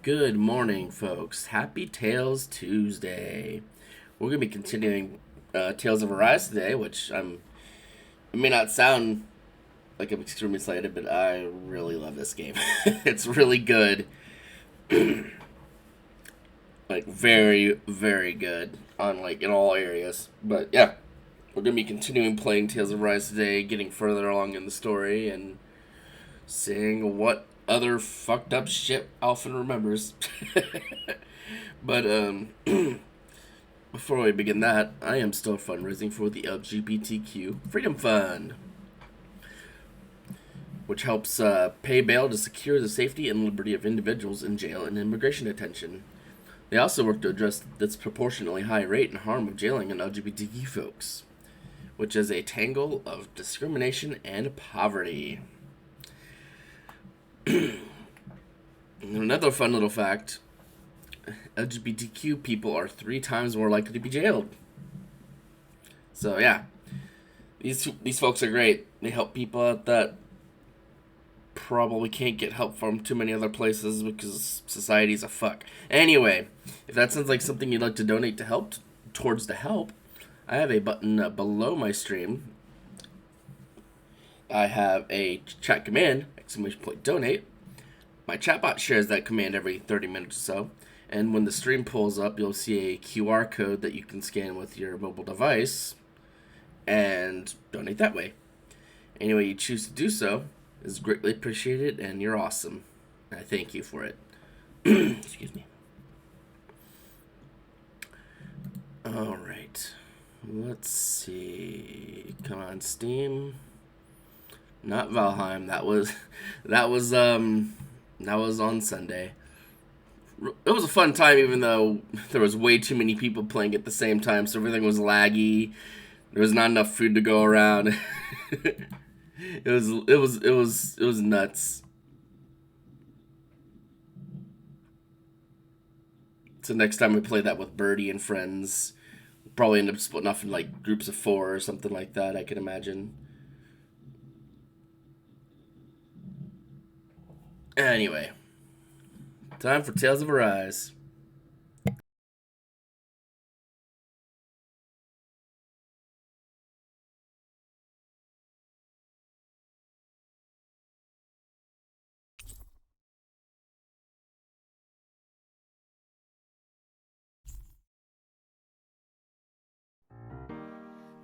Good morning, folks. Happy Tales Tuesday. We're gonna be continuing Tales of Arise today, which it may not sound like I'm extremely excited, but I really love this game. It's really good, like very, very good on in all areas. But yeah, we're gonna be continuing playing Tales of Arise today, getting further along in the story, and seeing what other fucked up shit Alphen remembers. But before we begin that, I am still fundraising for the LGBTQ Freedom Fund, which helps pay bail to secure the safety and liberty of individuals in jail and immigration detention. They also work to address the disproportionately high rate and harm of jailing on LGBTQ folks, which is a tangle of discrimination and poverty. Another fun little fact: LGBTQ people are 3 times more likely to be jailed. So yeah, these folks are great. They help people out that probably can't get help from too many other places because society's a fuck. Anyway, if that sounds like something you'd like to donate to help towards the help, I have a button below my stream. I have a chat command, !donate. My chatbot shares that command every 30 minutes or so. And when the stream pulls up, you'll see a QR code that you can scan with your mobile device and donate that way. Any way you choose to do so is greatly appreciated, and you're awesome. I thank you for it. Excuse me. Alright. Let's see. Come on, Steam. Not Valheim. That was on Sunday. It was a fun time, even though there was way too many people playing at the same time, so everything was laggy. There was not enough food to go around. It was nuts. So next time we play that with Birdie and friends, we'll probably end up splitting off in groups of 4 or something like that, I can imagine. Anyway, time for Tales of Arise.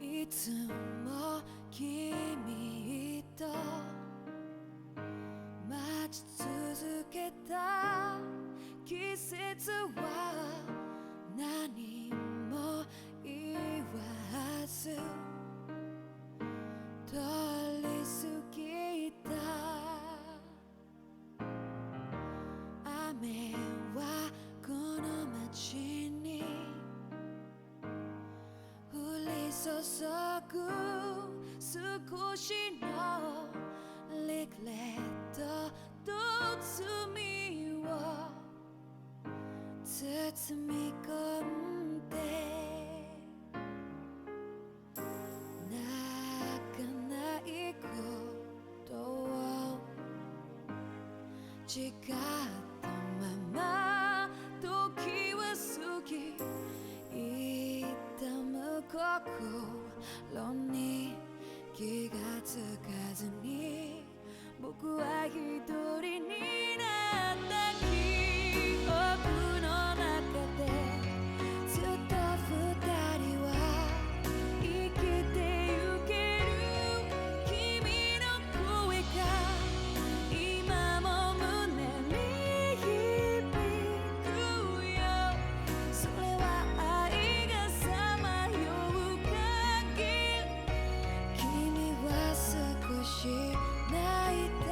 いつも君と待ち続けた季節は何も言わず通り過ぎた雨はこの街に降り注ぐ少しのリグレットと罪を包み込んで泣かないことを誓ったまま時は過ぎ心に気がつかずに僕は一人になった記憶の中でずっと二人は生きてゆける君の声が今も胸に響くよそれは愛がさまよう限り君は少し泣いた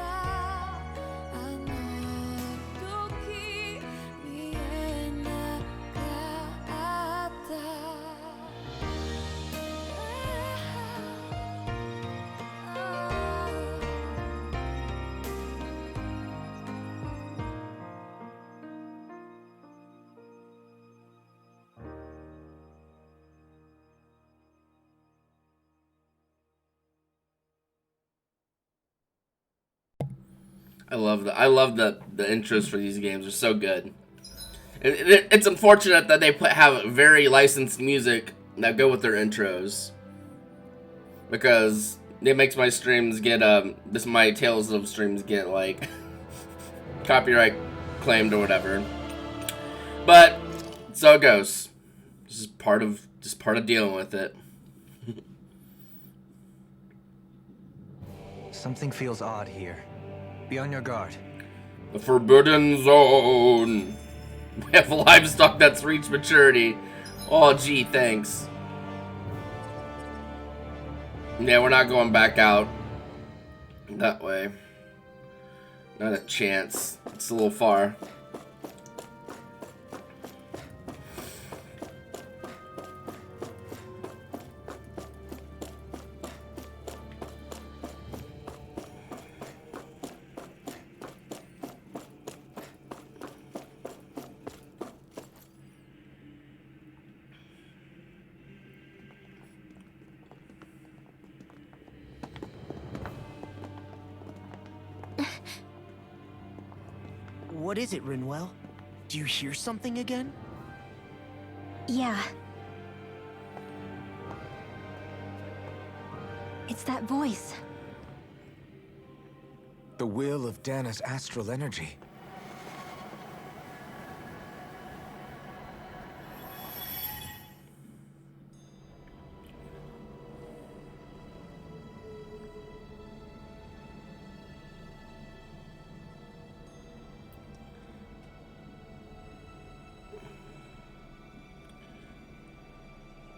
I love the intros for these games. They're so good. It's unfortunate that they have very licensed music that go with their intros, because it makes my streams get my Tales of streams get like copyright claimed or whatever. But so it goes. This is part of dealing with it. Something feels odd here. Be on your guard. The Forbidden Zone. We have livestock that's reached maturity. Oh, gee, thanks. Yeah, we're not going back out that way. Not a chance. It's a little far. What is it, Rinwell? Do you hear something again? Yeah. It's that voice. The will of Dana's astral energy.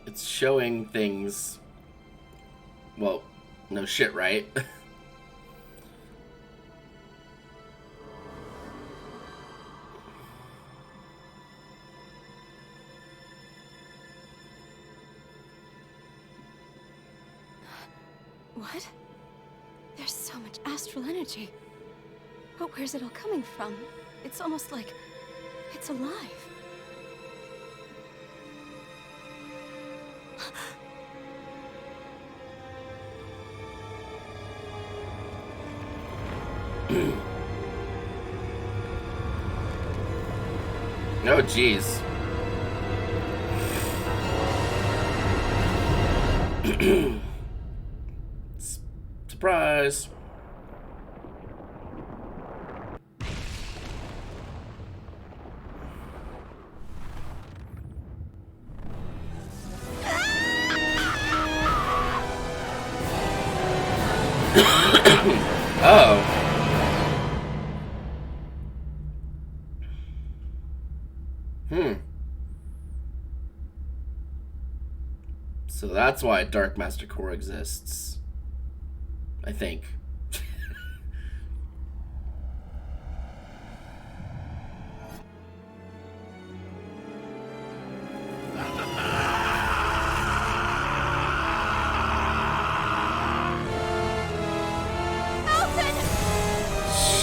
It's showing things. Well, no shit, right? What? There's so much astral energy. But where's it all coming from? It's almost like it's alive. Oh, jeez. Surprise. Oh. So that's why Dark Master Core exists. I think.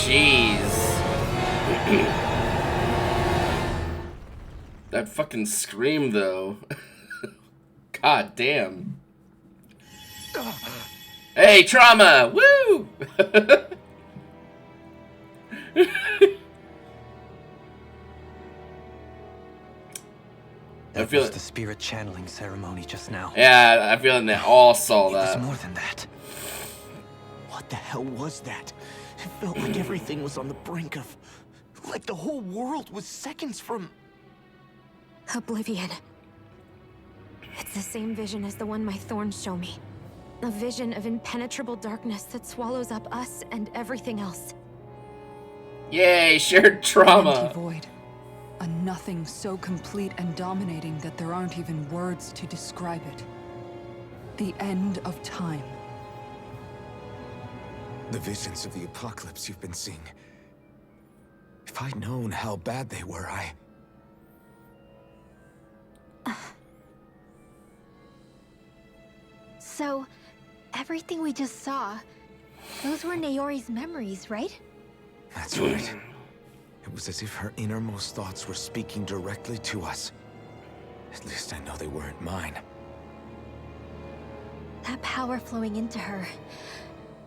Jeez. That fucking scream, though. God damn. Hey, trauma! Woo! That was the spirit channeling ceremony just now. Yeah, I feel like they all saw It that. was more than that. What the hell was that? It felt like everything was on the brink of... like the whole world was seconds from... Oblivion. It's the same vision as the one my thorns show me. A vision of impenetrable darkness that swallows up us and everything else. Yay, shared trauma. Empty void. A nothing so complete and dominating that there aren't even words to describe it. The end of time. The visions of the apocalypse you've been seeing. If I'd known how bad they were, So, everything we just saw, those were Naori's memories, right? That's right. It was as if her innermost thoughts were speaking directly to us. At least I know they weren't mine. That power flowing into her,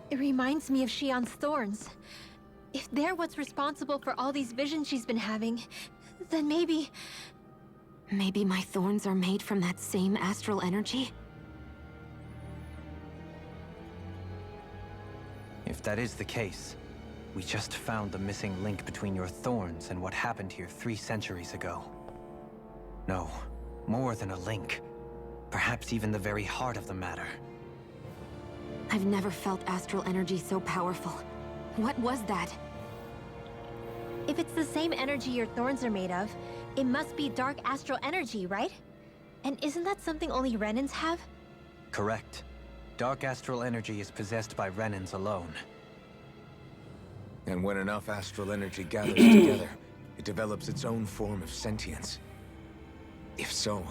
it reminds me of Shion's thorns. If they're what's responsible for all these visions she's been having, then maybe... Maybe my thorns are made from that same astral energy? If that is the case, we just found the missing link between your thorns and what happened here 3 centuries ago. No, more than a link. Perhaps even the very heart of the matter. I've never felt astral energy so powerful. What was that? If it's the same energy your thorns are made of, it must be dark astral energy, right? And isn't that something only Renans have? Correct. Dark astral energy is possessed by Renans alone. And when enough astral energy gathers together, it develops its own form of sentience. If so,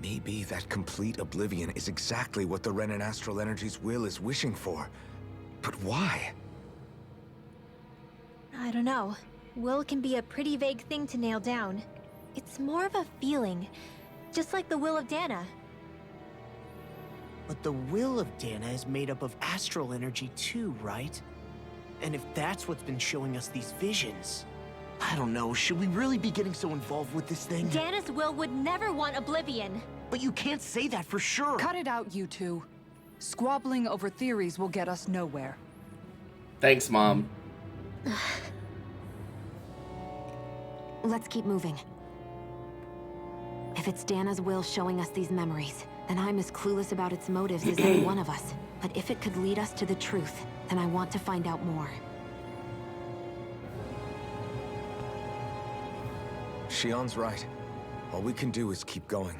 maybe that complete oblivion is exactly what the Renan astral energy's will is wishing for. But why? I don't know. Will can be a pretty vague thing to nail down. It's more of a feeling, just like the will of Dana. But the will of Dana is made up of astral energy too, right? And if that's what's been showing us these visions... I don't know, should we really be getting so involved with this thing? Dana's will would never want oblivion. But you can't say that for sure. Cut it out, you two. Squabbling over theories will get us nowhere. Thanks, Mom. Let's keep moving. If it's Dana's will showing us these memories, then I'm as clueless about its motives as any one of us. But if it could lead us to the truth, then I want to find out more. Shion's right. All we can do is keep going.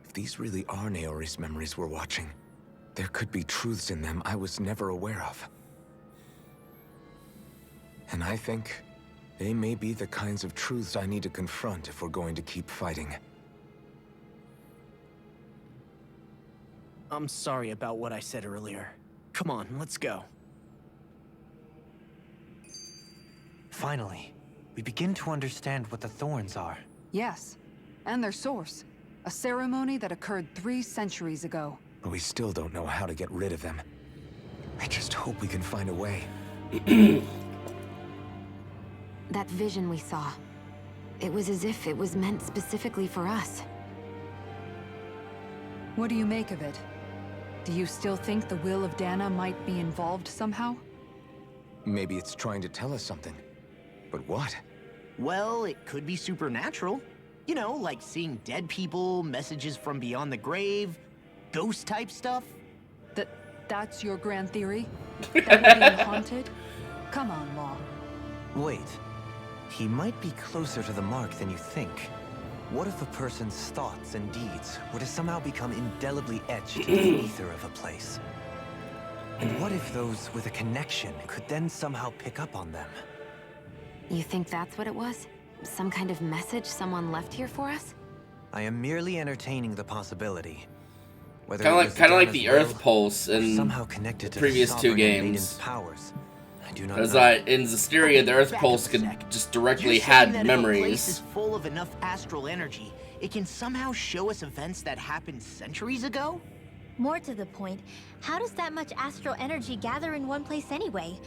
If these really are Naori's memories we're watching, there could be truths in them I was never aware of. And I think they may be the kinds of truths I need to confront if we're going to keep fighting. I'm sorry about what I said earlier. Come on, let's go. Finally, we begin to understand what the thorns are. Yes, and their source. A ceremony that occurred 3 centuries ago. But we still don't know how to get rid of them. I just hope we can find a way. That vision we saw, it was as if it was meant specifically for us. What do you make of it? Do you still think the will of Dana might be involved somehow? Maybe it's trying to tell us something. But what? Well, it could be supernatural. You know, like seeing dead people, messages from beyond the grave, ghost-type stuff. That's your grand theory? That we're being haunted? Come on, Law. Wait. He might be closer to the mark than you think. What if a person's thoughts and deeds were to somehow become indelibly etched into the ether of a place? And what if those with a connection could then somehow pick up on them? You think that's what it was? Some kind of message someone left here for us? I am merely entertaining the possibility. Whether Kind it of was like Dana's the will Earth Pulse or in somehow connected to the previous 2 sovereign and games. maiden's powers. I do not Because know. in Zestiria, the Earth Back Pulse up a could sec. just directly You're saying had that if a place memories. is full of enough astral energy, it can somehow show us events that happened centuries ago? More to the point, how does that much astral energy gather in one place anyway?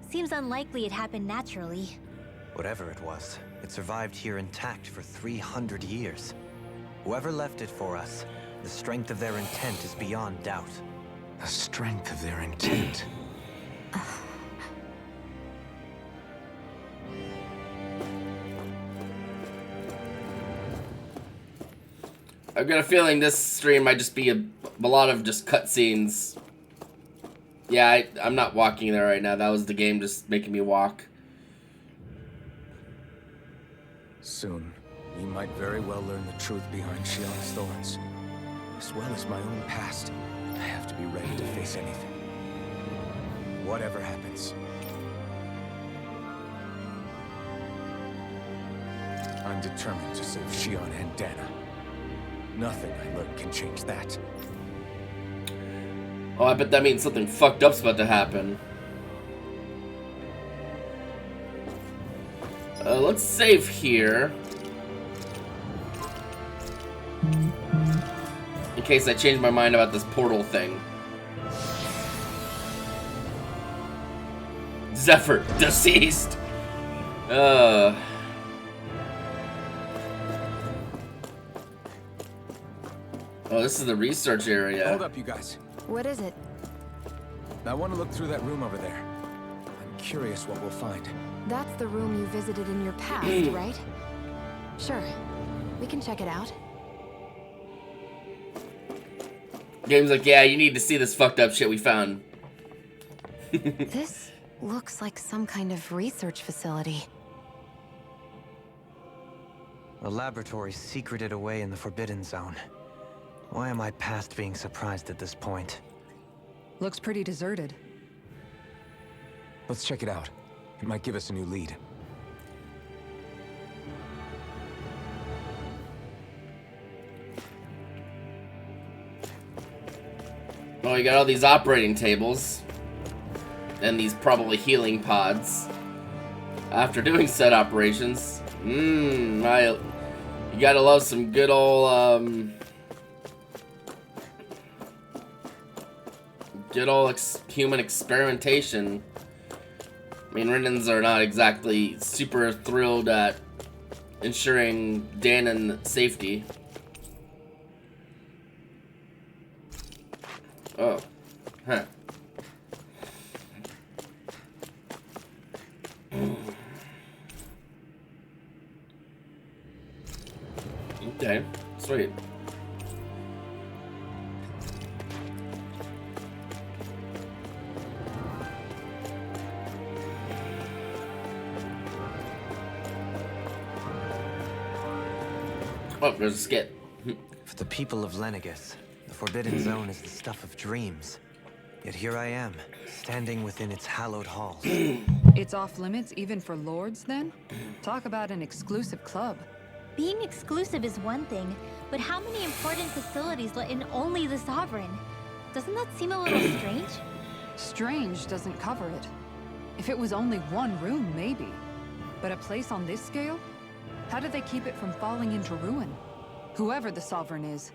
Seems unlikely it happened naturally. Whatever it was, it survived here intact for 300 years. Whoever left it for us, the strength of their intent is beyond doubt. The strength of their intent. I've got a feeling this stream might just be a lot of just cutscenes. Yeah, I'm not walking there right now. That was the game just making me walk. Soon, we might very well learn the truth behind Shion's thorns. As well as my own past, I have to be ready to face anything. Whatever happens. I'm determined to save Shion and Dana. Nothing I learn can change that. Oh, I bet that means something fucked up's about to happen. Let's save here. In case I change my mind about this portal thing. Zephyr, deceased. Oh, this is the research area. Hold up, you guys. What is it? I want to look through that room over there. I'm curious what we'll find. That's the room you visited in your past, right? Sure. We can check it out. Game's like, yeah, you need to see this fucked up shit we found. This looks like some kind of research facility. A laboratory secreted away in the Forbidden Zone. Why am I past being surprised at this point? Looks pretty deserted. Let's check it out. It might give us a new lead. Oh, you got all these operating tables. And these probably healing pods. After doing said operations. You gotta love some good old, human experimentation. I mean, Renans are not exactly super thrilled at ensuring Dahnan safety. Oh. Huh. Okay, sweet. Oh, there's a skit. For the people of Lenegis, the Forbidden Zone is the stuff of dreams. Yet here I am, standing within its hallowed halls. It's off limits even for lords, then? Talk about an exclusive club. Being exclusive is one thing, but how many important facilities let in only the Sovereign? Doesn't that seem a little strange? Strange doesn't cover it. If it was only one room, maybe. But a place on this scale? How do they keep it from falling into ruin? Whoever the Sovereign is,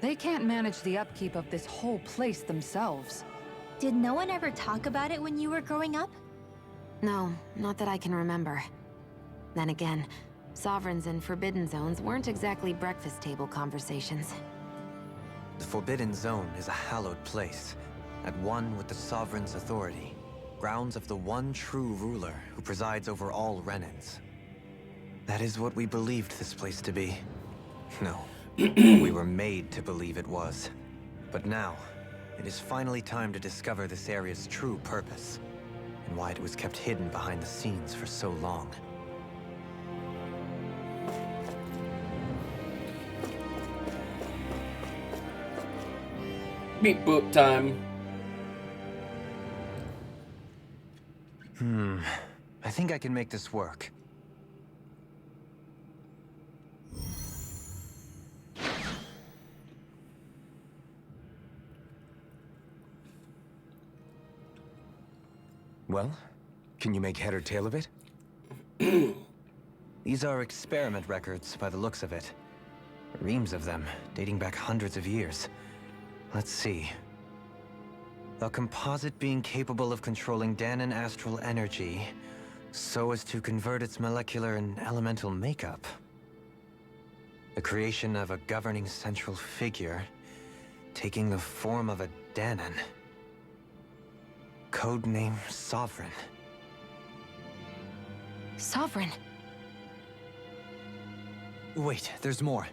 they can't manage the upkeep of this whole place themselves. Did no one ever talk about it when you were growing up? No, not that I can remember. Then again, Sovereigns and Forbidden Zones weren't exactly breakfast table conversations. The Forbidden Zone is a hallowed place, at one with the Sovereign's authority, grounds of the one true ruler who presides over all Renans. That is what we believed this place to be. No, we were made to believe it was. But now, it is finally time to discover this area's true purpose, and why it was kept hidden behind the scenes for so long. Beep boop time. I think I can make this work. Well, can you make head or tail of it? These are experiment records by the looks of it. Reams of them, dating back hundreds of years. Let's see. A composite being capable of controlling Dahnan astral energy so as to convert its molecular and elemental makeup. The creation of a governing central figure taking the form of a Dahnan. Codename Sovereign. Sovereign? Wait, there's more.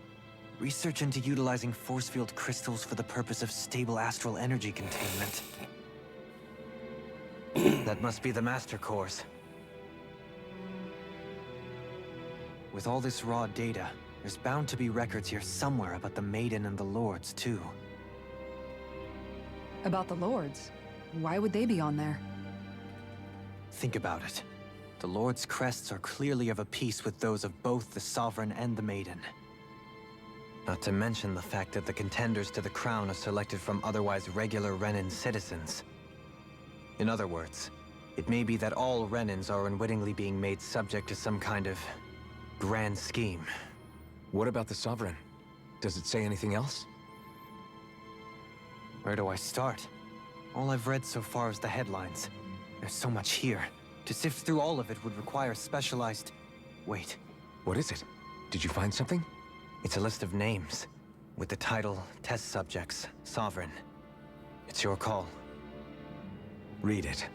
Research into utilizing force field crystals for the purpose of stable astral energy containment. That must be the Master Cores. With all this raw data, there's bound to be records here somewhere about the Maiden and the Lords, too. About the lords? Why would they be on there? Think about it. The Lord's crests are clearly of a piece with those of both the Sovereign and the Maiden. Not to mention the fact that the contenders to the crown are selected from otherwise regular Renan citizens. In other words, it may be that all Renans are unwittingly being made subject to some kind of grand scheme. What about the Sovereign? Does it say anything else? Where do I start? All I've read so far is the headlines. There's so much here. To sift through all of it would require specialized... Wait, What is it? Did you find something? it's a list of names, with the title Test Subjects, Sovereign. It's your call. Read it.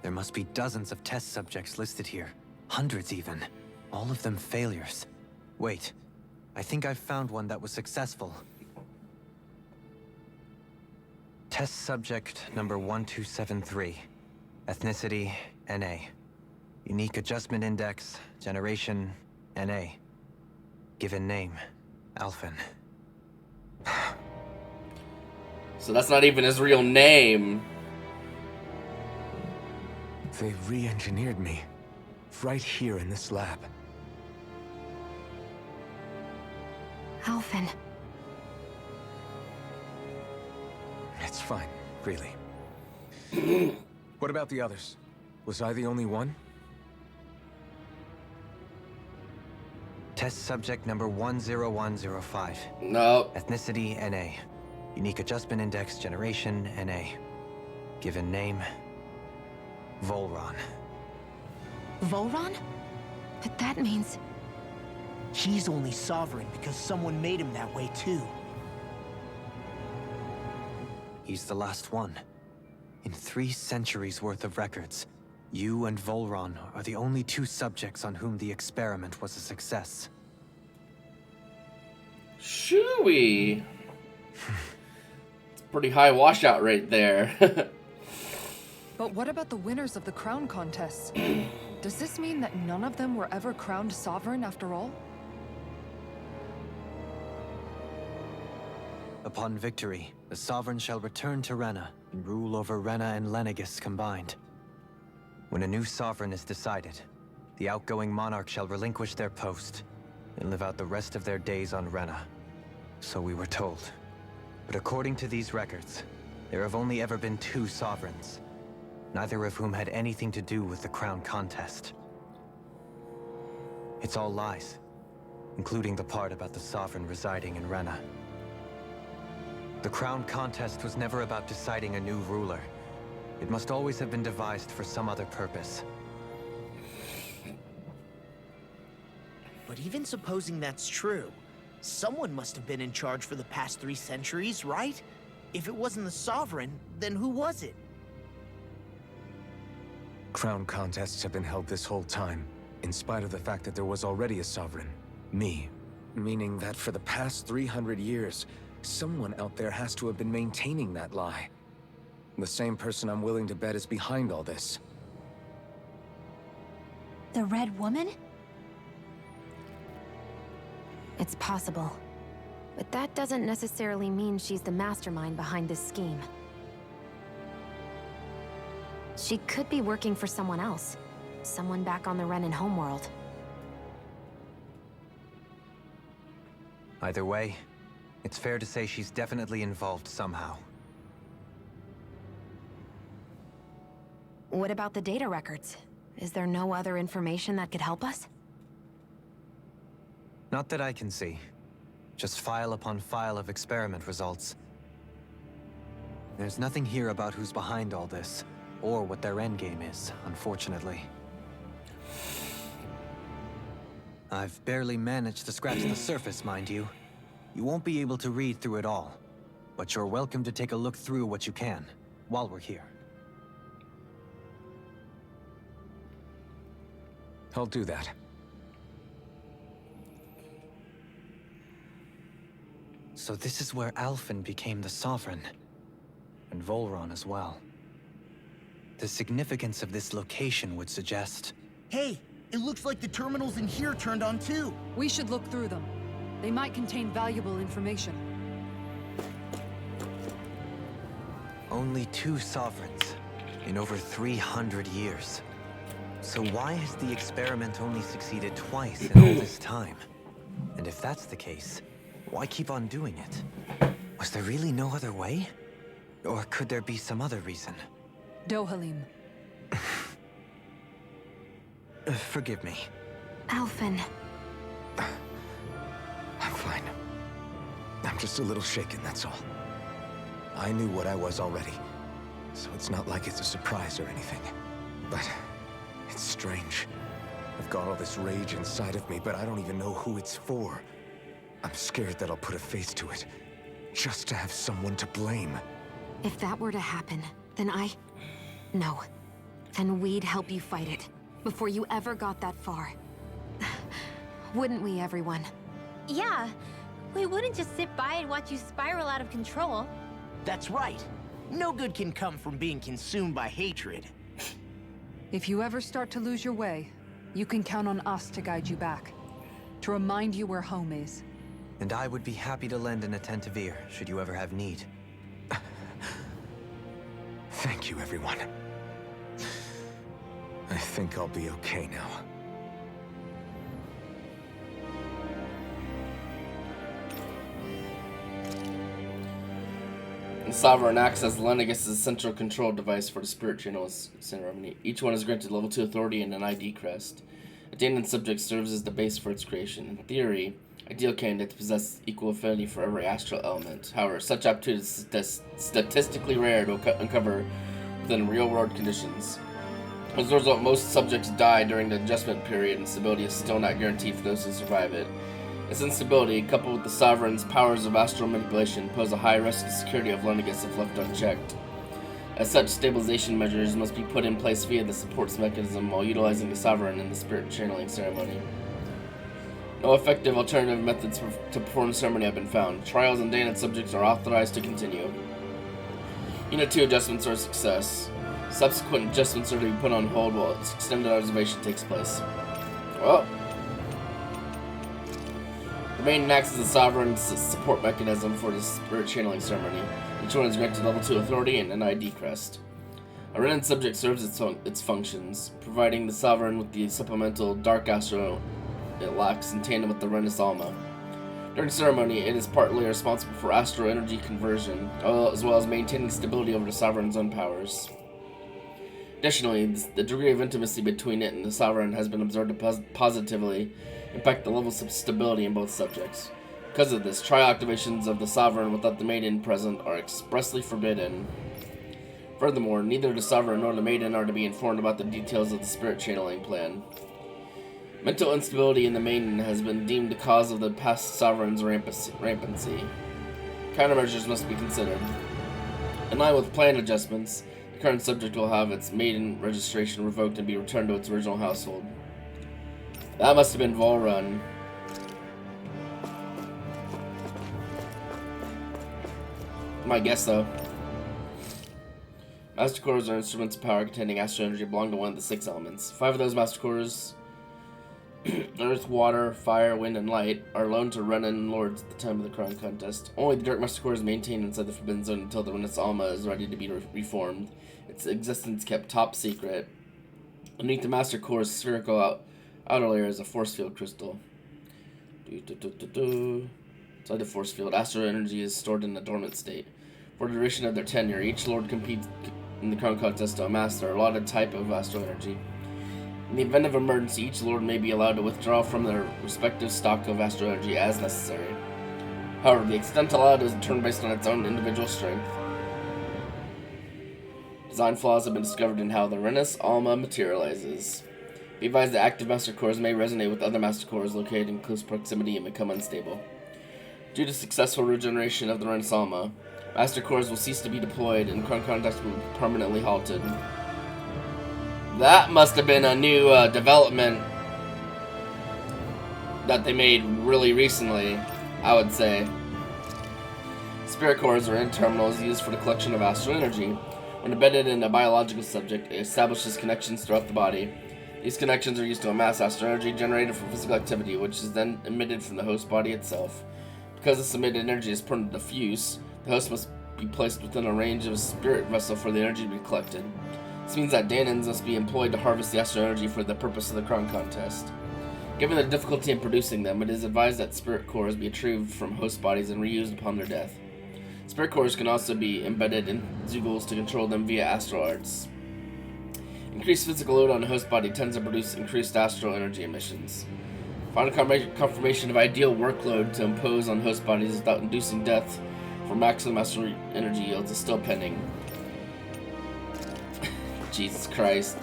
There must be dozens of test subjects listed here. Hundreds even. All of them failures. Wait, I think I've found one that was successful. Test subject number 1273. Ethnicity, NA. Unique adjustment index, generation, NA. Given name, Alphen. So that's not even his real name. They re-engineered me. Right here in this lab. Alphen. It's fine, really. What about the others? Was I the only one? Test subject number 10105. No. Ethnicity, NA. Unique adjustment index, generation, NA. Given name, Volron. Volron? But that means... He's only sovereign because someone made him that way too. He's the last one. In 3 centuries worth of records, you and Volron are the only 2 subjects on whom the experiment was a success. Shooey. It's a pretty high washout right there. But what about the winners of the crown contests? Does this mean that none of them were ever crowned sovereign after all? Upon victory, the Sovereign shall return to Rena and rule over Rena and Lenegis combined. When a new Sovereign is decided, the outgoing monarch shall relinquish their post and live out the rest of their days on Rena. So we were told. But according to these records, there have only ever been 2 Sovereigns, neither of whom had anything to do with the crown contest. It's all lies, including the part about the Sovereign residing in Rena. The crown contest was never about deciding a new ruler. It must always have been devised for some other purpose. But even supposing that's true, someone must have been in charge for the past 3 centuries, right? If it wasn't the Sovereign, then who was it? Crown contests have been held this whole time, in spite of the fact that there was already a Sovereign. Me. Meaning that for the past 300 years, someone out there has to have been maintaining that lie. The same person I'm willing to bet is behind all this. The Red Woman? It's possible. But that doesn't necessarily mean she's the mastermind behind this scheme. She could be working for someone else. Someone back on the Renan homeworld. Either way, it's fair to say she's definitely involved somehow. What about the data records? Is there no other information that could help us? Not that I can see. Just file upon file of experiment results. There's nothing here about who's behind all this, or what their endgame is, unfortunately. I've barely managed to scratch the surface, mind you. You won't be able to read through it all, but you're welcome to take a look through what you can, while we're here. I'll do that. So this is where Alphen became the Sovereign, and Volron as well. The significance of this location would suggest... Hey, it looks like the terminals in here turned on too. We should look through them. They might contain valuable information. Only 2 Sovereigns in over 300 years. So why has the experiment only succeeded twice in all this time? And if that's the case, why keep on doing it? Was there really no other way? Or could there be some other reason? Dohalim. Forgive me. Alphen. I'm fine. I'm just a little shaken, that's all. I knew what I was already. so it's not like it's a surprise or anything. But it's strange. I've got all this rage inside of me, but I don't even know who it's for. I'm scared that I'll put a face to it, just to have someone to blame. If that were to happen, then No. And we'd help you fight it, before you ever got that far. Wouldn't we, everyone? Yeah, we wouldn't just sit by and watch you spiral out of control. That's right. No good can come from being consumed by hatred. If you ever start to lose your way, you can count on us to guide you back. To remind you where home is. And I would be happy to lend an attentive ear, should you ever have need. Thank you, everyone. I think I'll be okay now. The Sovereign acts as Lenegis' central control device for the Spirit Channels ceremony. Each one is granted level 2 authority and an ID crest. A Danon subject serves as the base for its creation. In theory, ideal candidates possess equal affinity for every astral element. However, such aptitude is statistically rare to uncover within real-world conditions. As a result, most subjects die during the adjustment period, and stability is still not guaranteed for those who survive it. This instability, coupled with the Sovereign's powers of astral manipulation, pose a high risk to the security of Lenegis if left unchecked. As such, stabilization measures must be put in place via the supports mechanism while utilizing the Sovereign in the Spirit Channeling ceremony. No effective alternative methods to perform the ceremony have been found. Trials and Danon subjects are authorized to continue. Unit 2 adjustments are a success. Subsequent adjustments are to be put on hold while extended observation takes place. Well, the main acts as the Sovereign's support mechanism for the Spirit Channeling ceremony. Each one is granted level 2 authority and an ID crest. A Renan subject serves its functions, providing the Sovereign with the supplemental Dark Astro it lacks in tandem with the Renis Alma. During the ceremony, it is partly responsible for astral energy conversion, as well as maintaining stability over the Sovereign's own powers. Additionally, the degree of intimacy between it and the Sovereign has been observed to positively impact the levels of stability in both subjects. Because of this, trial activations of the Sovereign without the Maiden present are expressly forbidden. Furthermore, neither the Sovereign nor the Maiden are to be informed about the details of the Spirit Channeling plan. Mental instability in the Maiden has been deemed the cause of the past Sovereign's rampancy. Countermeasures must be considered. In line with planned adjustments, the current subject will have its Maiden registration revoked and be returned to its original household. That must have been Volrun. My guess, though. Master Cores are instruments of power containing astral energy belong to one of the 6 elements. 5 of those Master Cores, Earth, Water, Fire, Wind, and Light, are loaned to Renan Lords at the time of the Crown Contest. Only the Dark Master Core is maintained inside the Forbidden Zone until the Renis Alma is ready to be reformed. Its existence kept top secret. Underneath the Master Core's spherical outer layer is a force field crystal. Inside the force field, astral energy is stored in a dormant state. For the duration of their tenure, each Lord competes in the Crown Contest to amass their allotted type of astral energy. In the event of emergency, each Lord may be allowed to withdraw from their respective stock of astral energy as necessary. However, the extent allowed is determined based on its own individual strength. Design flaws have been discovered in how the Renis Alma materializes. Be advised that active Master Cores may resonate with other Master Cores located in close proximity and become unstable. Due to successful regeneration of the Renis Alma, Master Cores will cease to be deployed and Crown Contest will be permanently halted. That must have been a new development that they made really recently, I would say. Spirit Cores are N-terminals used for the collection of astral energy. When embedded in a biological subject, it establishes connections throughout the body. These connections are used to amass astral energy generated from physical activity, which is then emitted from the host body itself. Because this emitted energy is prone to diffuse, the host must be placed within a range of a spirit vessel for the energy to be collected. This means that Danons must be employed to harvest the astral energy for the purpose of the Crown Contest. Given the difficulty in producing them, it is advised that Spirit Cores be retrieved from host bodies and reused upon their death. Spirit Cores can also be embedded in Zeugles to control them via astral arts. Increased physical load on a host body tends to produce increased astral energy emissions. Final confirmation of ideal workload to impose on host bodies without inducing death for maximum astral energy yields is still pending. Jesus Christ.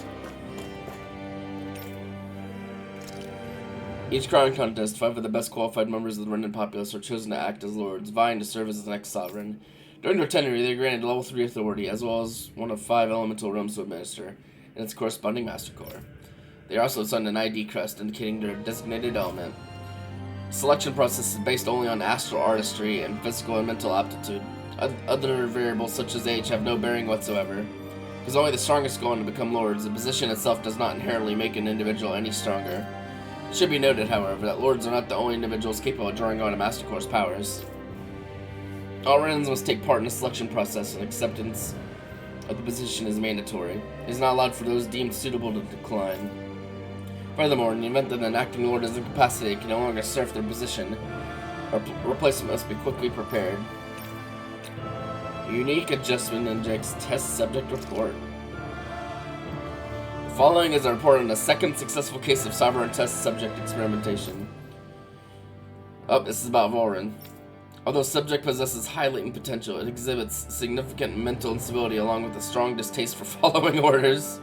Each crowning contest, 5 of the best qualified members of the Renan populace are chosen to act as lords, vying to serve as the next sovereign. During their tenure, they are granted level 3 authority, as well as one of 5 elemental realms to administer, and its corresponding master core. They are also assigned an ID crest, indicating their designated element. The selection process is based only on astral artistry and physical and mental aptitude. Other variables such as age have no bearing whatsoever. Because only the strongest go on to become lords, the position itself does not inherently make an individual any stronger. It should be noted, however, that lords are not the only individuals capable of drawing on a master core's powers. All Renans must take part in the selection process, and acceptance of the position is mandatory. It is not allowed for those deemed suitable to decline. Furthermore, in the event that an acting lord is incapacitated and can no longer serve their position, a replacement must be quickly prepared. Unique adjustment injects test subject report. The following is a report on the second successful case of sovereign test subject experimentation. This is about Vorin. Although subject possesses high latent potential, it exhibits significant mental instability along with a strong distaste for following orders.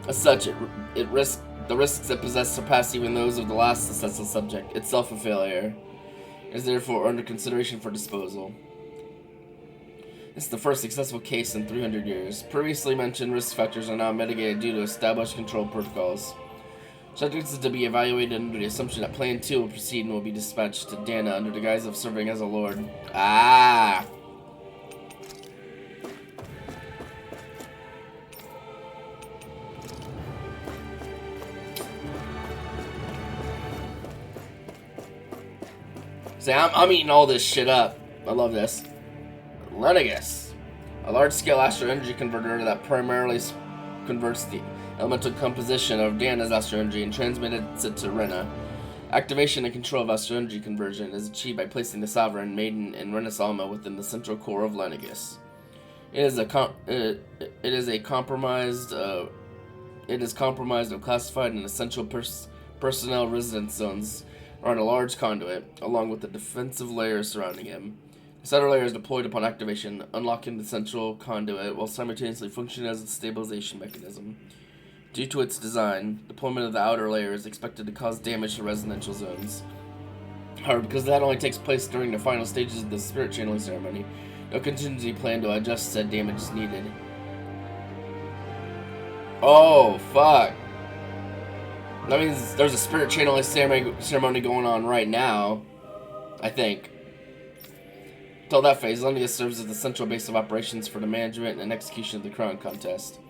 As such, the risks it possesses surpass even those of the last successful subject, itself a failure. It is therefore under consideration for disposal. This is the first successful case in 300 years. Previously mentioned risk factors are now mitigated due to established control protocols. Subjects is to be evaluated under the assumption that Plan 2 will proceed and will be dispatched to Dana under the guise of serving as a lord. Ah! See, I'm eating all this shit up. I love this. Lenegus, a large-scale astral energy converter that primarily converts the elemental composition of Dana's astral energy and transmits it to Rena. Activation and control of astral energy conversion is achieved by placing the Sovereign, Maiden, and Renis Alma within the central core of Lenegus. It is compromised and classified in essential personnel residence zones around a large conduit, along with the defensive layer surrounding him. The outer layer is deployed upon activation, unlocking the central conduit while simultaneously functioning as a stabilization mechanism. Due to its design, deployment of the outer layer is expected to cause damage to residential zones. However, because that only takes place during the final stages of the spirit channeling ceremony, no contingency plan to adjust said damage is needed. Oh, fuck. That means there's a spirit channeling ceremony going on right now, I think. Until that phase, Lenegus serves as the central base of operations for the management and execution of the crown contest.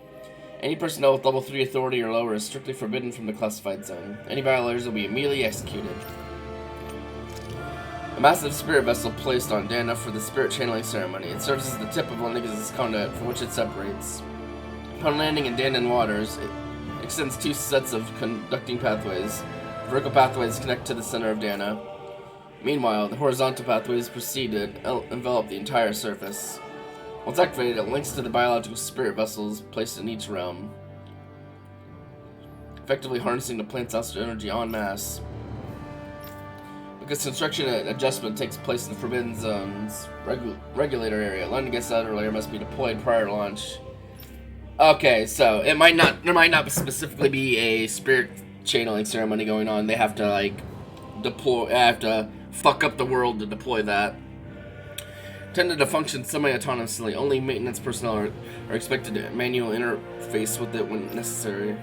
Any personnel with level 3 authority or lower is strictly forbidden from the classified zone. Any violators will be immediately executed. A massive spirit vessel placed on Dana for the spirit channeling ceremony. It serves as the tip of Lenegus' conduit from which it separates. Upon landing in Danan waters, it extends 2 sets of conducting pathways. Vertical pathways connect to the center of Dana. Meanwhile, the horizontal pathways proceed to envelop the entire surface. Once activated, it links to the biological spirit vessels placed in each realm, effectively harnessing the plant's astral energy en masse. Because construction and adjustment takes place in the Forbidden Zone's regulator area, Lenegus' outer layer must be deployed prior to launch. Okay, so there might not specifically be a spirit channeling ceremony going on. They have to fuck up the world to deploy that. Intended to function semi-autonomously, only maintenance personnel are expected to manual interface with it when necessary.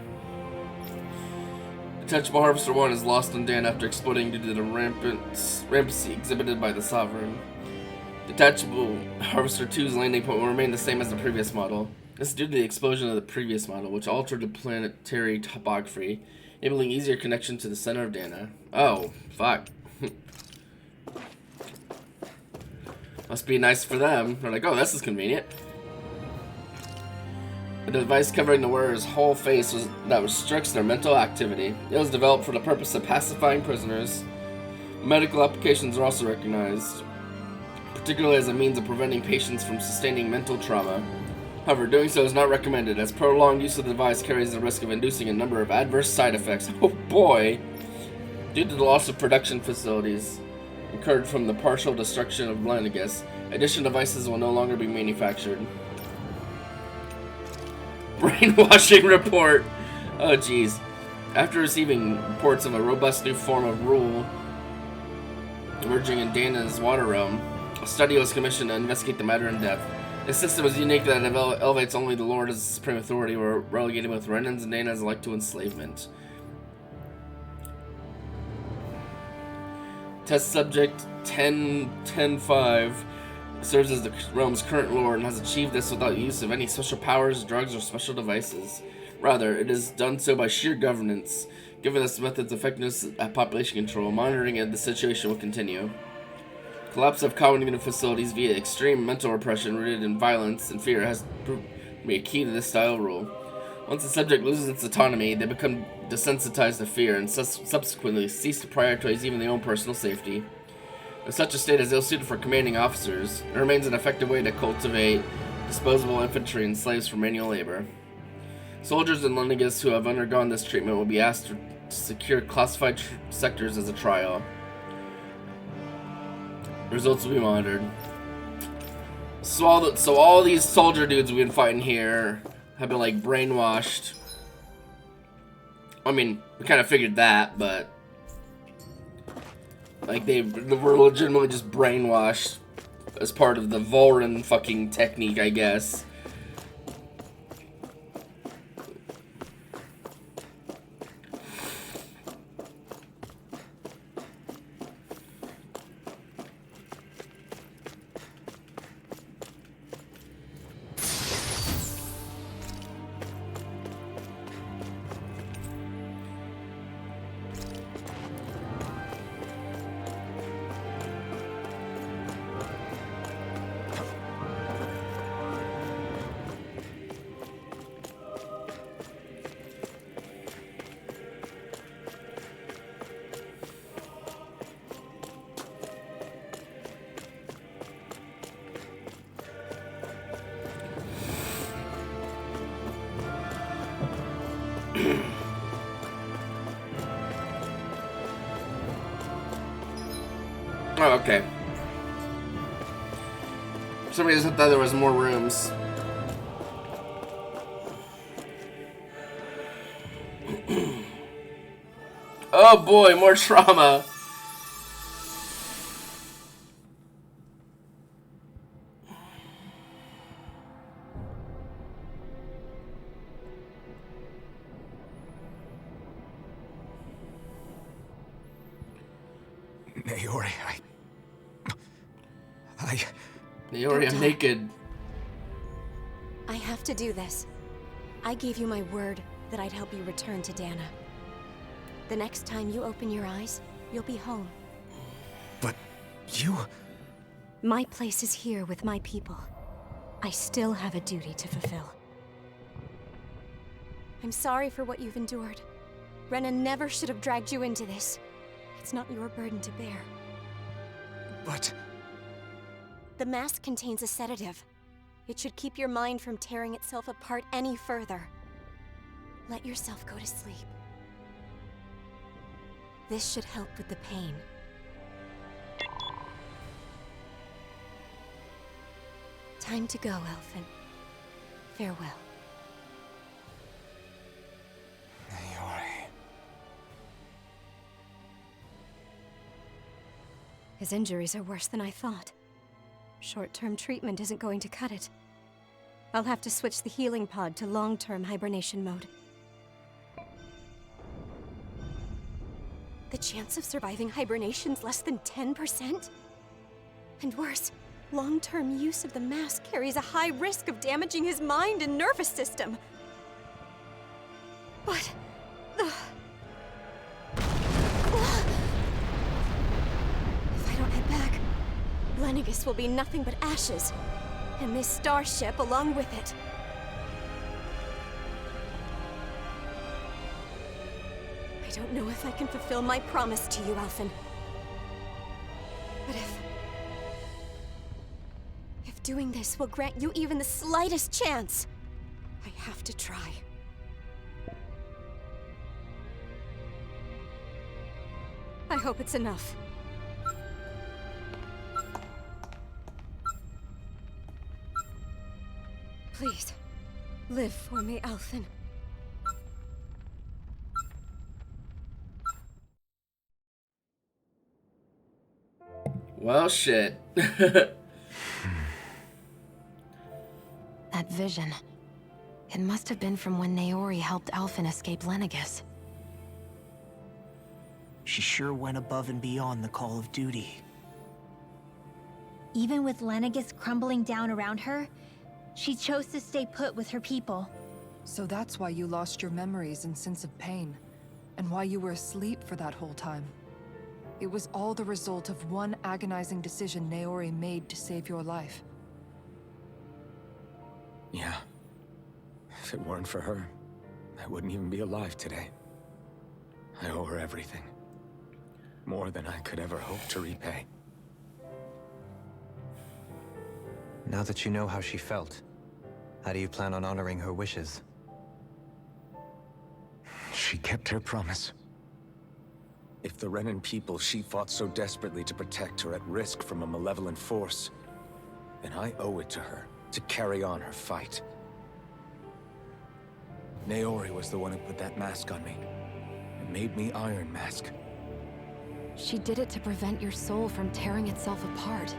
Detachable Harvester 1 is lost on Dan after exploding due to the rampancy exhibited by the Sovereign. Detachable Harvester 2's landing point will remain the same as the previous model. This is due to the explosion of the previous model, which altered the planetary topography, enabling easier connection to the center of Dana. Oh, fuck. Must be nice for them. They're like, oh, this is convenient. A device covering the wearer's whole face that restricts their mental activity. It was developed for the purpose of pacifying prisoners. Medical applications are also recognized, particularly as a means of preventing patients from sustaining mental trauma. However, doing so is not recommended, as prolonged use of the device carries the risk of inducing a number of adverse side effects. Oh boy! Due to the loss of production facilities incurred from the partial destruction of Lenegus, additional devices will no longer be manufactured. Brainwashing report. Oh, jeez. After receiving reports of a robust new form of rule emerging in Dana's water realm, a study was commissioned to investigate the matter in depth. This system is unique that it elevates only the Lord as supreme authority, or relegating both Renans and Danas alike to enslavement. Test subject 10-10-5 serves as the realm's current lord and has achieved this without use of any special powers, drugs, or special devices. Rather, it is done so by sheer governance. Given this method's effectiveness at population control, monitoring of the situation will continue. Collapse of cognitive facilities via extreme mental repression rooted in violence and fear has proved to be a key to this style rule. Once the subject loses its autonomy, they become desensitized to fear and subsequently cease to prioritize even their own personal safety. If such a state is ill-suited for commanding officers, it remains an effective way to cultivate disposable infantry and slaves for manual labor. Soldiers in Lennigus who have undergone this treatment will be asked to secure classified sectors as a trial. Results will be monitored. So all these soldier dudes we've been fighting here have been like brainwashed. I mean, we kind of figured that, but like they were legitimately just brainwashed as part of the Vorin fucking technique, I guess. Oh, okay. For some reason I thought there was more rooms. Oh boy, more trauma. Naori, Naori, I'm naked. I have to do this. I gave you my word that I'd help you return to Dana. The next time you open your eyes, you'll be home. But you... My place is here with my people. I still have a duty to fulfill. I'm sorry for what you've endured. Renan never should have dragged you into this. It's not your burden to bear. But... The mask contains a sedative. It should keep your mind from tearing itself apart any further. Let yourself go to sleep. This should help with the pain. Time to go, Elfin. Farewell. Naori... His injuries are worse than I thought. Short-term treatment isn't going to cut it. I'll have to switch the healing pod to long-term hibernation mode. The chance of surviving hibernation's less than 10%? And worse, long-term use of the mask carries a high risk of damaging his mind and nervous system. But... If I don't head back, Lennigus will be nothing but ashes, and this starship along with it. I don't know if I can fulfill my promise to you, Alphen. But if doing this will grant you even the slightest chance, I have to try. I hope it's enough. Please, Live for me, Alphen. Well, shit. That vision. It must have been from when Naori helped Alphen escape Lenegus. She sure went above and beyond the call of duty. Even with Lenegus crumbling down around her, she chose to stay put with her people. So that's why you lost your memories and sense of pain, and why you were asleep for that whole time. It was all the result of one agonizing decision Naori made to save your life. Yeah. If it weren't for her, I wouldn't even be alive today. I owe her everything. More than I could ever hope to repay. Now that you know how she felt, how do you plan on honoring her wishes? She kept her promise. If the Renan people she fought so desperately to protect are at risk from a malevolent force, then I owe it to her to carry on her fight. Naori was the one who put that mask on me, and made me Iron Mask. She did it to prevent your soul from tearing itself apart.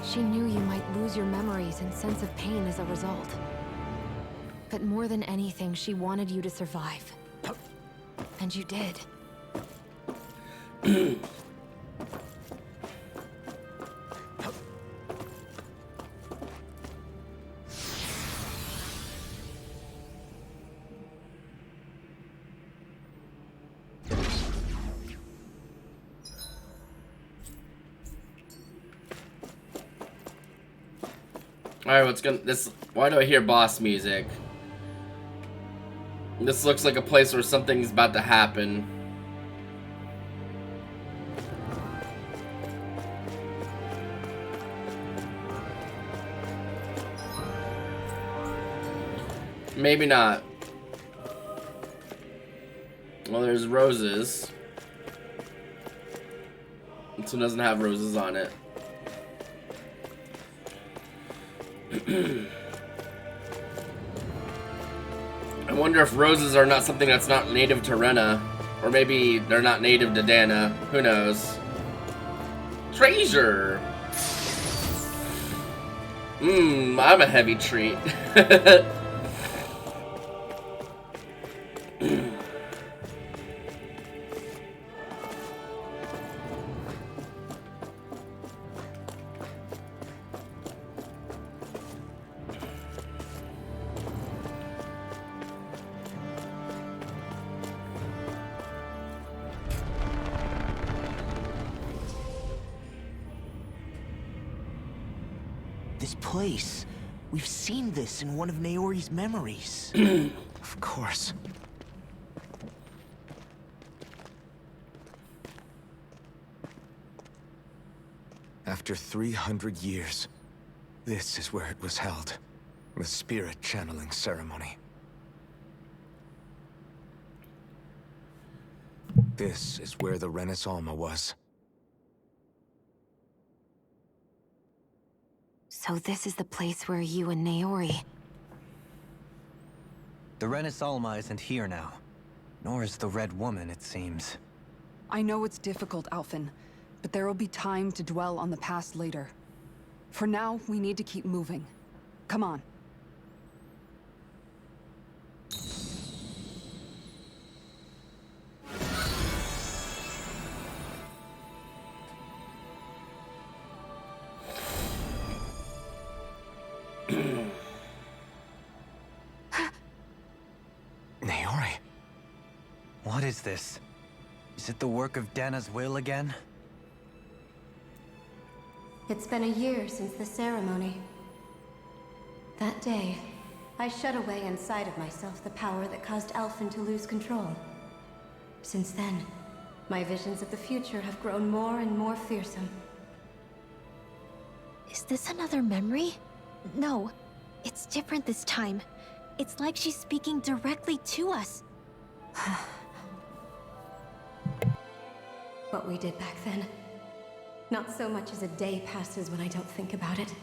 She knew you might lose your memories and sense of pain as a result. But more than anything, she wanted you to survive. And you did. Alright, what's gonna this why do I hear boss music? This looks like a place where something's about to happen. Maybe not. Well, there's roses. This one doesn't have roses on it. I wonder if roses are not something that's not native to Rena. Or maybe they're not native to Dana. Who knows? Treasure! I'm a heavy treat. This place. We've seen this in one of Naori's memories. Of course. After 300 years, this is where it was held. The spirit channeling ceremony. This is where the Renis Alma was. So this is the place where you and Naori... The Renis Alma isn't here now. Nor is the Red Woman, it seems. I know it's difficult, Alphen, but there will be time to dwell on the past later. For now, we need to keep moving. Come on. Naori. What is this? Is it the work of Dana's will again? It's been a year since the ceremony. That day, I shut away inside of myself the power that caused Alphen to lose control. Since then, my visions of the future have grown more and more fearsome. Is this another memory? No, it's different this time. It's like she's speaking directly to us. What we did back then. Not so much as a day passes when I don't think about it.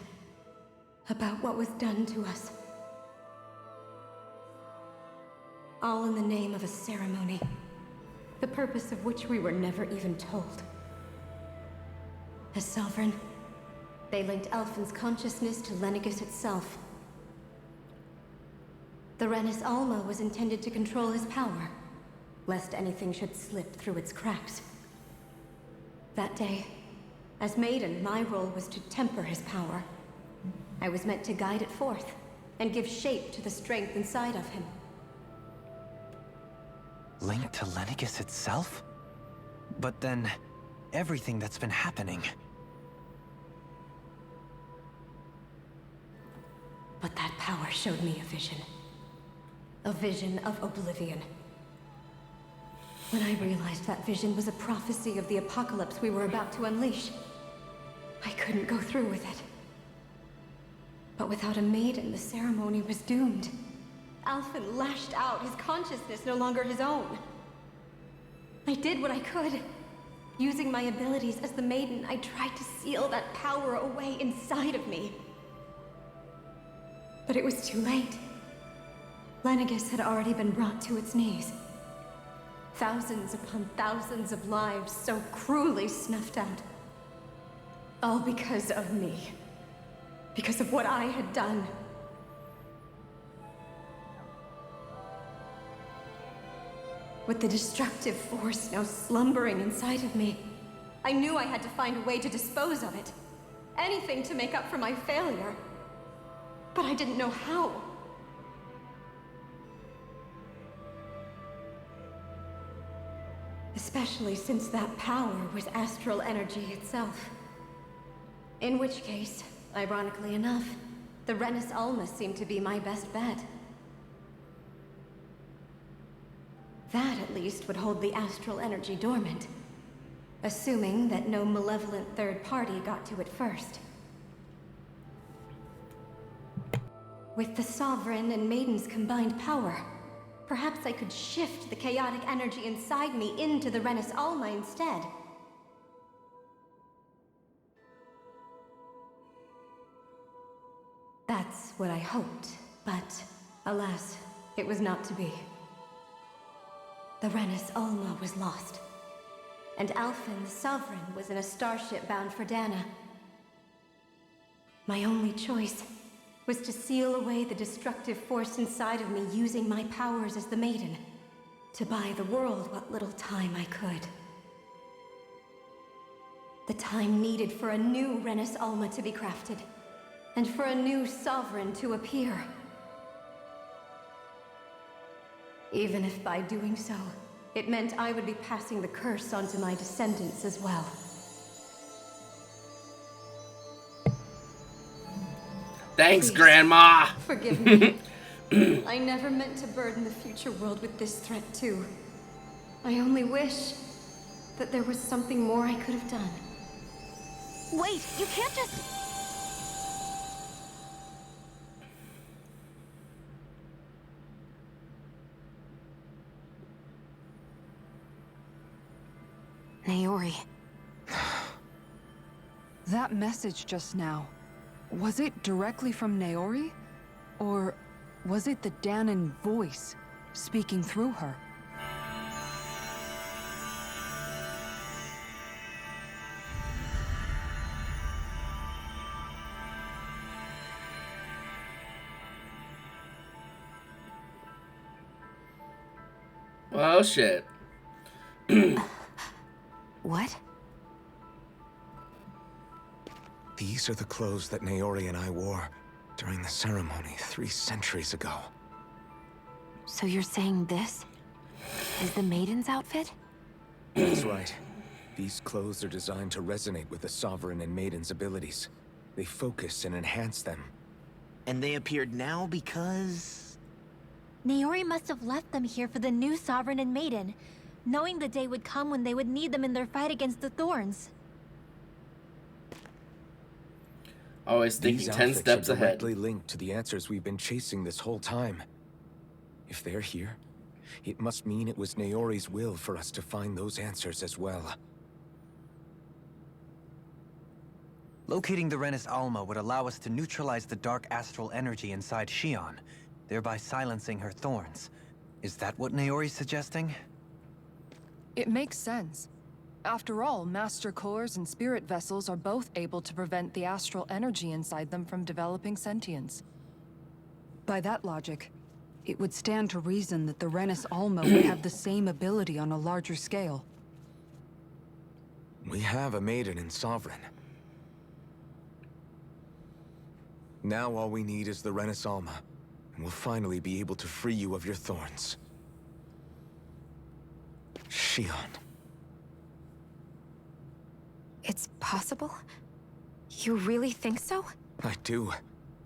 about what was done to us. All in the name of a ceremony, the purpose of which we were never even told. As Sovereign, they linked Elfin's consciousness to Lenegis itself. The Renis Alma was intended to control his power, lest anything should slip through its cracks. That day, as Maiden, my role was to temper his power. I was meant to guide it forth, and give shape to the strength inside of him. Linked to Lenegis itself? But then, everything that's been happening... But that power showed me a vision. A vision of oblivion. When I realized that vision was a prophecy of the apocalypse we were about to unleash, I couldn't go through with it. But without a maiden, the ceremony was doomed. Alphen lashed out, his consciousness no longer his own. I did what I could. Using my abilities as the maiden, I tried to seal that power away inside of me. But it was too late. Lenegis had already been brought to its knees. Thousands upon thousands of lives so cruelly snuffed out. All because of me. Because of what I had done. With the destructive force now slumbering inside of me, I knew I had to find a way to dispose of it. Anything to make up for my failure. But I didn't know how. Especially since that power was astral energy itself. In which case, ironically enough, the Renis Alma seemed to be my best bet. That, at least, would hold the astral energy dormant. Assuming that no malevolent third party got to it first. With the Sovereign and Maiden's combined power, perhaps I could shift the chaotic energy inside me into the Renis Alma instead. That's what I hoped, but alas, it was not to be. The Renis Alma was lost, and Alphen, the Sovereign, was in a starship bound for Dana. My only choice was to seal away the destructive force inside of me using my powers as the Maiden, to buy the world what little time I could. The time needed for a new Renis Alma to be crafted, and for a new Sovereign to appear. Even if by doing so, it meant I would be passing the curse onto my descendants as well. Thanks, Please, Grandma! Forgive me. I never meant to burden the future world with this threat too. I only wish that there was something more I could have done. Wait, you can't just... Naori. That message just now, was it directly from Naori? Or was it the Dahnan voice speaking through her? Well, shit. What? These are the clothes that Naori and I wore during the ceremony 3 centuries ago. So you're saying this is the Maiden's outfit? That's right. These clothes are designed to resonate with the Sovereign and Maiden's abilities. They focus and enhance them. And they appeared now because... Naori must have left them here for the new Sovereign and Maiden, knowing the day would come when they would need them in their fight against the Thorns. Always thinking These 10 outfits steps are ahead. directly linked to the answers we've been chasing this whole time. If they're here, it must mean it was Naori's will for us to find those answers as well. Locating the Renis Alma would allow us to neutralize the dark astral energy inside Shion, thereby silencing her thorns. Is that what Naori's suggesting? It makes sense. After all, Master Cores and Spirit Vessels are both able to prevent the astral energy inside them from developing sentience. By that logic, it would stand to reason that the Renis Alma would have the same ability on a larger scale. We have a maiden in Sovereign. Now all we need is the Renis Alma, and we'll finally be able to free you of your thorns. Shion. It's possible? You really think so? I do.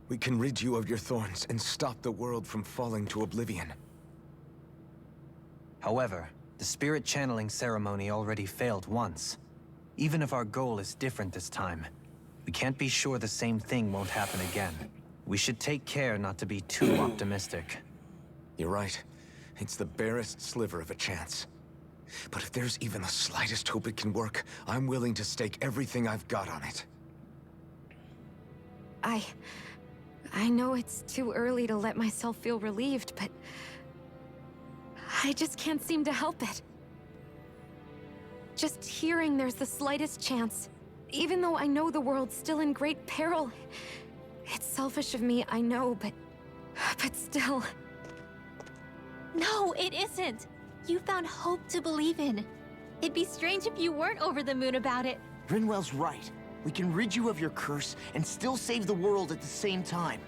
We can rid you of your thorns and stop the world from falling to oblivion. However, the spirit channeling ceremony already failed once. Even if our goal is different this time, we can't be sure the same thing won't happen again. We should take care not to be too optimistic. You're right. It's the barest sliver of a chance. But if there's even the slightest hope it can work, I'm willing to stake everything I've got on it. I know it's too early to let myself feel relieved, but I just can't seem to help it. Just hearing there's the slightest chance, even though I know the world's still in great peril. It's selfish of me, I know, but still. No, it isn't. You found hope to believe in. It'd be strange if you weren't over the moon about it. Rinwell's right. We can rid you of your curse and still save the world at the same time.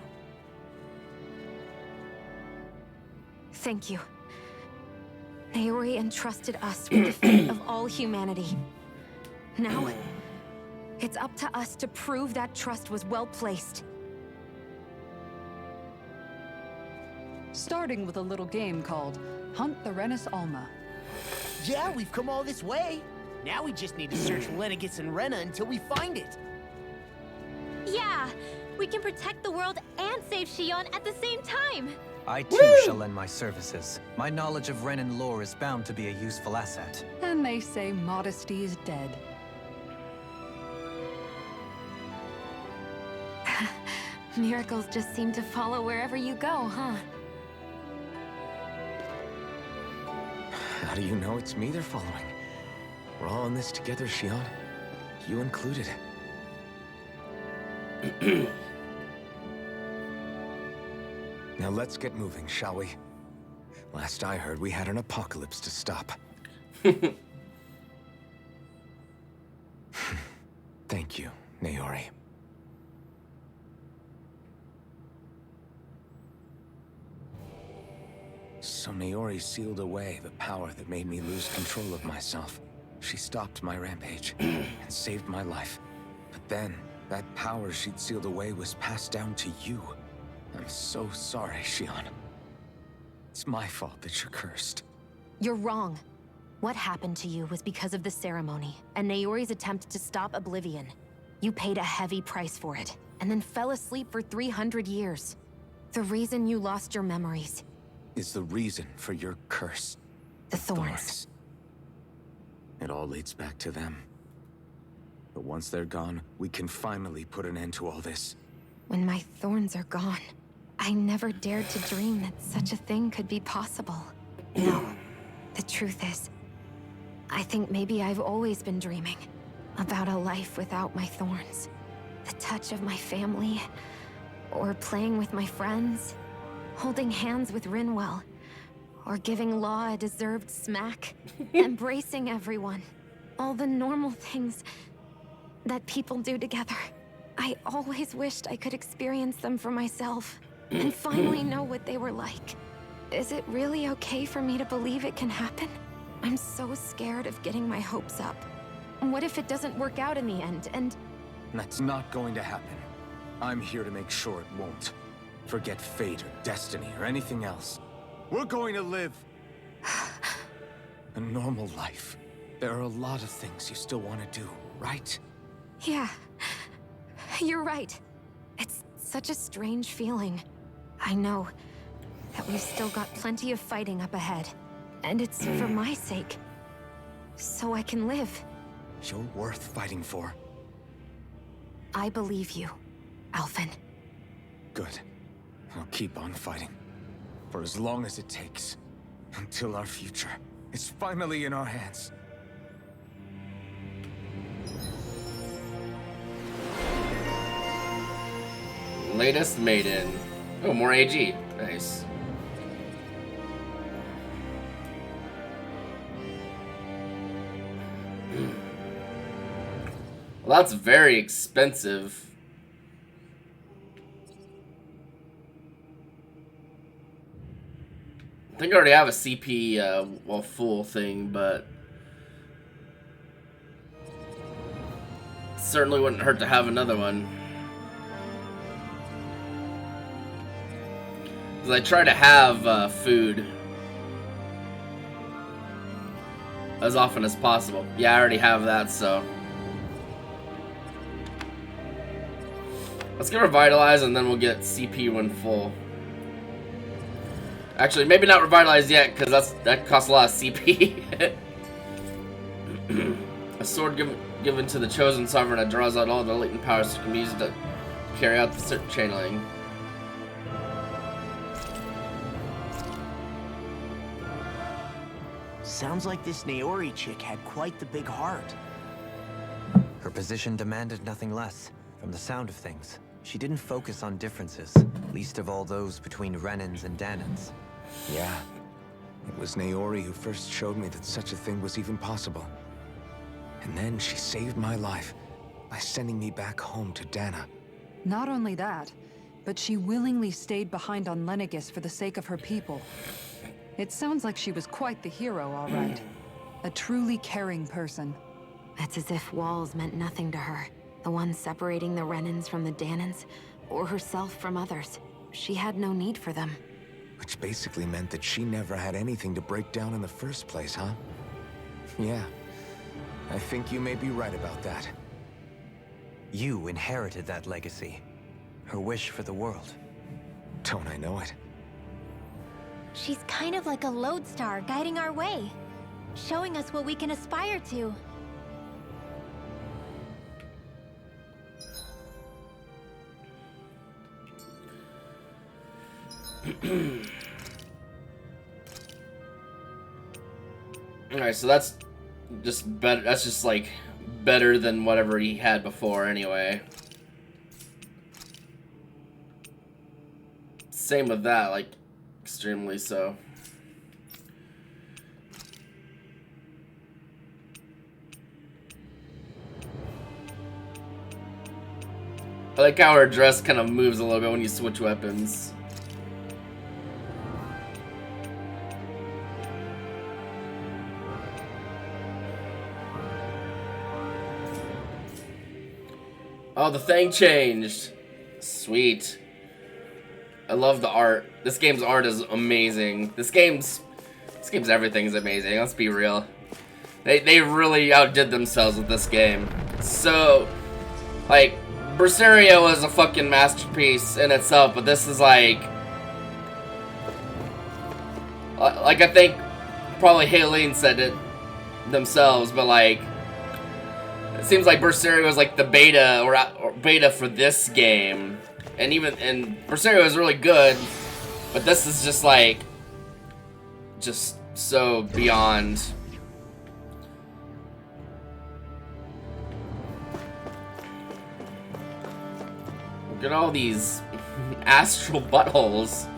Thank you. Naori entrusted us with the fate of all humanity. Now, it's up to us to prove that trust was well placed. Starting with a little game called Hunt the Renis Alma. Yeah, we've come all this way. Now we just need to search Lenegis and Rena until we find it. Yeah, we can protect the world and save Shion at the same time. I too shall lend my services. My knowledge of Renin lore is bound to be a useful asset. And they say modesty is dead. Miracles just seem to follow wherever you go, huh? How do you know it's me they're following? We're all in this together, Shion. You included. Now let's get moving, shall we? Last I heard, we had an apocalypse to stop. Thank you, Naori. So Naori sealed away the power that made me lose control of myself. She stopped my rampage and saved my life. But then, that power she'd sealed away was passed down to you. I'm so sorry, Shion. It's my fault that you're cursed. You're wrong. What happened to you was because of the ceremony, and Naori's attempt to stop Oblivion. You paid a heavy price for it, and then fell asleep for 300 years. The reason you lost your memories is the reason for your curse. The thorns. It all leads back to them. But once they're gone, we can finally put an end to all this. When my thorns are gone, I never dared to dream that such a thing could be possible. No, the truth is, I think maybe I've always been dreaming about a life without my thorns. The touch of my family, or playing with my friends, holding hands with Rinwell, or giving Law a deserved smack, embracing everyone. All the normal things that people do together. I always wished I could experience them for myself, and finally know what they were like. Is it really okay for me to believe it can happen? I'm so scared of getting my hopes up. What if it doesn't work out in the end, and... That's not going to happen. I'm here to make sure it won't. Forget fate or destiny or anything else. We're going to live a normal life. There are a lot of things you still want to do, right? Yeah, you're right. It's such a strange feeling. I know that we've still got plenty of fighting up ahead. And it's for my sake. So I can live. You're worth fighting for. I believe you, Alphen. Good. I'll keep on fighting. For as long as it takes. Until our future is finally in our hands. Latest maiden. Oh, more AG. Nice. Well, that's very expensive. I think I already have a CP, well, full thing, but certainly wouldn't hurt to have another one. Because I try to have food as often as possible. Yeah, I already have that, so. Let's get Revitalize and then we'll get CP when full. Actually, maybe not Revitalize yet, because that costs a lot of CP. A sword given to the chosen sovereign that draws out all the latent powers that can be used to carry out the channeling. Sounds like this Naori chick had quite the big heart. Her position demanded nothing less. From the sound of things, she didn't focus on differences, least of all those between Renans and Danans. Yeah. It was Naori who first showed me that such a thing was even possible. And then she saved my life by sending me back home to Dana. Not only that, but she willingly stayed behind on Lenegis for the sake of her people. It sounds like she was quite the hero, all right. A truly caring person. It's as if walls meant nothing to her. The ones separating the Renans from the Danans, or herself from others. She had no need for them. Which basically meant that she never had anything to break down in the first place, huh? Yeah. I think you may be right about that. You inherited that legacy. Her wish for the world. Don't I know it? She's kind of like a lodestar guiding our way, showing us what we can aspire to. Alright, so that's just better. That's just like better than whatever he had before, anyway. Same with that, like extremely so. I like how her dress kind of moves a little bit when you switch weapons. Oh, the thing changed. Sweet. I love the art. This game's art is amazing. This game's everything is amazing. Let's be real. They really outdid themselves with this game. So, like, Berseria was a fucking masterpiece in itself, but this is like I think probably Haleen said it themselves, but like it seems like Berseria was like the beta or beta for this game, and Berseria was really good, but this is just like just so beyond. Look at all these astral buttholes.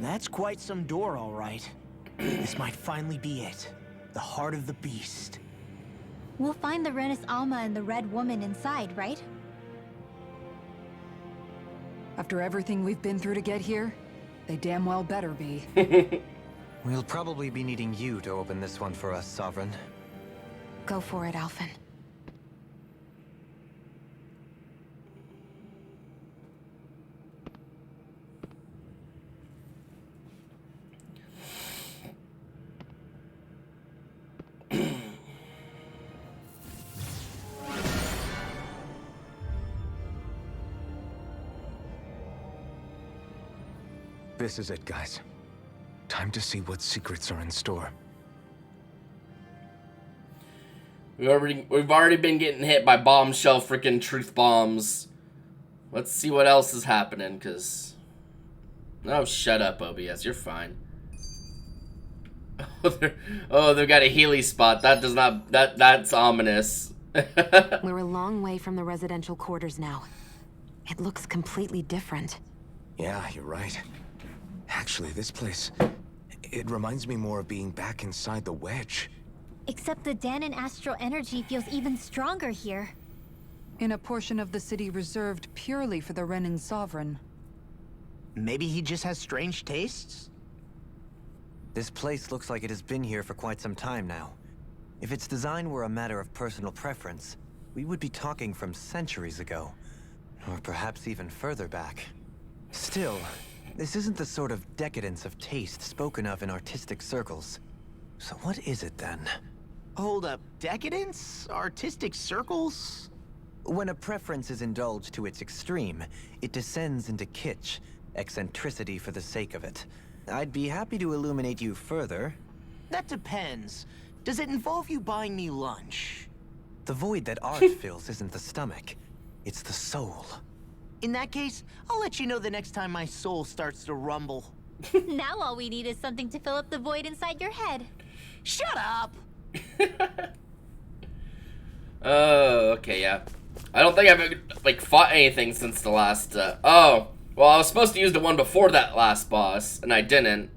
That's quite some door, all right. This might finally be it. The heart of the beast. We'll find the Renis Alma and the Red Woman inside, right? After everything we've been through to get here, they damn well better be. We'll probably be needing you to open this one for us, Sovereign. Go for it, Alphen. This is it, guys. Time to see what secrets are in store. We've already been getting hit by bombshell freaking truth bombs. Let's see what else is happening, cause oh, shut up, OBS. You're fine. Oh, they've got a Healy spot. That does not. That's ominous. We're a long way from the residential quarters now. It looks completely different. Yeah, you're right. Actually, this place, it reminds me more of being back inside the Wedge. Except the Dahnan astral energy feels even stronger here. In a portion of the city reserved purely for the Renan Sovereign. Maybe he just has strange tastes? This place looks like it has been here for quite some time now. If its design were a matter of personal preference, we would be talking from centuries ago. Or perhaps even further back. Still, this isn't the sort of decadence of taste spoken of in artistic circles. So what is it then? Hold up, decadence? Artistic circles? When a preference is indulged to its extreme, it descends into kitsch, eccentricity for the sake of it. I'd be happy to illuminate you further. That depends. Does it involve you buying me lunch? The void that art fills isn't the stomach, it's the soul. In that case, I'll let you know the next time my soul starts to rumble. Now all we need is something to fill up the void inside your head. Shut up! Oh, okay, yeah. I don't think I've like fought anything since the last. Oh, well, I was supposed to use the one before that last boss, and I didn't.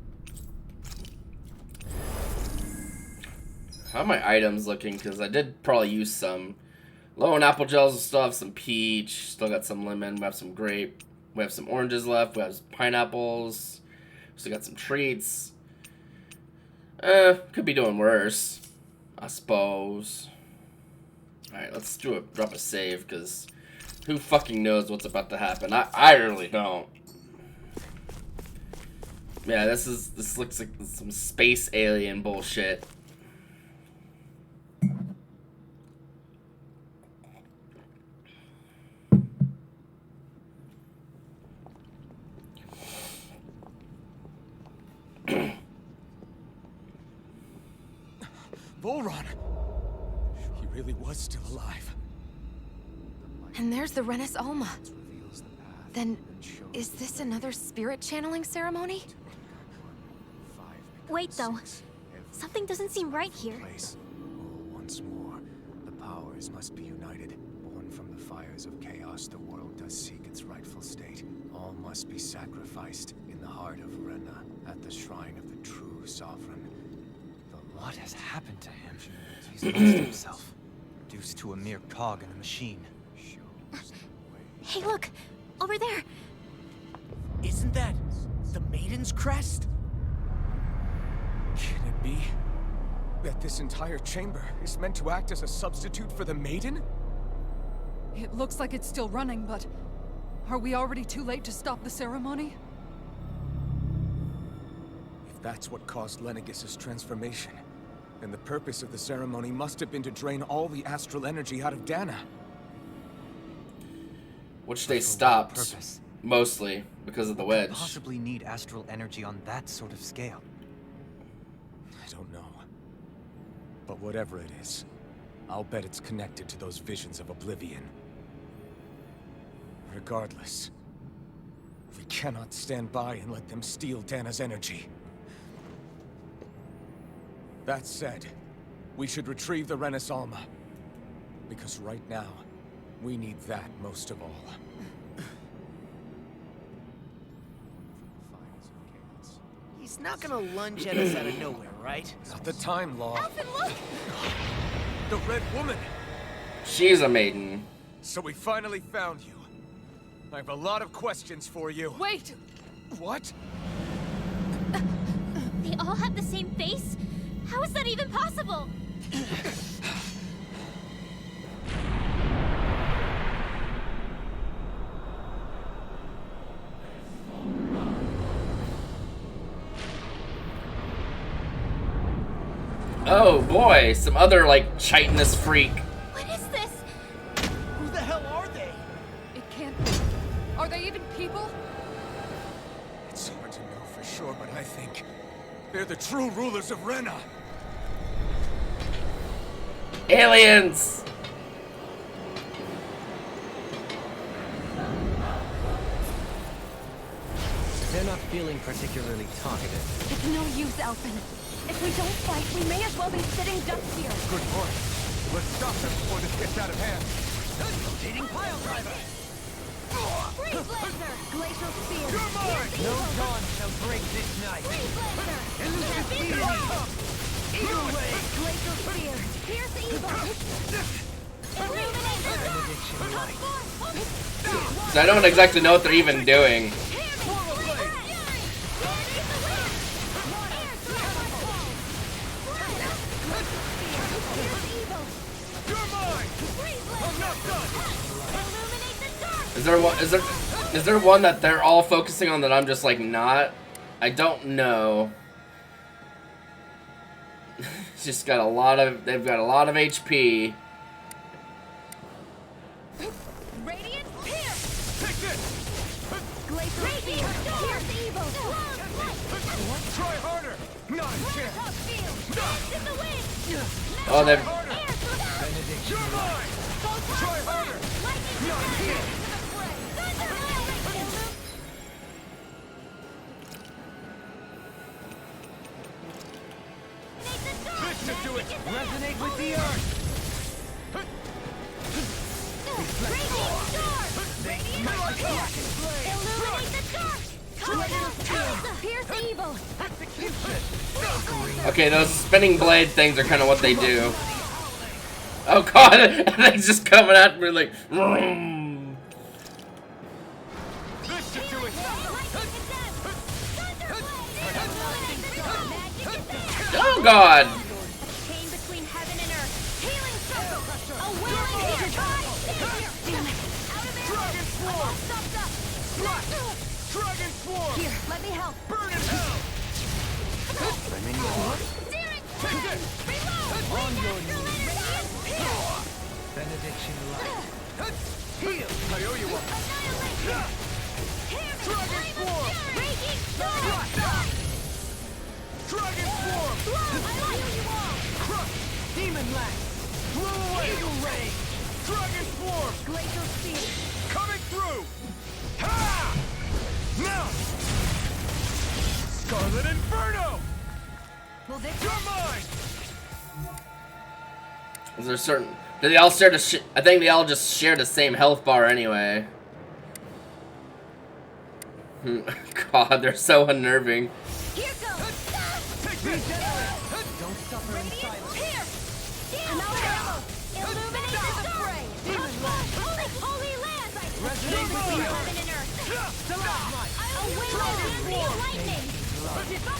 How are my items looking? Because I did probably use some. Low on apple gels and stuff. Some peach. Still got some lemon. We have some grape. We have some oranges left. We have pineapples. Still got some treats. Could be doing worse, I suppose. Alright, let's drop a save, because who fucking knows what's about to happen. I really don't. Yeah, this looks like some space alien bullshit. Volron! He really was still alive. And there's the Renis Alma. Then, is this another spirit channeling ceremony? Wait, though. Something doesn't seem right here. Once more, the powers must be united. Born from the fires of chaos, the world does seek its rightful state. All must be sacrificed in the heart of Rena, at the shrine of the true sovereign. What has happened to him? He's lost himself, reduced to a mere cog in a machine. Hey, look! Over there! Isn't that the Maiden's crest? Can it be that this entire chamber is meant to act as a substitute for the Maiden? It looks like it's still running, but are we already too late to stop the ceremony? If that's what caused Lenegis' transformation, then the purpose of the ceremony must have been to drain all the astral energy out of Dahna. Which they stopped, mostly, because of the wedge. Possibly need astral energy on that sort of scale. I don't know. But whatever it is, I'll bet it's connected to those visions of oblivion. Regardless, we cannot stand by and let them steal Dahna's energy. That said, we should retrieve the Renis Alma. Because right now, we need that most of all. He's not gonna lunge at us out of nowhere, right? Not the time, Law. Alphen, look! The Red Woman! She's a maiden. So we finally found you. I have a lot of questions for you. Wait! What? They all have the same face? How is that even possible? Oh boy, some other like chitinous freak. What is this? Who the hell are they? It can't be. Are they even people? It's hard to know for sure, but I think They're the true rulers of Renna. Aliens! They're not feeling particularly talkative. It's no use, Elfin. If we don't fight, we may as well be sitting ducks here. Good point. Let's stop them before this gets out of hand. Rotating pile driver! Freeze Blazer! Glacial Spear! You're mine! No dawn shall break this night. Freeze Blazer! Eagle Ray! Glacial Spear! Pierce Evil! Illuminator! Benediction light. So I don't exactly know what they're even doing. Is there one that they're all focusing on that I'm just like not? I don't know. It's just got they've got a lot of HP. Radiant Pierce! Take it! Radiant Pierce Evil! Try harder! Not a chance! In the wind! Oh, they've... You're mine! Try harder! Not a chance! This should do it! Resonate with the earth! Pierce Evil! Okay, those spinning blade things are kind of what they do. Oh god, they just coming at me like... Vroom. This should do it! Oh god! Chain between heaven and earth. Healing circle. A willing here. Damn it. Out of arrows. Dragon Swarm! Stopped up. Dragon Swarm! Here, let me help. Burn in hell! Searing flame. Reload. On your Astral knees. energy. Benediction light. Heal! I owe you one! Annihilation. Dragon Swarm! Raging storm. Dragon Swarm! I like you all. Crush! Demon lash. Blow away! Eagle ray. Dragon Swarm! Glacial Spear. Coming through! Ha! Now! Scarlet Inferno! Will this You're mine! Is there certain... Do they all share the I think they all just share the same health bar anyway. God, they're so unnerving. Here goes. Take this! Don't suffer in silence. Here. Another arrow. Illuminate the fray. Holy land. Resonate with the earth. Heaven and earth. Stalagmite. A willing champion lightning.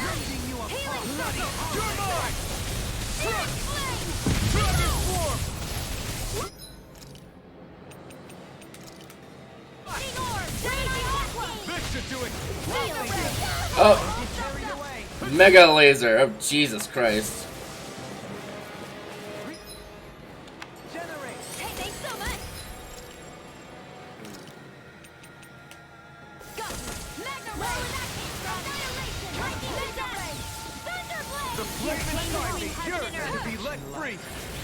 Bending you apart. Healing circle. You're mine! Searing flame. Dragon Swarm! Lightning orb. Raging aqua. This should do it! Wheel ray. Oh, Carried away. mega laser. Oh, Jesus Christ. Generate. Hey, thanks so much. Go. Magna ray. Annihilation. Lightning ray. Thunder blade. The flame inside me Heaven yearns and to earth. be let free!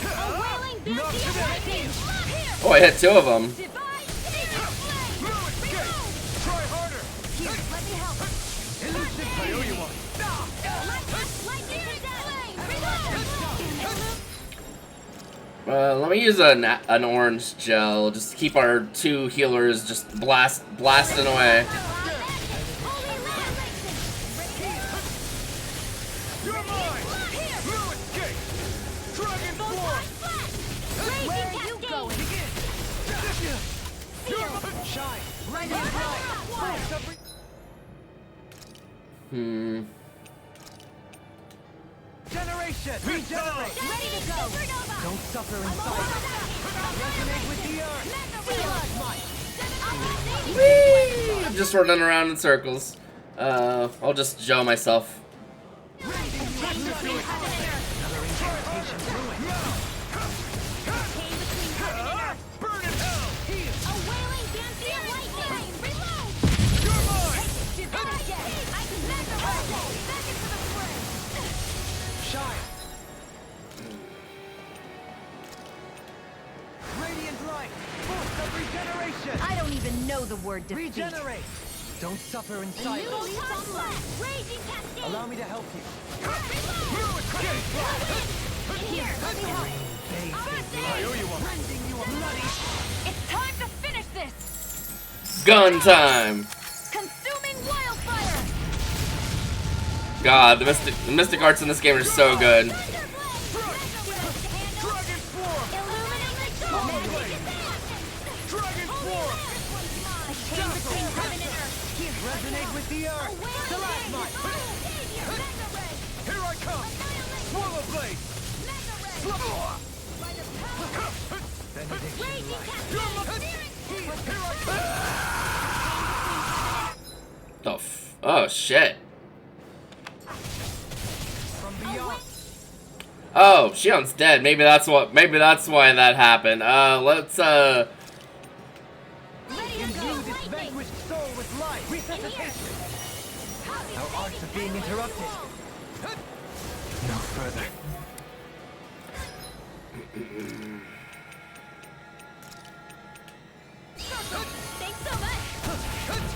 A wailing Not Banshee of today! lightning. Here. Oh, I hit two of them. Divine searing flame. No escape! Try harder! Here, let me help. I owe you one! Lightning flame. Reload. Let me use an orange gel just to keep our two healers just blasting away. Holy land. You're mine! No escape! Dragon Swarm! Where are you going? Shine. Right and bright. Generation. Regenerate. Ready to go. Supernova. Don't suffer in silence. Resonate with the earth. I'm just running around in circles. I'll just gel myself. Another incantation ruined. Burn in hell! A wailing Banshee of lightning. Reload. You're mine! Divine I can magnify. Back into the fray. light! Force of regeneration! I don't even know the word defeat. Regenerate! Don't suffer in silence. Raging cascade. Allow me to help you. Here, let me help. I owe you one. It's time to finish this! Gun time! Consuming wildfire! God, the mystic arts in this game are so good. Resonate with the earth! Stalagmite! Here I come! Swallow blade! Benediction light! Oh shit. From beyond! Oh, Shion's dead. Maybe that's why that happened. Let's Imbue this vanquished soul with life! Resuscitation! Our arts are being interrupted. No further. Thanks so much.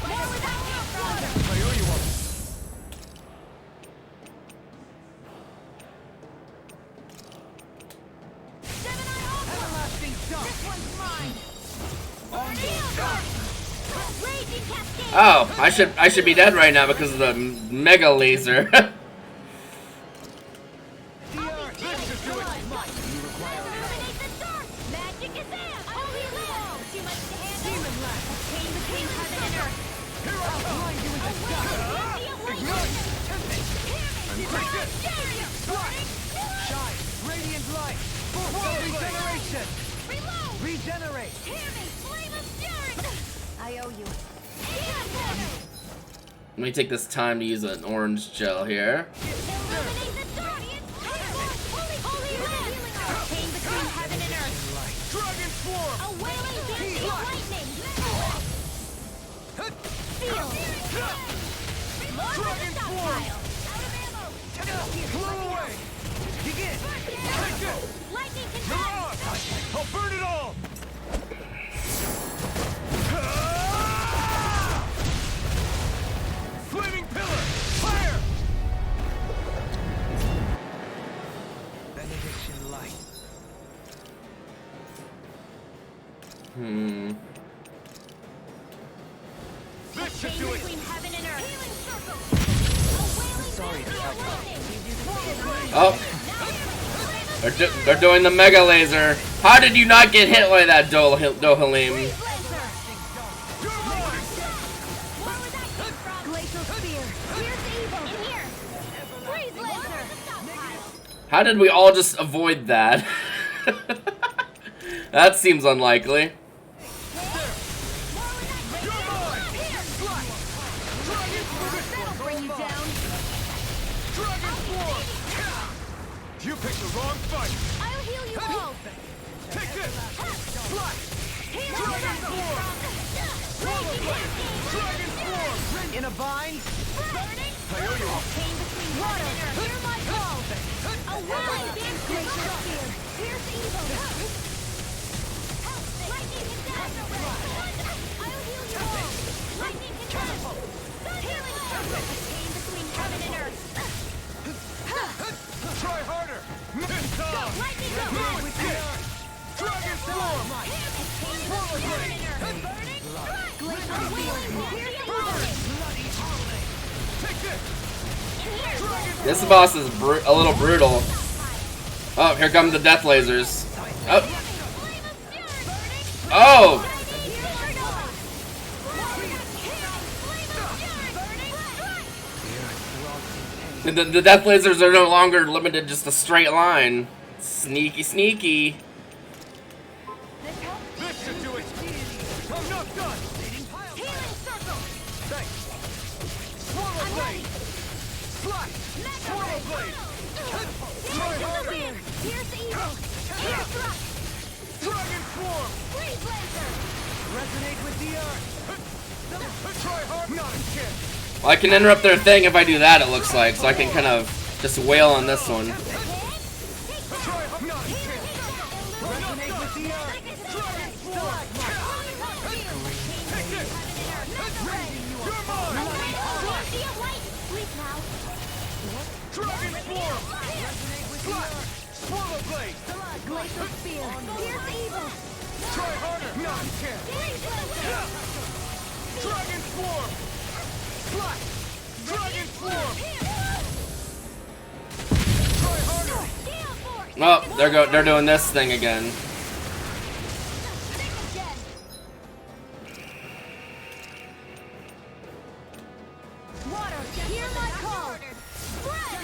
More without you, brother. I owe you one. Everlasting shock! This one's mine. Raging cascade. oh, I should be dead right now because of the mega laser. The earth! This should do its might! Illuminate the dark. Magic is there. Holy wall. Too much to handle. Demon land! Chain between heaven and earth. Here I come! Blind you with the dark! Ignite! Tempest! Shine! Radiant light! Force of regeneration! Reload. Regenerate! Hear me. Flame of fury. I owe you. Let me take this time to use an orange gel here. Illuminate the dark. Holy land. Chain between heaven and earth. Dragon swarm! A wailing dancing lightning. Feel. Load the stockpile. Out of ammo. Blow away! Begin! Take it! Lightning Come control. on! I'll burn it all! Flaming pillar! Fire! Benediction light. This should do it! Between heaven and earth. Healing circle. Sorry to help. Oh, they're doing the mega laser. How did you not get hit like that, Dohalim? Glacial spear! Here's evil. In here. Freeze laser. How did we all just avoid that? That seems unlikely. That'll bring you down! You picked the wrong fight! I'll heal you all. Take this! Fly! Dragon swarm! Swallow blade! Dragon swarm! In a bind? Burning. I owe you one. Chain between water. Hear my call. A wailing dancing spear. Here's evil. Lightning and dazzle ray. I'll heal you all. Lightning and dazzle. Healing circle. A chain between heaven and earth. Try harder! Missile! Lightning go. With the earth! Dragon swarm! Swallow blade! Glacial wailing. Here's evil. Take this! This boss is a little brutal. Oh, here come the death lasers. Oh. Oh! The death lasers are no longer limited just a straight line. Sneaky, sneaky. This should do it! I'm not done! Healing circle. Thanks! Swallow blade! Slash! Swallow blade! Try harder! Here's evil. Here's thrust. Dragon swarm! Freeze laser. Resonate with the earth! Try hard! Not a chance! Well, I can interrupt their thing if I do that, it looks like, so I can kind of just wail on this one. Try hard! Not a chance! Resonate with the earth! Dragon form! Take it! You're mine! Sleep now. Dragon form! Slash! Swallow blade! Glacial spear. Pierce evil. Try harder! No, you can't! Dragon form! Slash! Dragon form! Try harder! Oh, they're doing this thing again. Water, hear my call. Spread.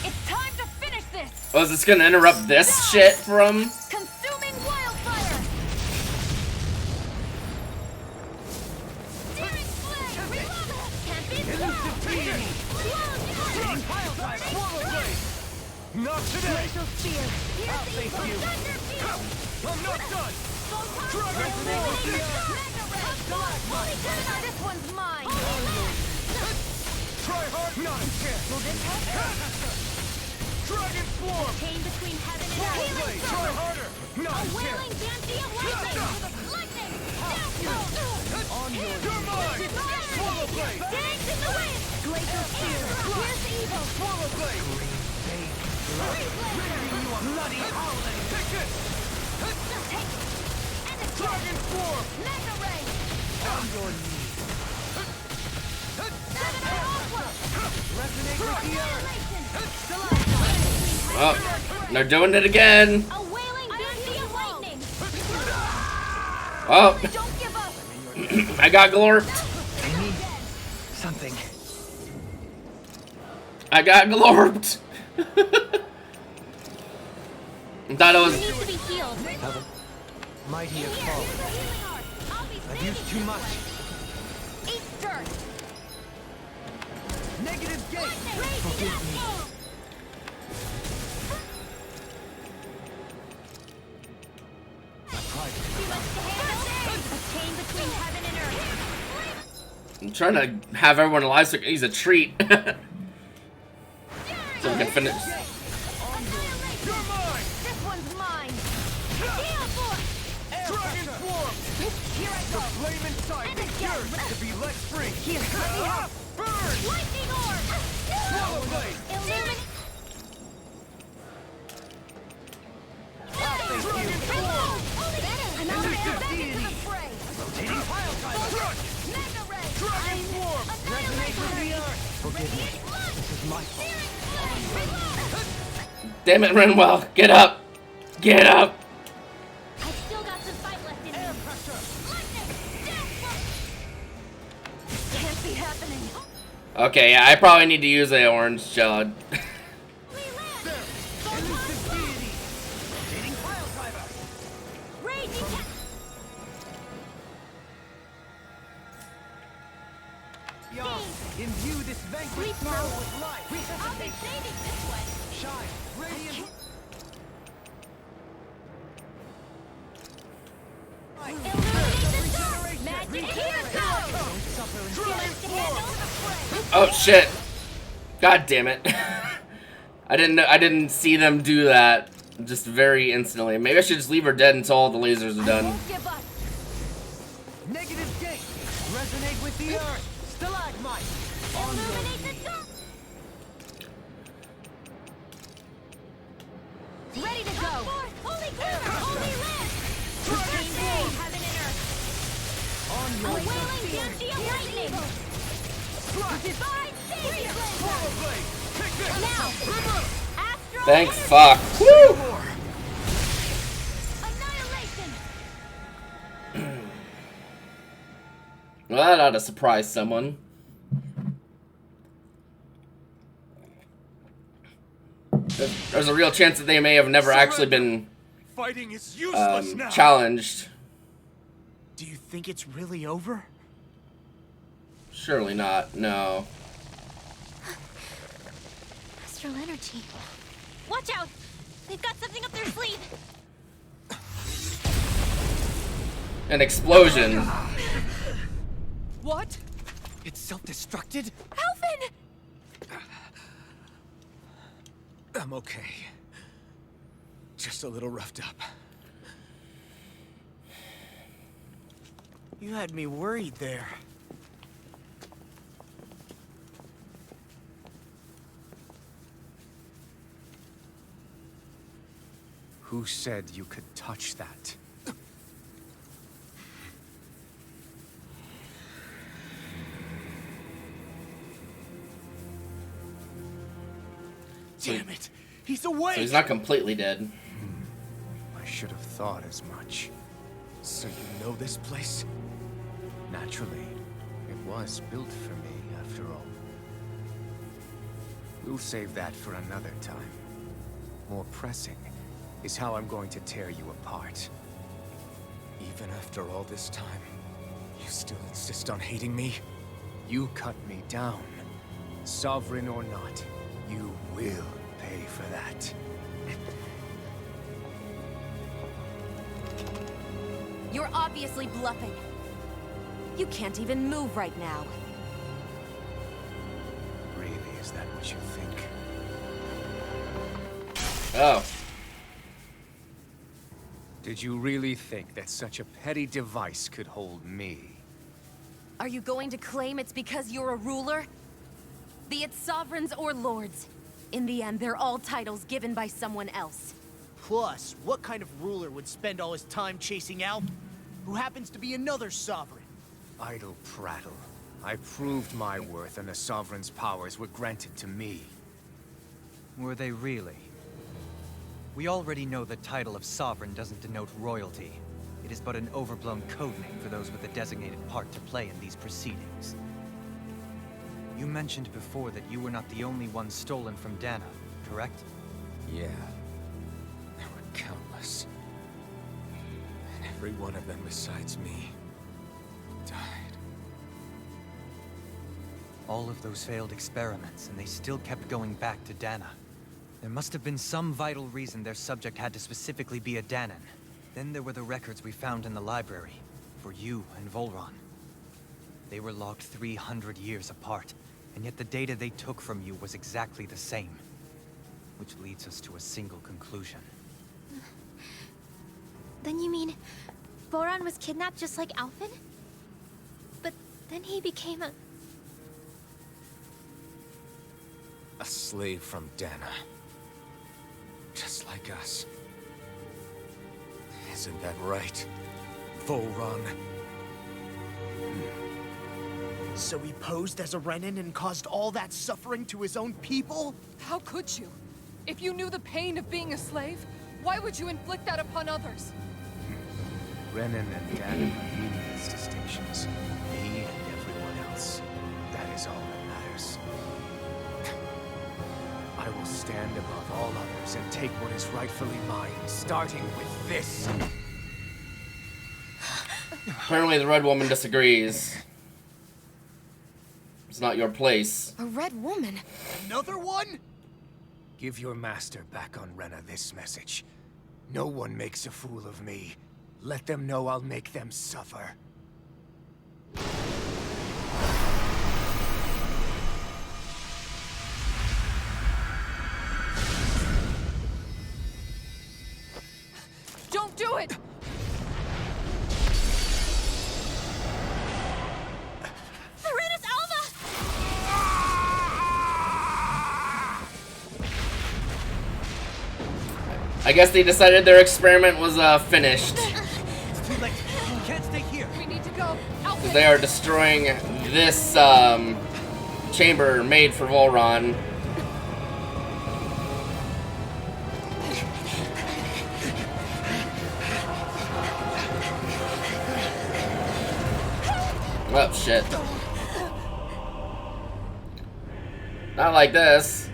It's time to finish this. Oh, is this gonna interrupt this shit from? Consuming wildfire. Searing flame. Can't be stopped. Swallow blade! Not today! Glacial spear. I'll face you! I'm not done! Dragon form! This one's mine. Try hard! Not a chance! Dragon form! Pain between heaven and Swallow earth. blade! Try harder! Not a Wailing chance! banshee of lightning. On your You're mine! Swallow blade! Dance in the wind. Glacial spear. Pierce evil. Swallow blade! Bloody howling. Take it! Dragon form! Mega ray. On your knees! Resonate with the earth! Oh, they're doing it again. A wailing banshee of lightning. Oh, Don't give up. I got glorped. I need something. I got glorped. I thought it was. Needs to be healed. How the mighty have fallen. I've used too much. Eat dirt. Negative gate! Forgive me. My pride. Too much to handle. A chain between heaven and earth. I'm trying to have everyone alive so he's a treat. So we can finish. You're mine! This one's mine. Steel force. Dragon form! Here I The go. flame inside And needs again. yours to be let free! Here. Burn! Lightning orb. Swallow blade! Illuminate. Dragon form! Another Elusive back into deity. the fray. Rotating pile driver! Crush! Mega ray. Dragon form! Resonate with the earth! Forgive me. This is my fault. Damn it, Renwell, get up, get up. I've still got some fight left in me. Air pressure! Lightning. Can't be happening. Okay, yeah, I probably need to use a orange gel. Elusive deity! Rotating pile driver! Raging. Imbue this vanquished Sleep now. soul with life! I'll be saving this one. Shine! Radiant! Magic here goes. Dragon form! Oh shit! God damn it! I didn't see them do that just very instantly. Maybe I should just leave her dead until all the lasers are done. Won't give up. Negative gate! Resonate with the earth! Stalagmite! Illuminate the dark. Ready to go. Holy glitter. Holy land. Dragon form. Heaven and earth. On A your wailing banshee of lightning. Divine savior. Swallow blade! Take this! Now. River! Astro. Thank energy. fuck. Woo! Annihilation. Well, that ought to surprise someone. There's a real chance that they may have never actually been Fighting is useless now! challenged. Do you think it's really over? Surely not. No. Astral energy. Watch out. They've got something up their sleeve. An explosion. What? It's self-destructed? Alvin! I'm okay. Just a little roughed up. You had me worried there. Who said you could touch that? Damn it! He's awake! So he's not completely dead. I should have thought as much. So you know this place? Naturally, it was built for me, after all. We'll save that for another time. More pressing is how I'm going to tear you apart. Even after all this time, you still insist on hating me? You cut me down. Sovereign or not, you will pay for that. You're obviously bluffing. You can't even move right now. Really, is that what you think? Oh. Did you really think that such a petty device could hold me? Are you going to claim it's because you're a ruler? Be it sovereigns or lords. In the end, they're all titles given by someone else. Plus, what kind of ruler would spend all his time chasing Alf, who happens to be another sovereign? Idle prattle. I proved my worth and the Sovereign's powers were granted to me. Were they really? We already know the title of Sovereign doesn't denote royalty. It is but an overblown codename for those with a designated part to play in these proceedings. You mentioned before that you were not the only one stolen from Dana, correct? Yeah. There were countless. And every one of them besides me died. All of those failed experiments, and they still kept going back to Dana. There must have been some vital reason their subject had to specifically be a Danan. Then there were the records we found in the library, for you and Volron. They were logged 300 years apart, and yet the data they took from you was exactly the same. Which leads us to a single conclusion. Then you mean Voron was kidnapped just like Alphen? But then he became a slave from Dana. Just like us. Isn't that right, Volron? So he posed as a Renan and caused all that suffering to his own people? How could you? If you knew the pain of being a slave, why would you inflict that upon others? Renan and Danan are meaningless distinctions. Me and everyone else. That is all that matters. I will stand above all others and take what is rightfully mine, starting with this. Apparently the Red Woman disagrees. It's not your place. A red woman? Another one? Give your master back on Rena this message. No one makes a fool of me. Let them know I'll make them suffer. Don't do it! Serenus Alva! I guess they decided their experiment was finished. It's too late. We can't stay here. We need to go. Alphen! They are destroying this chamber made for Volron. Oh shit. Not like this.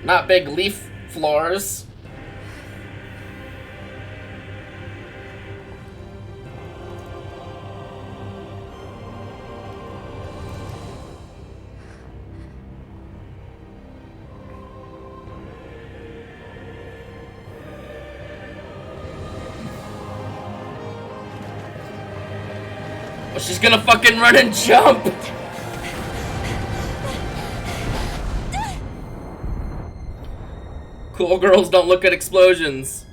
Not big leaf floors. Oh, she's gonna fucking run and jump! Cool girls don't look at explosions.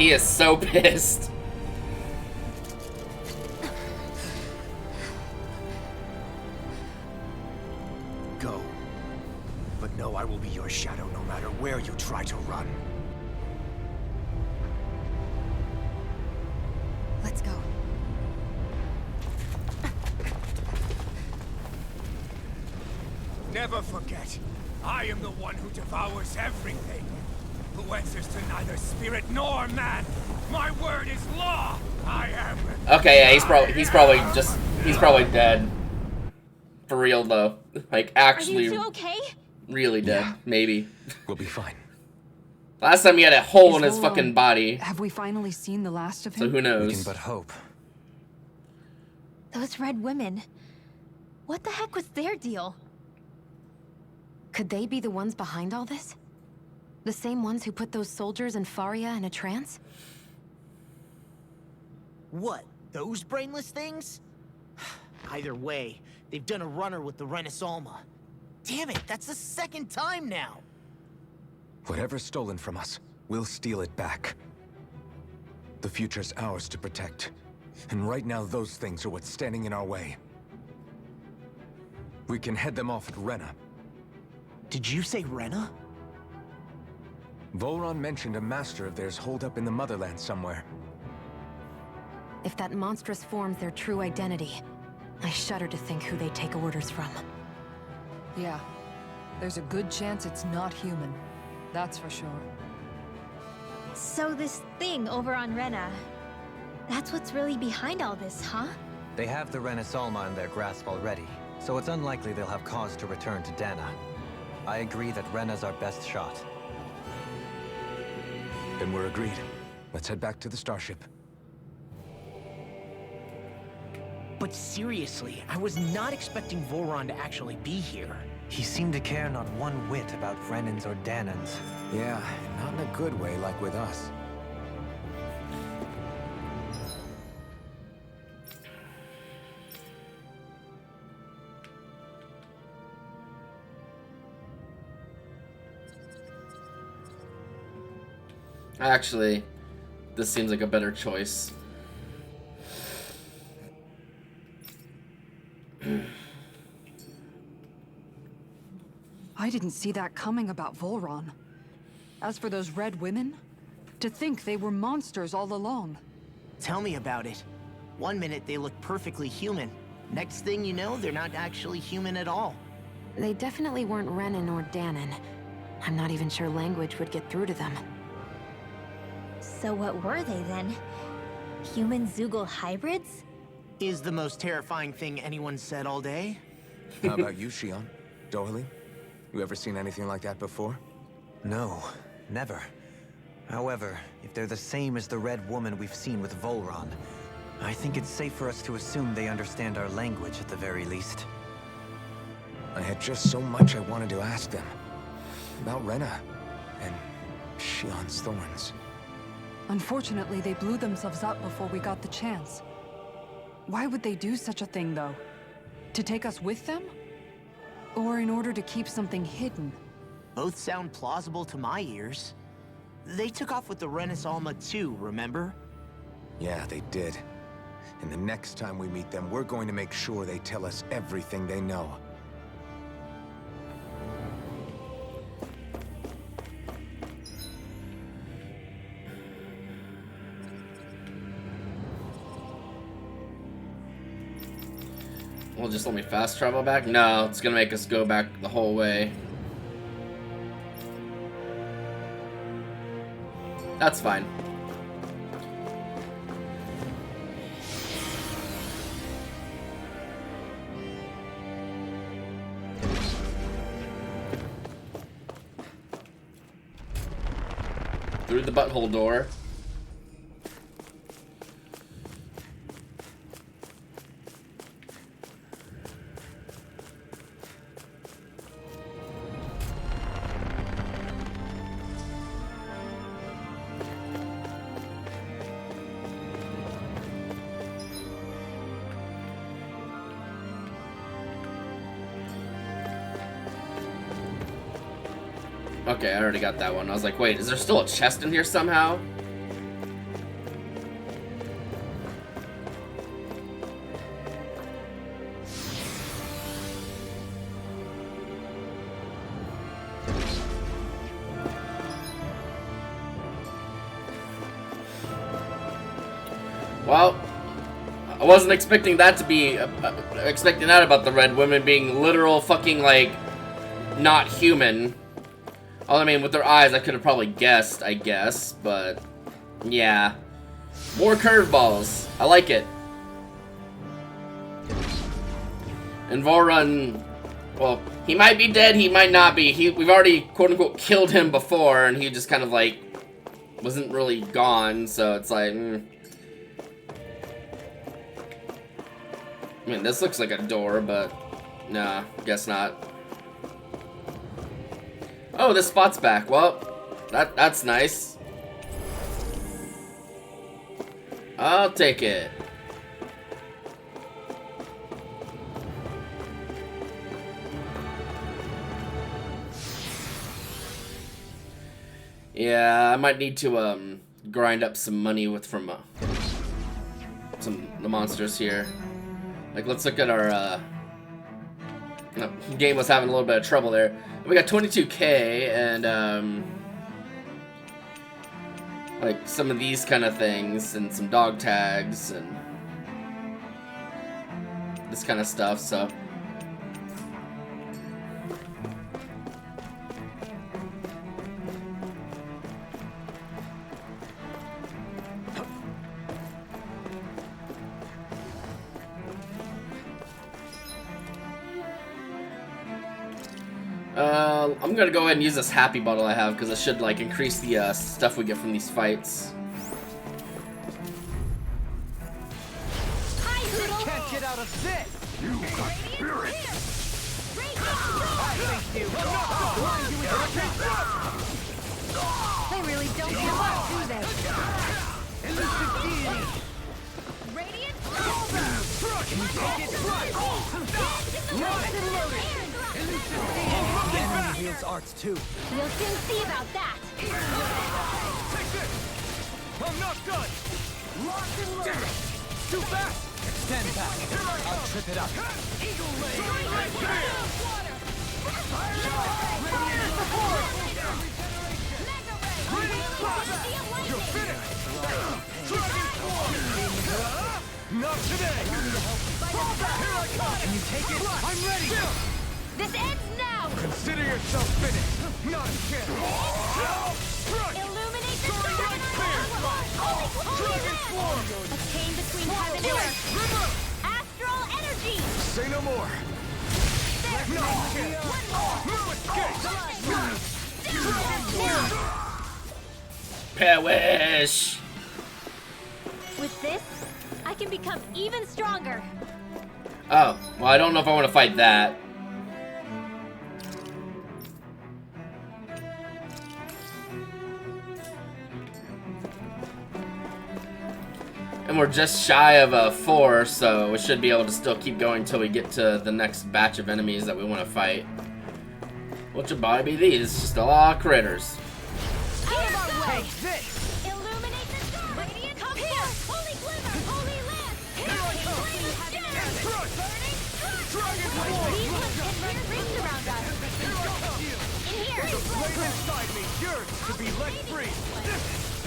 He is so pissed. Go. But know I will be your shadow no matter where you try to run. Let's go. Never forget, I am the one who devours everything. Who answers to neither spirit nor man. My word is law. I am. Okay, yeah, he's probably dead. For real though. Like actually Are you two okay? really dead. Yeah. Maybe. We'll be fine. Last time he had a hole in Is his Volron- fucking body. Have we finally seen the last of him? So who We knows? can but hope. Those red women. What the heck was their deal? Could they be the ones behind all this? The same ones who put those soldiers and Faria in a trance? What? Those brainless things? Either way, they've done a runner with the Renaissalma. Damn it, that's the second time now! Whatever's stolen from us, we'll steal it back. The future's ours to protect. And right now, those things are what's standing in our way. We can head them off at Rena. Did you say Rena? Volron mentioned a master of theirs holed up in the motherland somewhere. If that monstrous form's their true identity, I shudder to think who they take orders from. Yeah. There's a good chance it's not human. That's for sure. So this thing over on Rena, that's what's really behind all this, huh? They have the Renaissalma in their grasp already, so it's unlikely they'll have cause to return to Dana. I agree that Rena's our best shot. Then we're agreed. Let's head back to the starship. But seriously, I was not expecting Volron to actually be here. He seemed to care not one whit about Renans or Danans. Yeah, not in a good way like with us. Actually, this seems like a better choice. I didn't see that coming about Volron. As for those red women, to think they were monsters all along. Tell me about it. One minute they look perfectly human. Next thing you know, they're not actually human at all. They definitely weren't Renan or Danan. I'm not even sure language would get through to them. So what were they then? Human Zoogle hybrids? Is the most terrifying thing anyone said all day. How about you, Shion? Dohalim? You ever seen anything like that before? No, never. However, if they're the same as the Red Woman we've seen with Volron, I think it's safe for us to assume they understand our language at the very least. I had just so much I wanted to ask them. About Rena, and Shion's thorns. Unfortunately, they blew themselves up before we got the chance. Why would they do such a thing, though? To take us with them? Or in order to keep something hidden? Both sound plausible to my ears. They took off with the Renaissalma too, remember? Yeah, they did. And the next time we meet them, we're going to make sure they tell us everything they know. Will it just let me fast travel back? No, it's gonna make us go back the whole way. That's fine. Through the butthole door. Okay, I already got that one. I was like, wait, is there still a chest in here somehow? Well, I wasn't expecting that to be expecting that about the red women being literal fucking like not human. Well, I mean, with their eyes, I could have probably guessed, I guess, but yeah, more curveballs. I like it. And Vorun, well, he might be dead, he might not be. We've already quote unquote killed him before, and he just kind of like wasn't really gone. So it's like, I mean, this looks like a door, but nah, guess not. Oh, this spot's back. Well, that's nice. I'll take it. Yeah, I might need to grind up some money from the monsters here. Like, let's look at our game was having a little bit of trouble there. We got 22K and like some of these kind of things and some dog tags and this kind of stuff, so I'm gonna go ahead and use this happy bottle I have because it should like increase the stuff we get from these fights. Can't get out of this! You got spirit! They really don't give up, do they? Radiant Cobra! Can you take it? Locked and loaded! The enemy wields arts too. We'll soon see about that. Take this! I'm not done! Locked and loaded! Too fast! Extend back. I'll trip it up. Eagle Ray! You're finished! Dragon Form! Not today! Fall back! Here I come! Can you take it? I'm ready! This ends now! Consider yourself finished! Not a chance! Illuminate the Soaring like spear! Dragon Form! A chain between heaven and earth. Astral energy! Say no more! Not a chance! No escape! Dragon Form! Perish! With this, I can become even stronger. Oh, well, I don't know if I want to fight that. And we're just shy of 4, so we should be able to still keep going until we get to the next batch of enemies that we want to fight. What should probably be these? Just a lot of critters. Take this! Illuminate the star! Radiant come here! Holy glimmer! Holy lamp! Dragon Form! These ones can run rings around us. In here! Blade inside me yearns to be let free!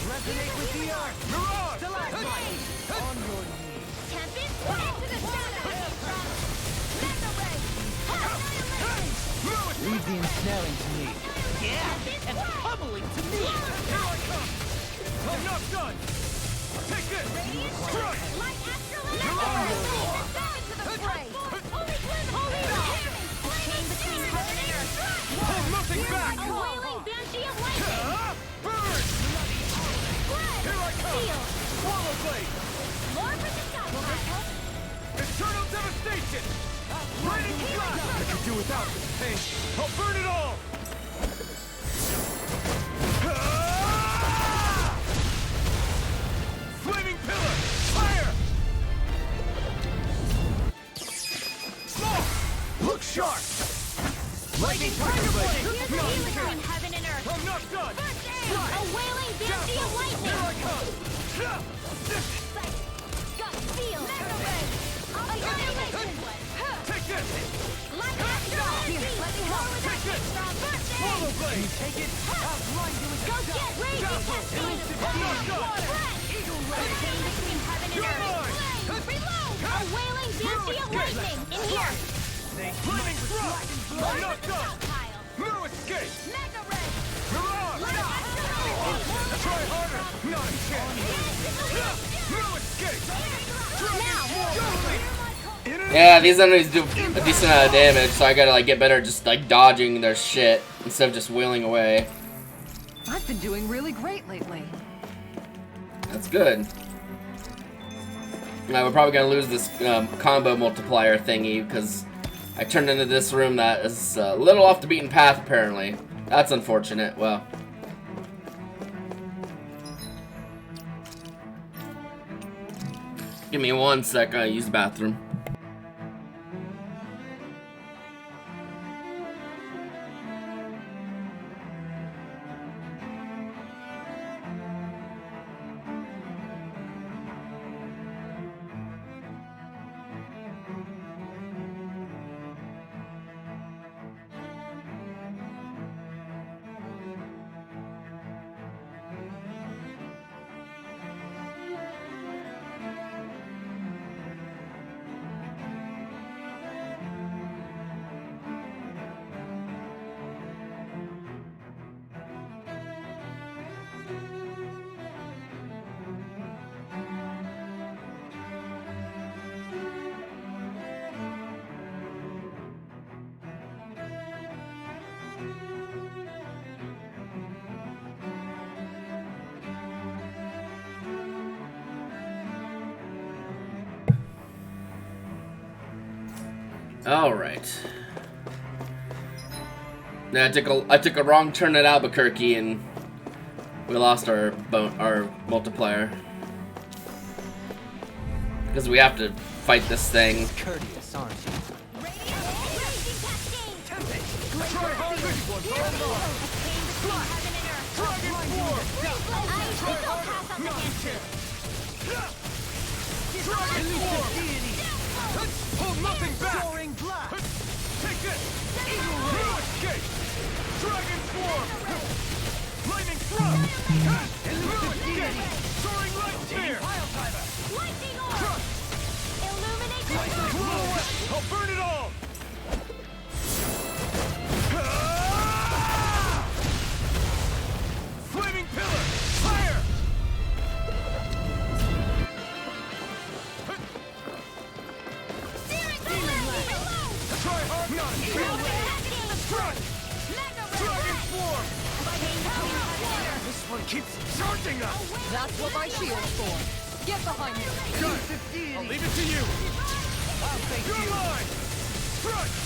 Resonate with the earth! Mirage! Stalagmite! On your knees! Tempest! Into the shadows! Mega ray! Leave the ensnaring to me! Yeah! And Pummeling to me! Here I come! I'm not done! Take this! Crush! Light astral energy! Into the fray! Holy glim! Holy lamp! Chain between heaven and earth! Hold nothing back! A wailing banshee of lightning! Burn! Blood! Here I come! Steel! Swallow Blade! More for the stockpile! Eternal devastation! Raining blast! I could do without this pain. I'll burn it all! Flaming pillar! Fire! Smoke! Look sharp! Lightning Tiger Blade! Here's the healing between heaven and earth! I'm not done! First aid! A wailing banshee of lightning! Here I come! Gut feel! Mega ray! Annihilation! Take this! Light astral! Let me help! Take this! First aid! Swallow Blade! Take it! I'll blind you with Go get raging cascade! I'm not done! Chain between heaven and earth! Lightning, in here! Flaming thrust! Not done! No escape! Mega Ray! Mirage! Try harder! Not a chance! No escape! Yeah, these enemies do a decent amount of damage, so I gotta like get better at just like dodging their shit instead of just wailing away. I've been doing really great lately. That's good. Now we're probably gonna lose this combo multiplier thingy because I turned into this room that is a little off the beaten path apparently. That's unfortunate. Well. Give me 1 sec, I use the bathroom. All right. Now I took a wrong turn at Albuquerque and we lost our multiplier because we have to fight this thing. Courteous, aren't you? Hold nothing back! Soaring blast! Take this! No escape! Dragon Swarm! Lightning Thrust! No escape! Soaring Light Spear! Lightning Orb! Trust! Illuminate the Blow away! I'll burn it all! Flaming Pillar! Fire! Try hard not! Dragon Swarm! This one keeps charging us! That's what my shield's for. Get behind me. Good! I'll leave it to you! You're mine! Crunch!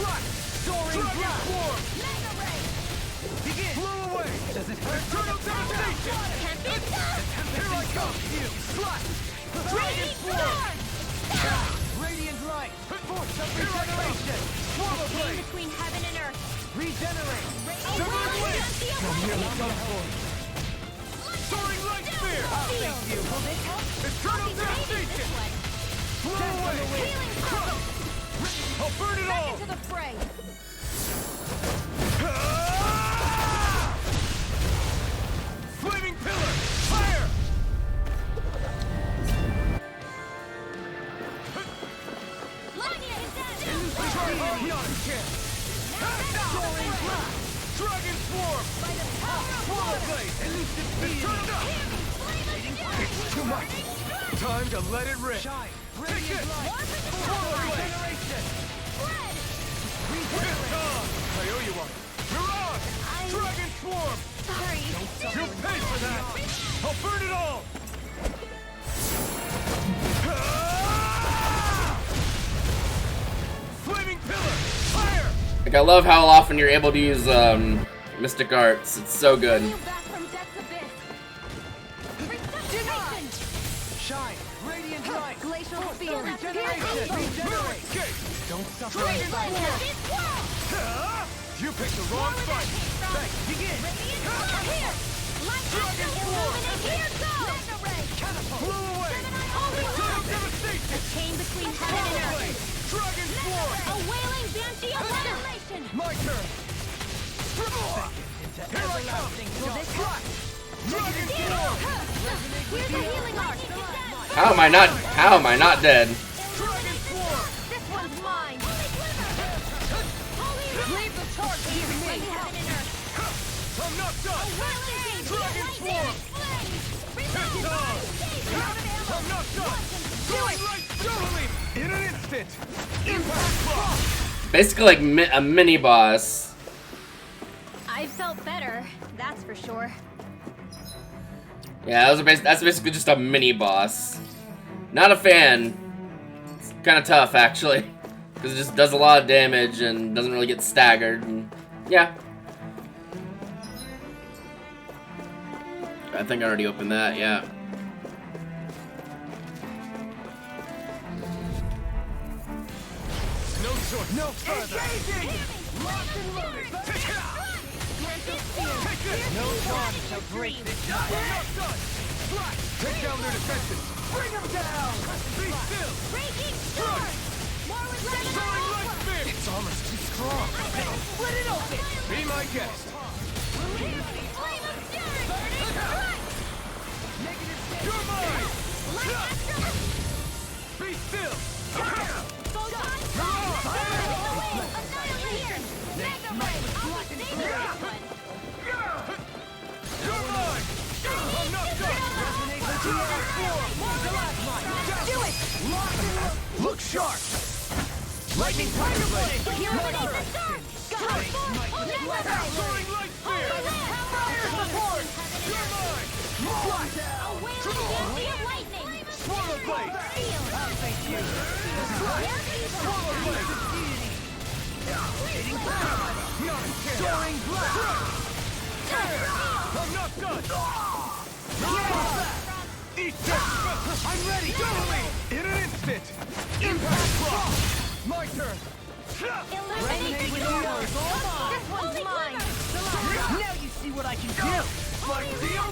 Flash! Soaring Dragon Swarm! Begin! Blow away! Does it hurt? Eternal Devastation! Here I come! Flash! Dragon Swarm! Radiant Light! Force of Regeneration! Swallow Blade! between heaven and earth. Regenerate! Divine Blade! Soaring Light Spear! Eternal Devastation! Blow away! Crunch! I'll burn it all! To the fray. Flaming Pillar! Fire! Soaring Blast! Dragon Swarm! Swallow Blade! Elusive Speed! It's too much! Time to let it rip! Shine! Radiant Light! Swallow Blade! I owe you one! Mirage! Dragon Swarm! Sorry. You'll pay for that! I'll burn it all! Flaming Pillar! Fire! Like I love how often you're able to use Mystic Arts. It's so good. Shine! Radiant Light! Glacial Field. Regeneration! Regenerate! Don't suffer in silence! You picked the wrong fight! Thanks! Begin! Dragon Swarm! Blow away! Eternal Devastation! Chain between heaven and earth. Dragon Swarm! A wailing banshee annihilation. My turn! Here I come! Dragon Swarm! Here's a healing art. How am I not dead? Dragon Swarm! In an instant! Impact block! Basically like a mini boss. I felt better, that's for sure. Yeah, that's basically just a mini boss. Not a fan. It's kind of tough actually, because it just does a lot of damage and doesn't really get staggered. And yeah. I think I already opened that. Yeah. No choice. No further. Locked and loaded. Take it out. Take this. No one shall break this tie. We're not done. Flash. Take down their defenses. Bring them down. Be still. Breaking sword! More with Soaring light spear. It's almost too strong. Split it open. Be my guest. flame of fury! Strike! You're mine. Be still. Photon Annihilate! Mega Ray! I'll save this one! You're mine. I'm not done. Do it! Look sharp. Lightning Tiger Blade. Eliminate the dark! Strike! Mega Ray! Soaring light spear. Fire support. You're mine. Flash. A wailing Yancy of lightning! Swallow blade. Swallow blade. Not a chance. Soaring blast. I'm not done. Eat this. I'm ready. In an instant. Impact block. My turn. Eliminate the dark! This one's mine! Now you see what I can do! Like deal.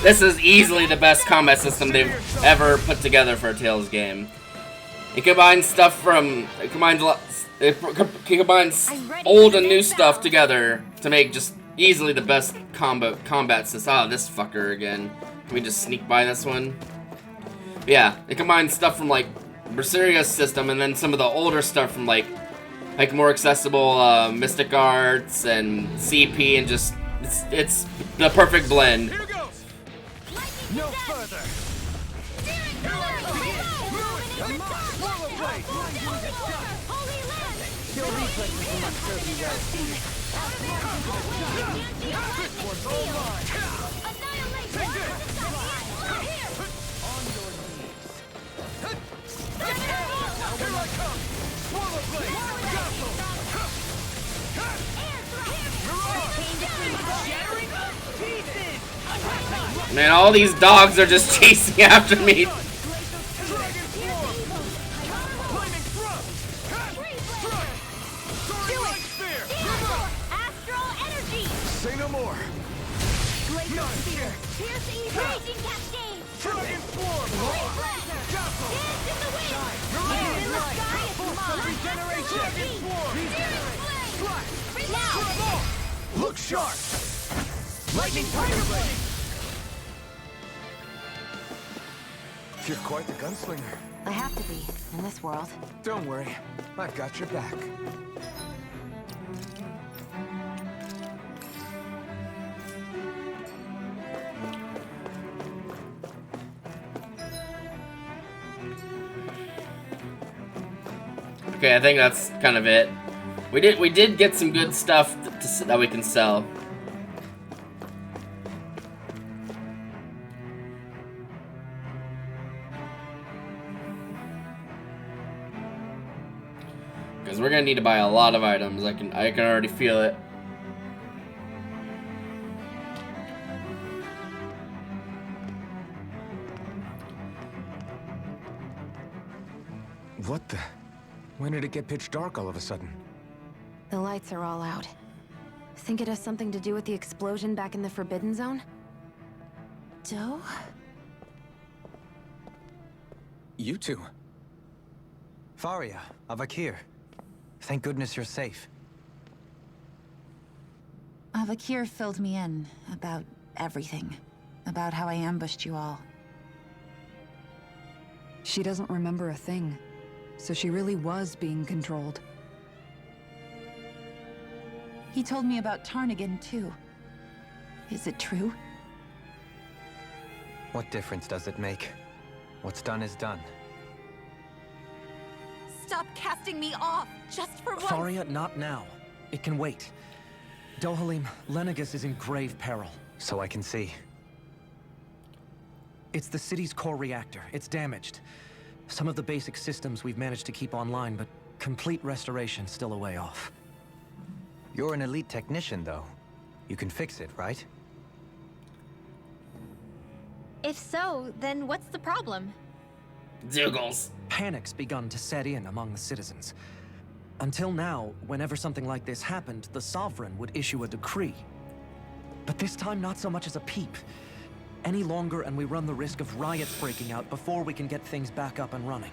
This is easily the best combat system they've ever put together for a Tales game. It combines stuff from it combines old and new stuff together to make just easily the best combat system. Oh, this fucker again. Can we just sneak by this one? But yeah, it combines stuff from like Berseria's system and then some of the older stuff from like more accessible Mystic Arts and CP, and just it's the perfect blend. Here goes. No further. Swallow blade. Your reflexes will not serve you well. This one's all mine. Take this. Here I come. Swallow blade. Castle. Man, all these dogs are just chasing after me. Dragon form. Flaming thrust. Strike. Soaring light spear. Astral energy! Say no more. Not here. Pierce Eve Raging Cascade! Dragon form. Castle. Dance in the wind! Shine. Fire in the sky is mine! Regeneration. Dragon form. Flash. Now! Look sharp. Lightning Tiger Blade. You're quite the gunslinger. I have to be, in this world. Don't worry, I've got your back. Okay, I think that's kind of it. We did get some good stuff that we can sell. Because we're gonna need to buy a lot of items. I can already feel it. What the? When did it get pitch dark all of a sudden? The lights are all out. Think it has something to do with the explosion back in the Forbidden Zone? Doe? You two. Faria, Avakir. Thank goodness you're safe. Avakir filled me in about everything. About how I ambushed you all. She doesn't remember a thing, so she really was being controlled. He told me about Tarnigan, too. Is it true? What difference does it make? What's done is done. Stop casting me off, just for once! Faria, not now. It can wait. Dohalim, Lenegis is in grave peril. So I can see. It's the city's core reactor. It's damaged. Some of the basic systems we've managed to keep online, but complete restoration's still a way off. You're an elite technician, though. You can fix it, right? If so, then what's the problem? Zoogles. Panic's begun to set in among the citizens. Until now, whenever something like this happened, the Sovereign would issue a decree. But this time, not so much as a peep. Any longer, and we run the risk of riots breaking out before we can get things back up and running.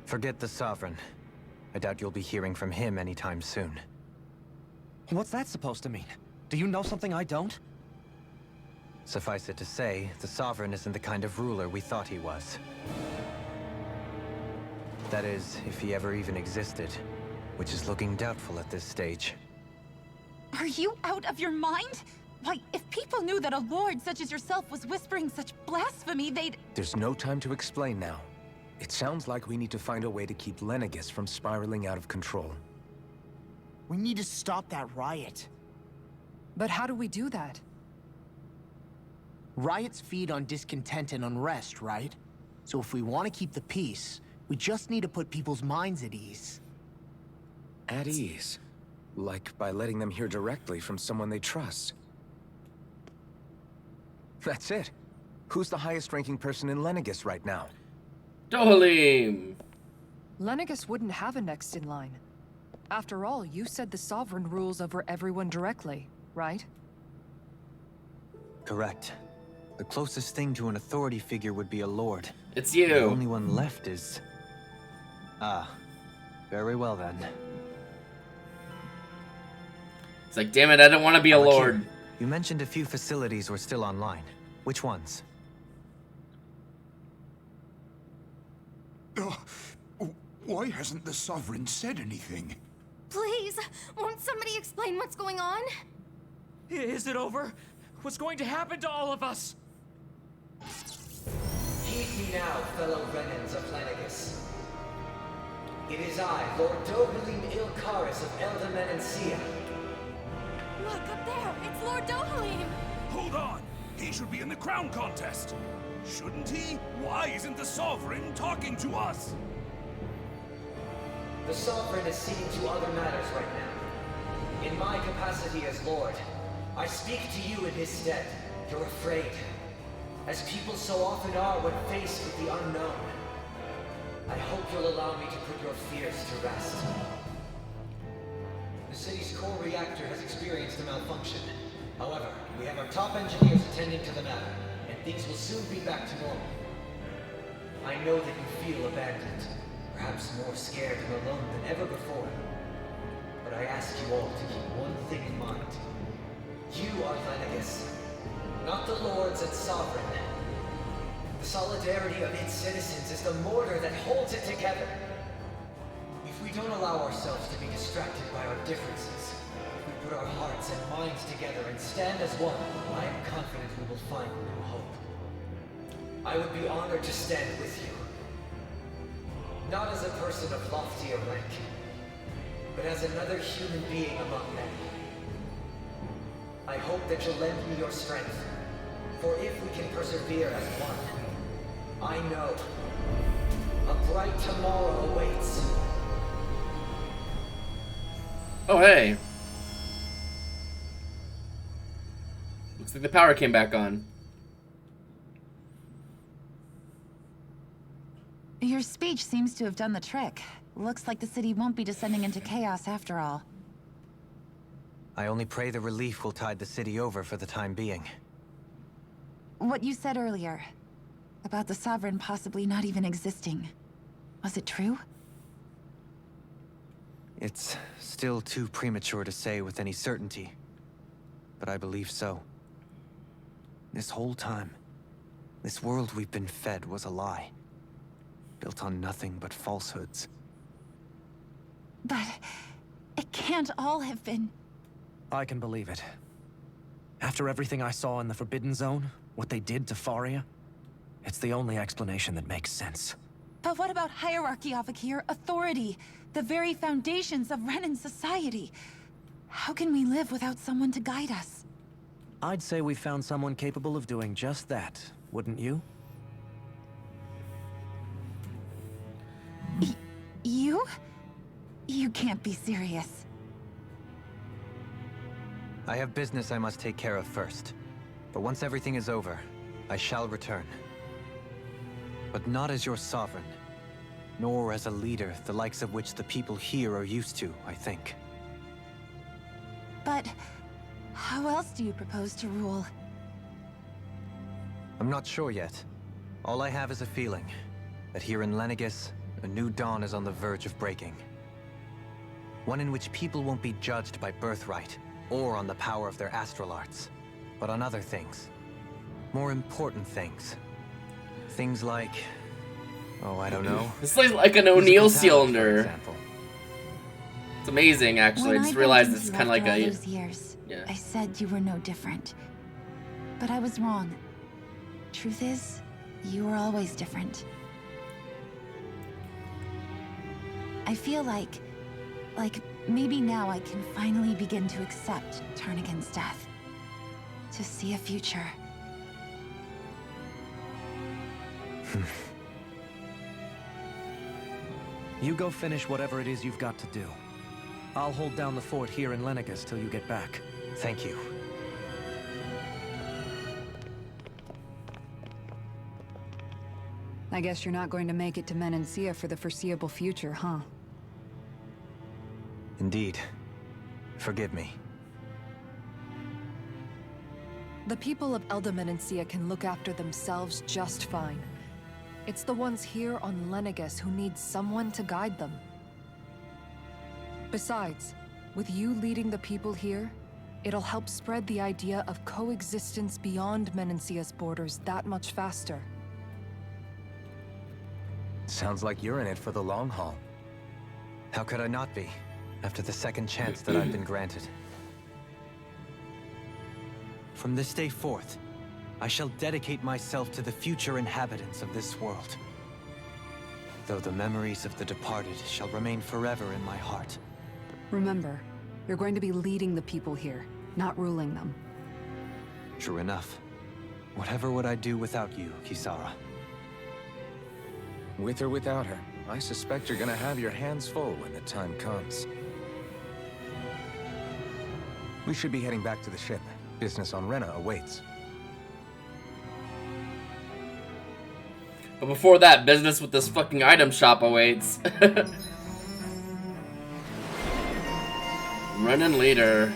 Forget the Sovereign. I doubt you'll be hearing from him anytime soon. What's that supposed to mean? Do you know something I don't? Suffice it to say, the Sovereign isn't the kind of ruler we thought he was. That is, if he ever even existed, which is looking doubtful at this stage. Are you out of your mind? Why, if people knew that a lord such as yourself was whispering such blasphemy, they'd... There's no time to explain now. It sounds like we need to find a way to keep Lenegis from spiraling out of control. We need to stop that riot. But how do we do that? Riots feed on discontent and unrest, right? So if we want to keep the peace, we just need to put people's minds at ease. At ease? Like by letting them hear directly from someone they trust. That's it. Who's the highest-ranking person in Lenegis right now? Dohalim! Lenegis wouldn't have a next in line. After all, you said the Sovereign rules over everyone directly, right? Correct. The closest thing to an authority figure would be a lord. It's you. The only one left is... Ah. Very well then. It's like, damn it, I don't want to be a lord. You mentioned a few facilities were still online. Which ones? Why hasn't the Sovereign said anything? Please, won't somebody explain what's going on? Is it over? What's going to happen to all of us? Heed me now, fellow Renans of Lenegis. It is I, Lord Dohalim Ilkaris of Elda Menancia. Look, up there! It's Lord Dohalim! Hold on! He should be in the crown contest! Shouldn't he? Why isn't the Sovereign talking to us? The Sovereign is seeing to other matters right now. In my capacity as Lord, I speak to you in his stead. You're afraid, as people so often are when faced with the unknown. I hope you'll allow me to put your fears to rest. The city's core reactor has experienced a malfunction. However, we have our top engineers attending to the matter, and things will soon be back to normal. I know that you feel abandoned, perhaps more scared and alone than ever before. But I ask you all to keep one thing in mind. You are Lenegis, not the Lords and Sovereign. The solidarity of its citizens is the mortar that holds it together. If we don't allow ourselves to be distracted by our differences, if we put our hearts and minds together and stand as one, I am confident we will find new hope. I would be honored to stand with you. Not as a person of loftier rank, but as another human being among many. I hope that you'll lend me your strength, for if we can persevere as one, I know a bright tomorrow awaits. Oh, hey. Looks like the power came back on. Your speech seems to have done the trick. Looks like the city won't be descending into chaos after all. I only pray the relief will tide the city over for the time being. What you said earlier, about the Sovereign possibly not even existing, was it true? It's still too premature to say with any certainty, but I believe so. This whole time, this world we've been fed was a lie, built on nothing but falsehoods. But it can't all have been... I can believe it. After everything I saw in the Forbidden Zone, what they did to Faria, it's the only explanation that makes sense. But what about hierarchy, Avakir? Authority? The very foundations of Renan society? How can we live without someone to guide us? I'd say we found someone capable of doing just that, wouldn't you? You? You can't be serious. I have business I must take care of first. But once everything is over, I shall return. But not as your sovereign, nor as a leader the likes of which the people here are used to, I think. But how else do you propose to rule? I'm not sure yet. All I have is a feeling that here in Lenegis, a new dawn is on the verge of breaking. One in which people won't be judged by birthright or on the power of their astral arts, but on other things. More important things. Things like... oh, I don't know. This looks like an O'Neill cylinder. It's amazing, actually. I just realized it's kind of like a... those years, yeah. I said you were no different. But I was wrong. Truth is, you were always different. I feel like maybe now I can finally begin to accept Turnagain's death. To see a future. You go finish whatever it is you've got to do. I'll hold down the fort here in Lenegis till you get back. Thank you. I guess you're not going to make it to Menancia for the foreseeable future, huh? Indeed. Forgive me. The people of Elda Menancia can look after themselves just fine. It's the ones here on Lenegis who need someone to guide them. Besides, with you leading the people here, it'll help spread the idea of coexistence beyond Menancia's borders that much faster. Sounds like you're in it for the long haul. How could I not be, after the second chance that I've been granted? From this day forth, I shall dedicate myself to the future inhabitants of this world. Though the memories of the departed shall remain forever in my heart. Remember, you're going to be leading the people here, not ruling them. True enough. Whatever would I do without you, Kisara? With or without her, I suspect you're gonna have your hands full when the time comes. We should be heading back to the ship. Business on Rena awaits. But before that, business with this fucking item shop awaits. Running leader.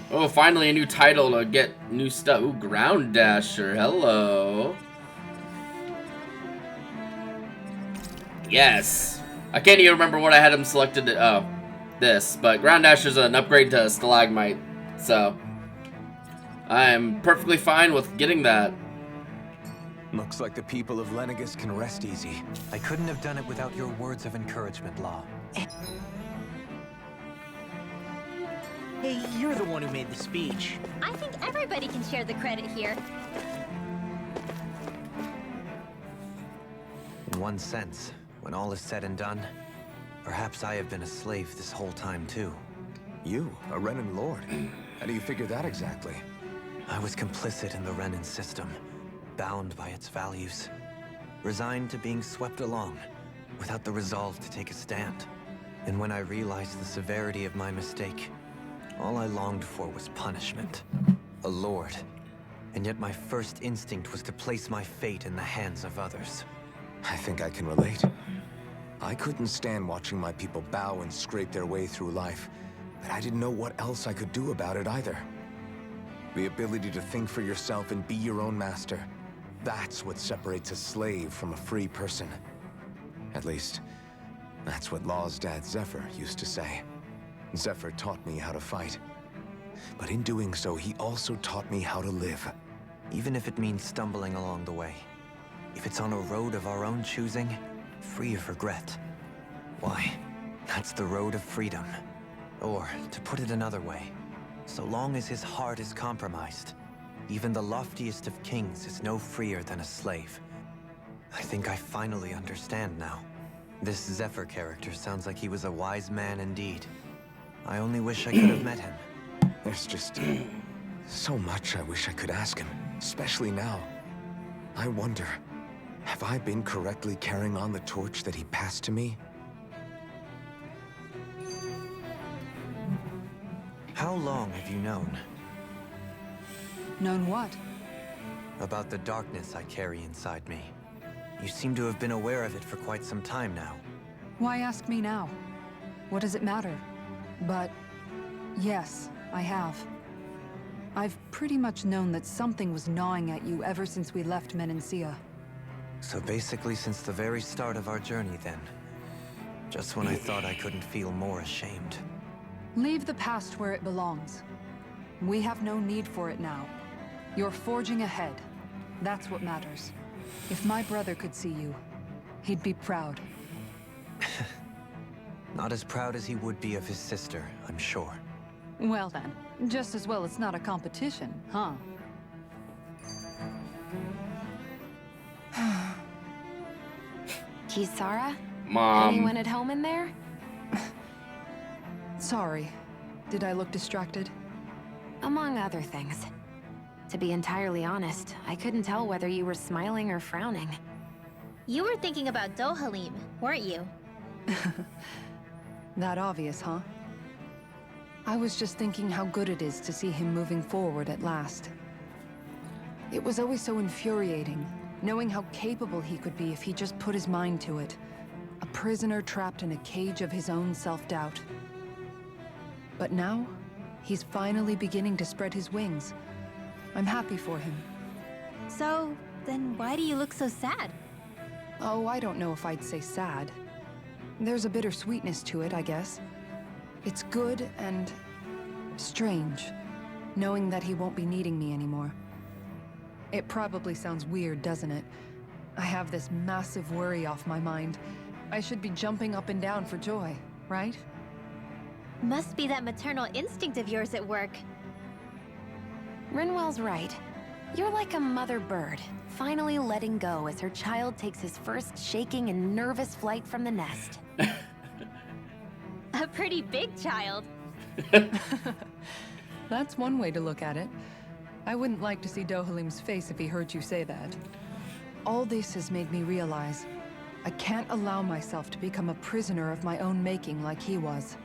Oh, finally a new title to get new stuff. Ooh, Ground Dasher. Hello. Yes. I can't even remember what I had him selected. Oh, this. But Ground Dasher's an upgrade to Stalagmite. So, I'm perfectly fine with getting that. Looks like the people of Lenegis can rest easy. I couldn't have done it without your words of encouragement, Law. Hey, you're the one who made the speech. I think everybody can share the credit here. In one sense, when all is said and done, perhaps I have been a slave this whole time too. You, a Renan Lord? How do you figure that exactly? I was complicit in the Renan system, bound by its values, resigned to being swept along, without the resolve to take a stand. And when I realized the severity of my mistake, all I longed for was punishment. A lord. And yet my first instinct was to place my fate in the hands of others. I think I can relate. I couldn't stand watching my people bow and scrape their way through life, but I didn't know what else I could do about it either. The ability to think for yourself and be your own master. That's what separates a slave from a free person. At least, that's what Law's dad Zephyr used to say. Zephyr taught me how to fight. But in doing so, he also taught me how to live. Even if it means stumbling along the way. If it's on a road of our own choosing, free of regret. Why, that's the road of freedom. Or, to put it another way, So long as his heart is compromised, even the loftiest of kings is no freer than a slave. I think I finally understand now. This Zephyr character sounds like he was a wise man indeed. I only wish I could have met him. There's just so much I wish I could ask him, especially now. I wonder, have I been correctly carrying on the torch that he passed to me? How long have you known? Known what? About the darkness I carry inside me. You seem to have been aware of it for quite some time now. Why ask me now? What does it matter? But yes, I have. I've pretty much known that something was gnawing at you ever since we left Menancia. So basically since the very start of our journey then. Just when I thought I couldn't feel more ashamed. Leave the past where it belongs. We have no need for it now. You're forging ahead. That's what matters. If my brother could see you, he'd be proud. Not as proud as he would be of his sister, I'm sure. Well then, just as well it's not a competition, huh? Kisara? Mom. Anyone at home in there? Sorry. Did I look distracted? Among other things. To be entirely honest, I couldn't tell whether you were smiling or frowning. You were thinking about Dohalim, weren't you? That obvious, huh? I was just thinking how good it is to see him moving forward at last. It was always so infuriating, knowing how capable he could be if he just put his mind to it. A prisoner trapped in a cage of his own self-doubt. But now, he's finally beginning to spread his wings. I'm happy for him. So, then why do you look so sad? Oh, I don't know if I'd say sad. There's a bittersweetness to it, I guess. It's good and strange, knowing that he won't be needing me anymore. It probably sounds weird, doesn't it? I have this massive worry off my mind. I should be jumping up and down for joy, right? Must be that maternal instinct of yours at work. Rinwell's right. You're like a mother bird, finally letting go as her child takes his first shaking and nervous flight from the nest. A pretty big child. That's one way to look at it. I wouldn't like to see Dohalim's face if he heard you say that. All this has made me realize I can't allow myself to become a prisoner of my own making like he was.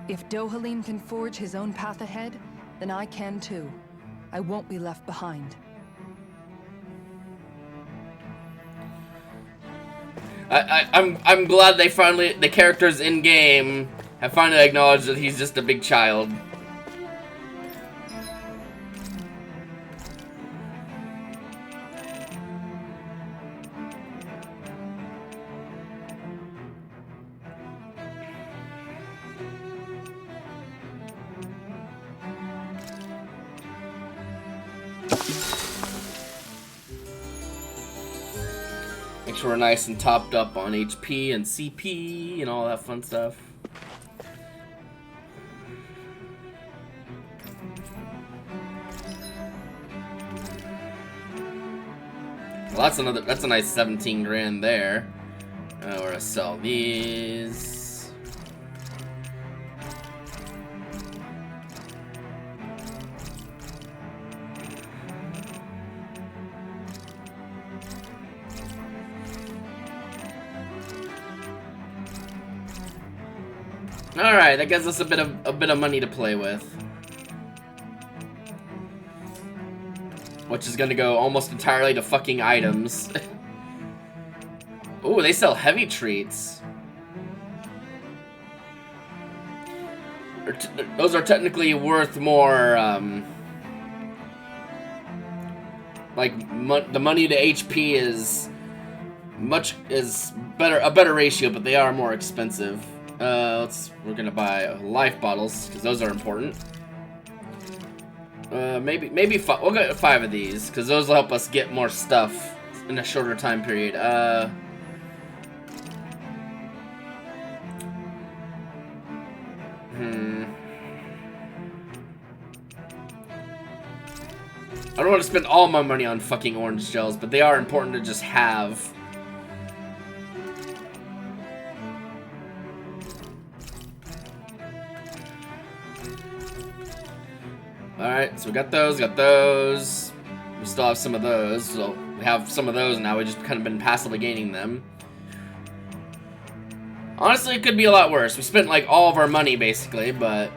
If Dohalim can forge his own path ahead, then I can too. I won't be left behind. I'm glad they finally, the characters in game have finally acknowledged that he's just a big child. Make sure we're nice and topped up on HP and CP and all that fun stuff. Well, that's a nice 17 grand there. We're gonna sell these. Alright, that gives us a bit of money to play with. Which is gonna go almost entirely to fucking items. Ooh, they sell heavy treats. Those are technically worth more, like, the money to HP is a better ratio, but they are more expensive. We're gonna buy life bottles, because those are important. Maybe we'll get 5 of these, because those will help us get more stuff in a shorter time period. I don't want to spend all my money on fucking orange gels, but they are important to just have. Alright, so we got those, We still have some of those, so we have some of those now. We've just kind of been passively gaining them. Honestly, it could be a lot worse. We spent like all of our money basically, but...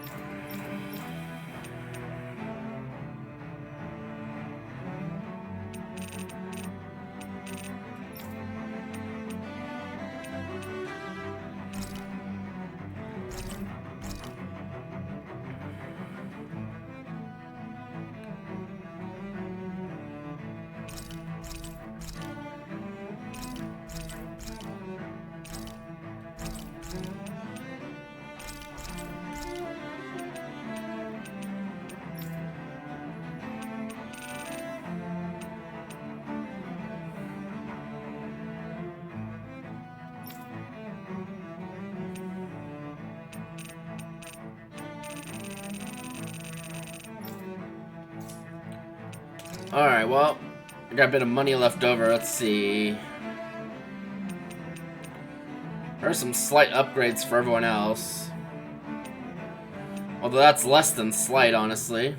Alright, well, I got a bit of money left over. Let's see. There are some slight upgrades for everyone else. Although that's less than slight, honestly.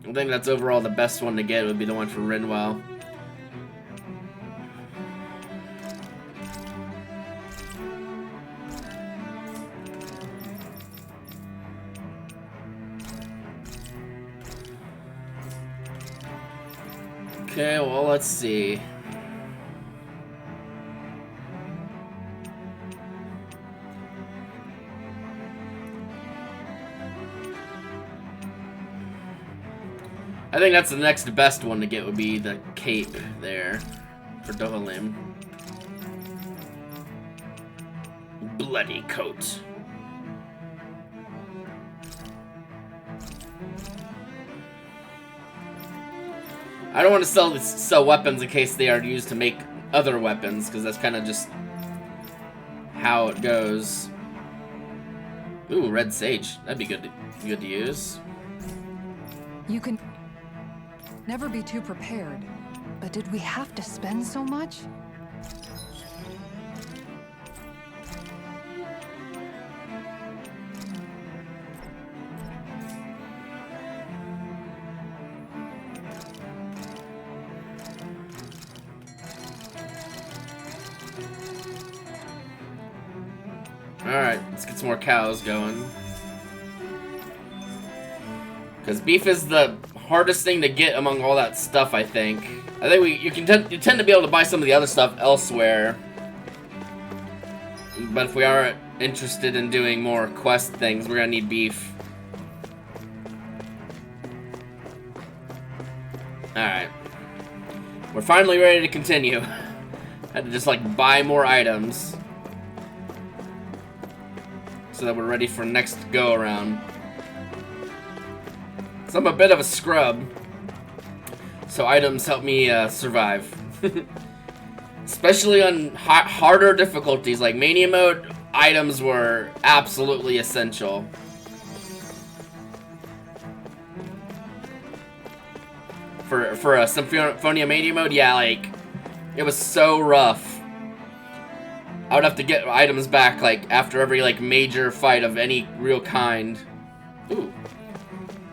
I think that's overall the best one to get would be the one for Rinwell. Okay, well, let's see. I think that's the next best one to get would be the cape there for Dohalim. Bloody coat. I don't want to sell weapons in case they are used to make other weapons, because that's kind of just how it goes. Ooh, red sage. That'd be good to use. You can never be too prepared, but did we have to spend so much? Alright, let's get some more cows going. Because beef is the hardest thing to get among all that stuff, I think. I think you tend to be able to buy some of the other stuff elsewhere. But if we are interested in doing more quest things, we're gonna need beef. Alright. We're finally ready to continue. Had to just like buy more items so that we're ready for next go around. So I'm a bit of a scrub, so items help me survive. Especially on harder difficulties, like Mania Mode, items were absolutely essential. For a Symphonia Mania Mode, yeah, like, it was so rough. I would have to get items back, like, after every, like, major fight of any real kind. Ooh.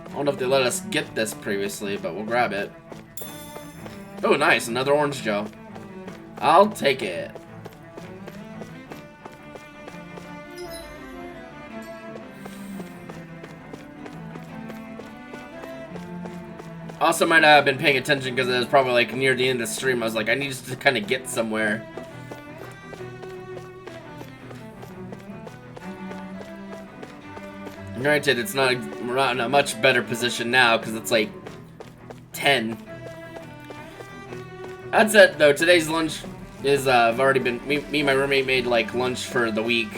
I don't know if they let us get this previously, but we'll grab it. Oh, nice. Another orange gel. I'll take it. Also might not have been paying attention because it was probably, like, near the end of the stream. I was like, I need to kind of get somewhere. Granted, we're not in a much better position now because it's like 10. That's it though. Today's lunch is I've already been me and my roommate made like lunch for the week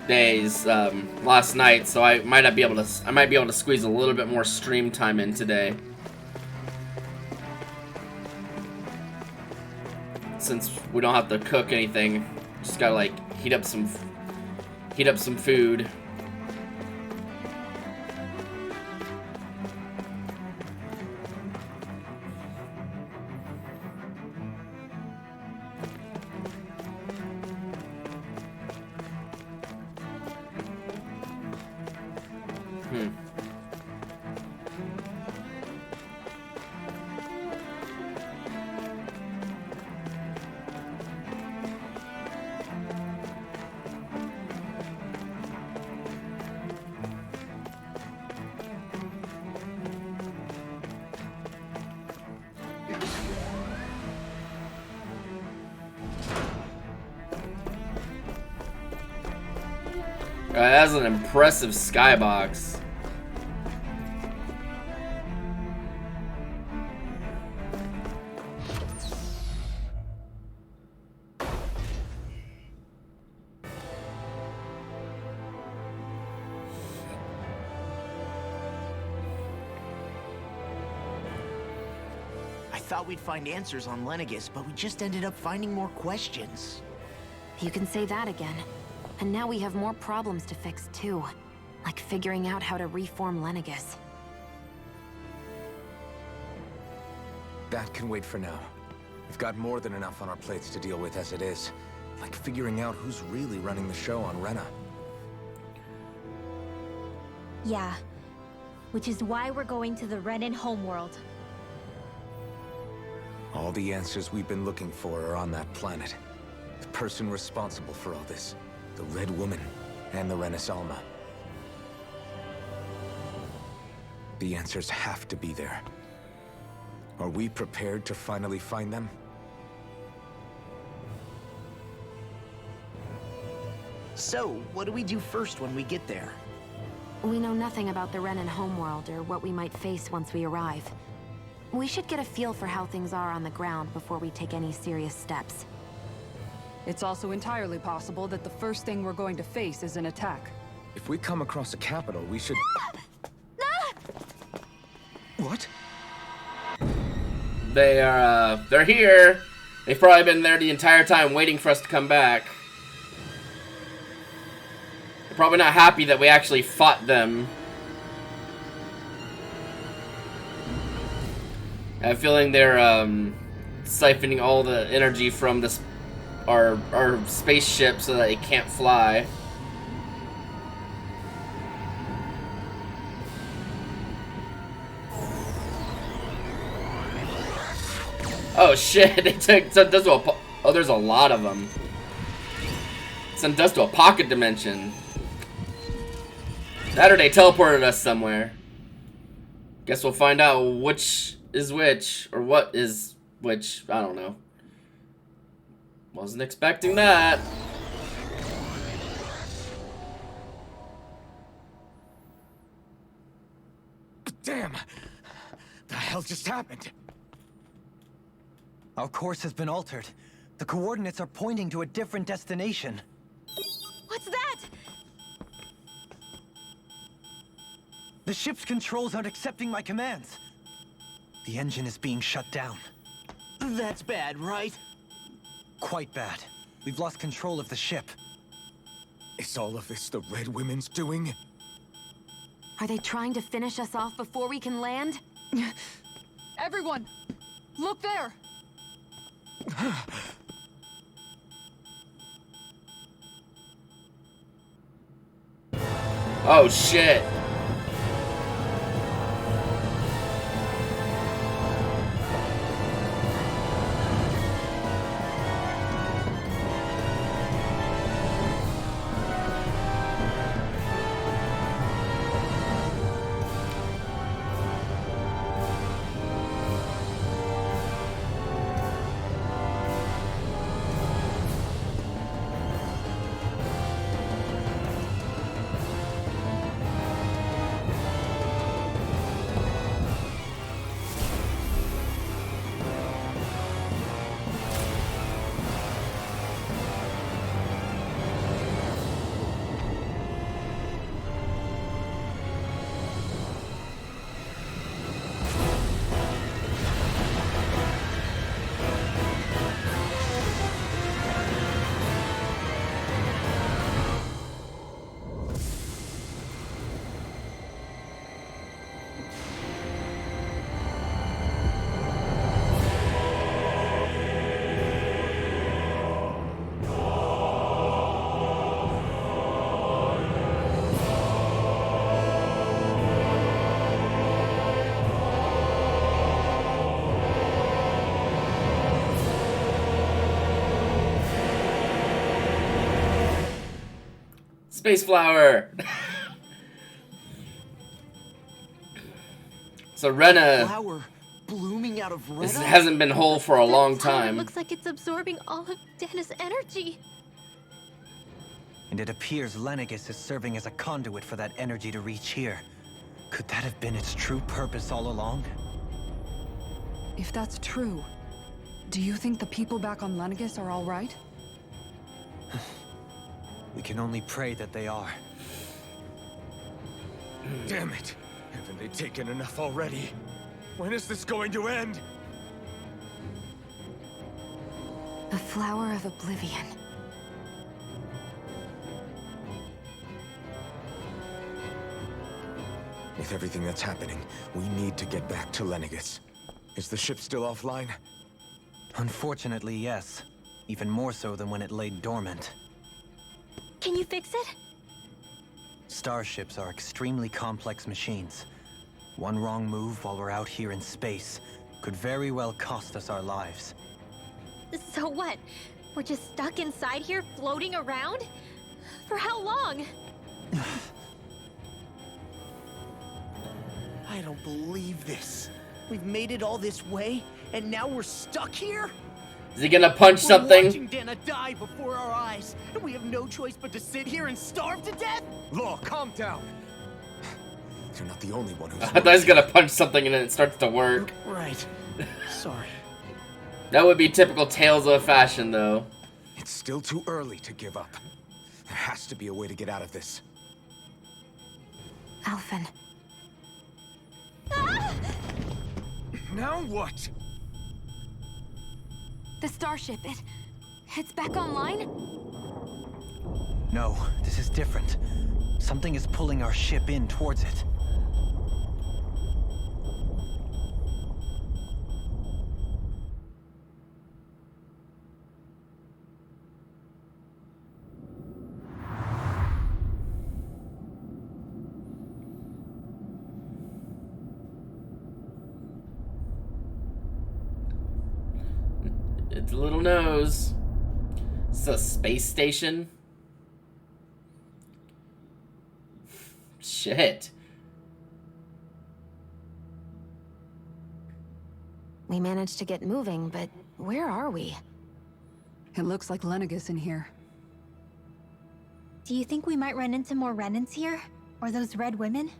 days last night, so I might be able to squeeze a little bit more stream time in today. since we don't have to cook anything. Just gotta like heat up some food. That's an impressive skybox. I thought we'd find answers on Lenegis, but we just ended up finding more questions. You can say that again. And now we have more problems to fix too. Like figuring out how to reform Lenegis. That can wait for now. We've got more than enough on our plates to deal with as it is. Like figuring out who's really running the show on Rena. Yeah. Which is why we're going to the Renan homeworld. All the answers we've been looking for are on that planet. The person responsible for all this. The Red Woman and the Renis Alma. The answers have to be there. Are we prepared to finally find them? So, what do we do first when we get there? We know nothing about the Renan homeworld or what we might face once we arrive. We should get a feel for how things are on the ground before we take any serious steps. It's also entirely possible that the first thing we're going to face is an attack. If we come across a capital, we should... What? They're here. They've probably been there the entire time waiting for us to come back. They're probably not happy that we actually fought them. I have a feeling they're siphoning all the energy from this our spaceship so that it can't fly. Oh shit! They took sent us to a oh, there's a lot of them. Sent us to a pocket dimension. That or they teleported us somewhere. Guess we'll find out which is which, or what is which. I don't know. Wasn't expecting that. Damn! The hell just happened? Our course has been altered. The coordinates are pointing to a different destination. What's that? The ship's controls aren't accepting my commands. The engine is being shut down. That's bad, right? Quite bad. We've lost control of the ship. Is all of this the Red Women's doing? Are they trying to finish us off before we can land? Everyone! Look there! Oh shit. Space flower. So Rena Flower blooming out of Rena? hasn't been whole for a long That's how it time. looks like it's absorbing all of Dana's energy. And it appears Lenegis is serving as a conduit for that energy to reach here. Could that have been its true purpose all along? If that's true, do you think the people back on Lenegis are all right? We can only pray that they are. Damn it! Haven't they taken enough already? When is this going to end? A flower of oblivion. With everything that's happening, we need to get back to Lenegis. Is the ship still offline? Unfortunately, yes. Even more so than when it lay dormant. Can you fix it? Starships are extremely complex machines. One wrong move while we're out here in space could very well cost us our lives. So what? We're just stuck inside here, floating around? For how long? I don't believe this. We've made it all this way, and now we're stuck here? Is he gonna punch We're something? watching Dana die before our eyes, and we have no choice but to sit here and starve to death? Law, calm down. You're not the only one who's... I thought he was gonna punch something and then it starts to work. Right. Sorry. That would be typical Tales of fashion, though. It's still too early to give up. There has to be a way to get out of this. Alphen. Now what? The starship, it's back online? No, this is different. Something is pulling our ship in towards it. It's a little nose. It's a space station. Shit. We managed to get moving, but where are we? It looks like Lenegis in here. Do you think we might run into more Renans here? Or those red women?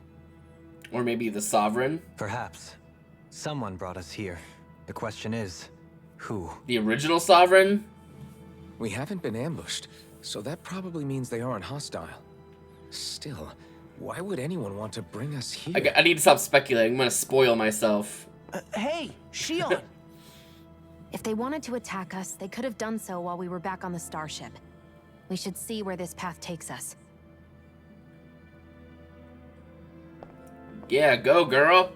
Or maybe the Sovereign? Perhaps. Someone brought us here. The question is, who? The original Sovereign? We haven't been ambushed, so that probably means they aren't hostile. Still, why would anyone want to bring us here? I need to stop speculating. I'm gonna spoil myself. Hey, Shion! If they wanted to attack us, they could have done so while we were back on the starship. We should see where this path takes us. Yeah, go, girl.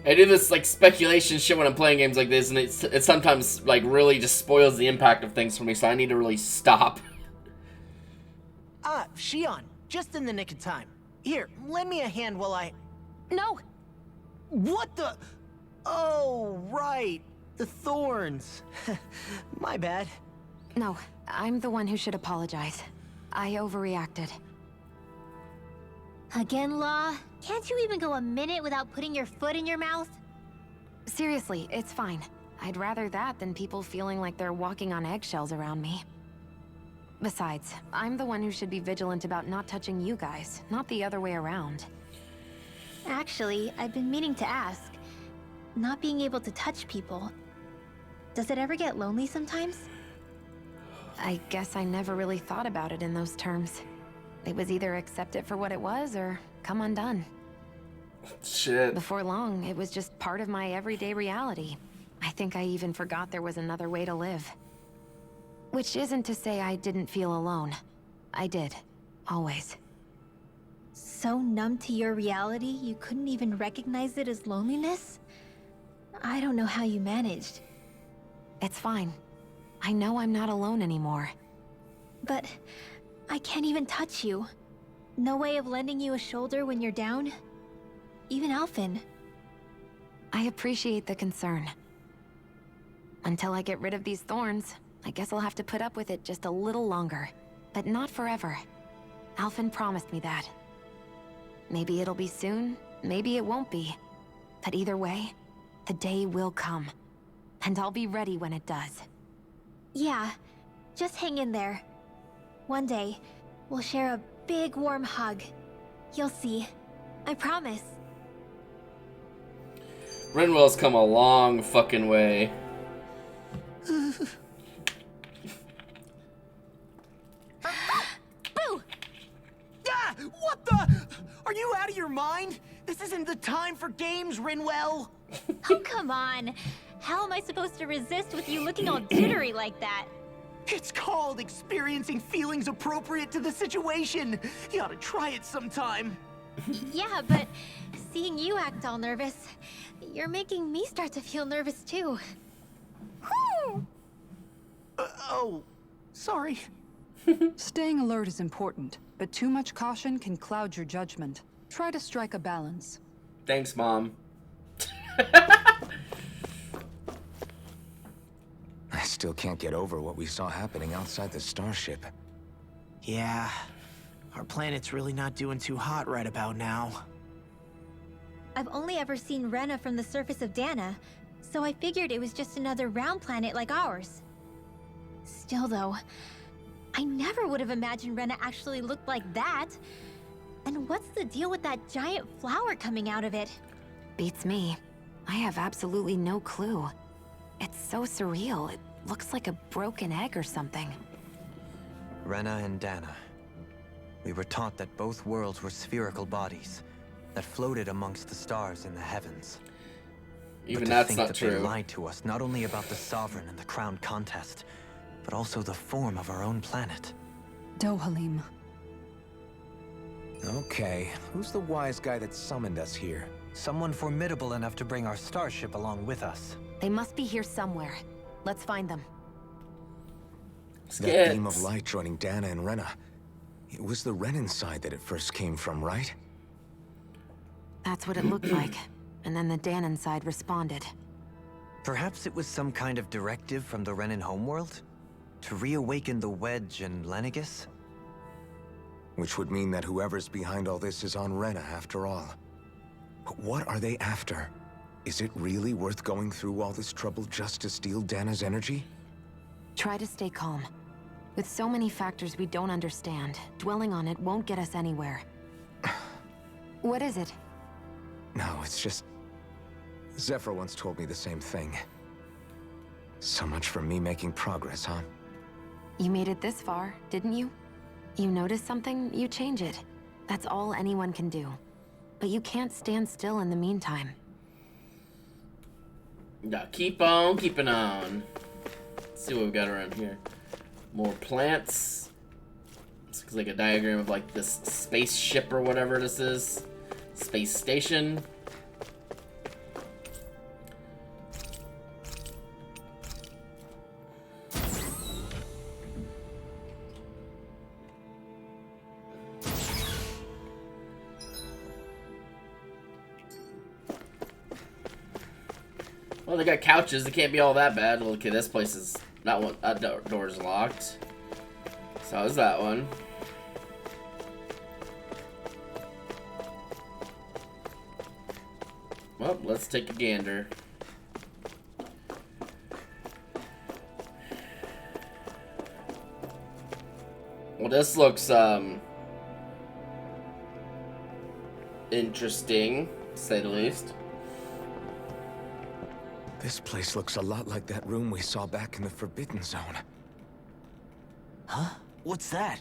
I do this like speculation shit when I'm playing games like this, and it sometimes like really just spoils the impact of things for me. So I need to really stop. Shion, just in the nick of time. Here, lend me a hand while I... No! What the... Oh, right. The thorns. My bad. No, I'm the one who should apologize. I overreacted. Again, Law? Can't you even go a minute without putting your foot in your mouth? Seriously, it's fine. I'd rather that than people feeling like they're walking on eggshells around me. Besides, I'm the one who should be vigilant about not touching you guys, not the other way around. Actually, I've been meaning to ask. Not being able to touch people, does it ever get lonely sometimes? I guess I never really thought about it in those terms. It was either accept it for what it was, or come undone. Shit. Before long, it was just part of my everyday reality. I think I even forgot there was another way to live. Which isn't to say I didn't feel alone. I did. Always. So numb to your reality, you couldn't even recognize it as loneliness? I don't know how you managed. It's fine. I know I'm not alone anymore. But I can't even touch you. No way of lending you a shoulder when you're down? Even Alphen. I appreciate the concern. Until I get rid of these thorns, I guess I'll have to put up with it just a little longer. But not forever. Alphen promised me that. Maybe it'll be soon, maybe it won't be. But either way, the day will come. And I'll be ready when it does. Yeah, just hang in there. One day, we'll share a big warm hug. You'll see. I promise. Rinwell's come a long fucking way. Boo! Ah! What the? Are you out of your mind? This isn't the time for games, Rinwell. Oh, come on. How am I supposed to resist with you looking all jittery like that? It's called experiencing feelings appropriate to the situation. You ought to try it sometime. Yeah, but seeing you act all nervous, you're making me start to feel nervous too. Whew. Oh, sorry. Staying alert is important, but too much caution can cloud your judgment. Try to strike a balance. Thanks, Mom. I still can't get over what we saw happening outside the starship. Yeah, our planet's really not doing too hot right about now. I've only ever seen Rena from the surface of Dana, so I figured it was just another round planet like ours. Still though, I never would have imagined Rena actually looked like that. And what's the deal with that giant flower coming out of it? Beats me. I have absolutely no clue. It's so surreal. It looks like a broken egg or something. Rena and Dana. We were taught that both worlds were spherical bodies that floated amongst the stars in the heavens. Even but that's to think not that true. They lied to us not only about the Sovereign and the Crown contest, but also the form of our own planet. Dohalim. Okay, who's the wise guy that summoned us here? Someone formidable enough to bring our starship along with us. They must be here somewhere. Let's find them. That beam of light joining Dana and Rena. It was the Renan side that it first came from, right? That's what it looked like. And then the Danon side responded. Perhaps it was some kind of directive from the Renan homeworld? To reawaken the Wedge and Lenegis? Which would mean that whoever's behind all this is on Rena after all. But what are they after? Is it really worth going through all this trouble just to steal Dana's energy? Try to stay calm. With so many factors we don't understand, dwelling on it won't get us anywhere. What is it? No, it's just... Zephyr once told me the same thing. So much for me making progress, huh? You made it this far, didn't you? You notice something, you change it. That's all anyone can do. But you can't stand still in the meantime. Yeah, keep on keeping on. Let's see what we've got around here. More plants. It's like a diagram of like this spaceship or whatever this is. Space station. Well, they got couches. It can't be all that bad. Well, okay, this place is that one. That door's locked. So is that one. Well, let's take a gander. Well, this looks interesting, to say the least. This place looks a lot like that room we saw back in the Forbidden Zone. Huh? What's that?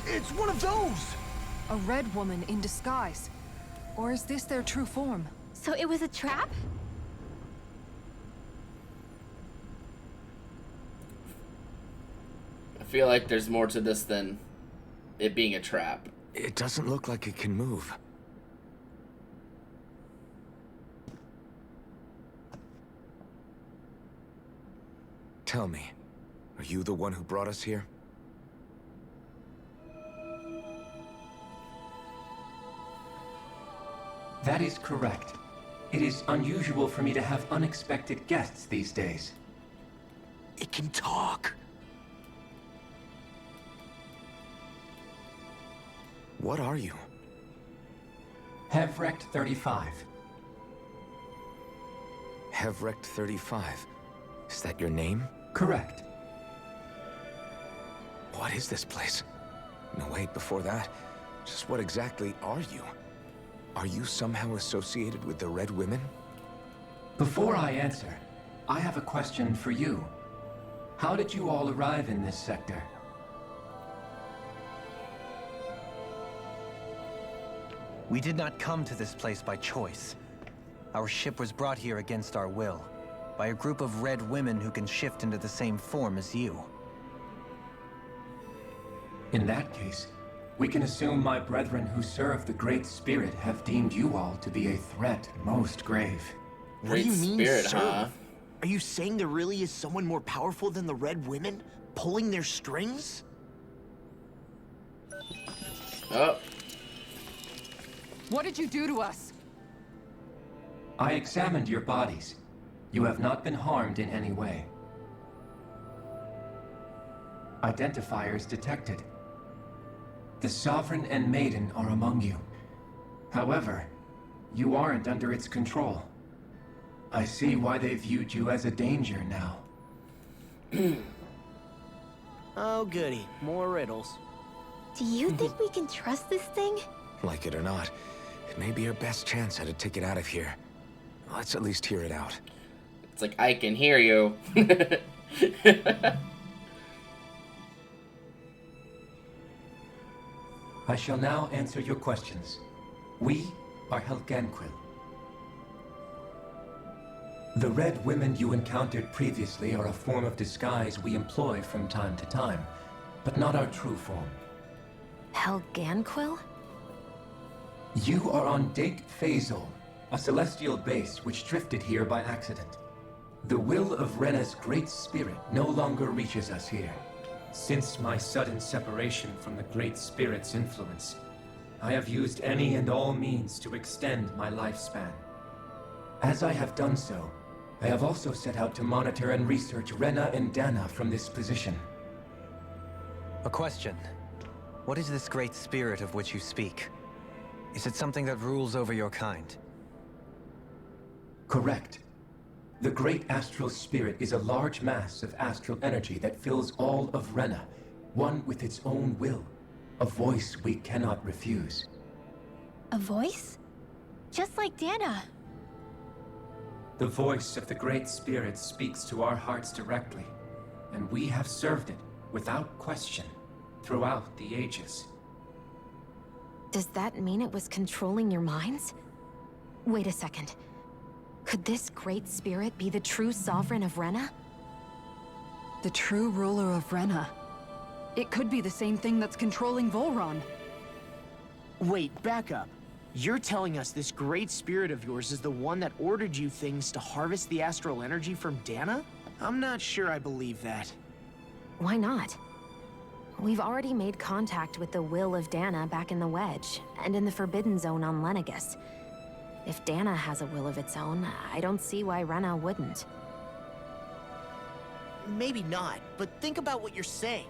It's one of those! A red woman in disguise. Or is this their true form? So it was a trap? I feel like there's more to this than it being a trap. It doesn't look like it can move. Tell me, are you the one who brought us here? That is correct. It is unusual for me to have unexpected guests these days. It can talk. What are you? Hevrect 35. Hevrect 35. Is that your name? Correct. What is this place? No, wait, before that, just what exactly are you? Are you somehow associated with the Red Women? Before I answer, I have a question for you. How did you all arrive in this sector? We did not come to this place by choice. Our ship was brought here against our will, by a group of Red Women who can shift into the same form as you. In that case, we can assume my brethren who serve the Great Spirit have deemed you all to be a threat most grave. What do you mean, serve? Are you saying there really is someone more powerful than the Red Women, pulling their strings? Oh. What did you do to us? I examined your bodies. You have not been harmed in any way. Identifiers detected. The Sovereign and Maiden are among you. However, you aren't under its control. I see why they viewed you as a danger now. Oh, goody. More riddles. Do you think we can trust this thing? Like it or not, it may be our best chance at a ticket out of here. Let's at least hear it out. It's like, I can hear you. I shall now answer your questions. We are Helganquil. The Red Women you encountered previously are a form of disguise we employ from time to time, but not our true form. Helganquil? You are on Date Phasol, a celestial base which drifted here by accident. The will of Rena's Great Spirit no longer reaches us here. Since my sudden separation from the Great Spirit's influence, I have used any and all means to extend my lifespan. As I have done so, I have also set out to monitor and research Rena and Dana from this position. A question. What is this Great Spirit of which you speak? Is it something that rules over your kind? Correct. The Great Astral Spirit is a large mass of astral energy that fills all of Rena, one with its own will, a voice we cannot refuse. A voice? Just like Dana. The voice of the Great Spirit speaks to our hearts directly, and we have served it without question throughout the ages. Does that mean it was controlling your minds? Wait a second. Could this Great Spirit be the true Sovereign of Rena? The true ruler of Rena. It could be the same thing that's controlling Volron. Wait, back up. You're telling us this Great Spirit of yours is the one that ordered you things to harvest the astral energy from Dana? I'm not sure I believe that. Why not? We've already made contact with the will of Dana back in the Wedge, and in the Forbidden Zone on Lenegus. If Dana has a will of its own, I don't see why Rena wouldn't. Maybe not, but think about what you're saying.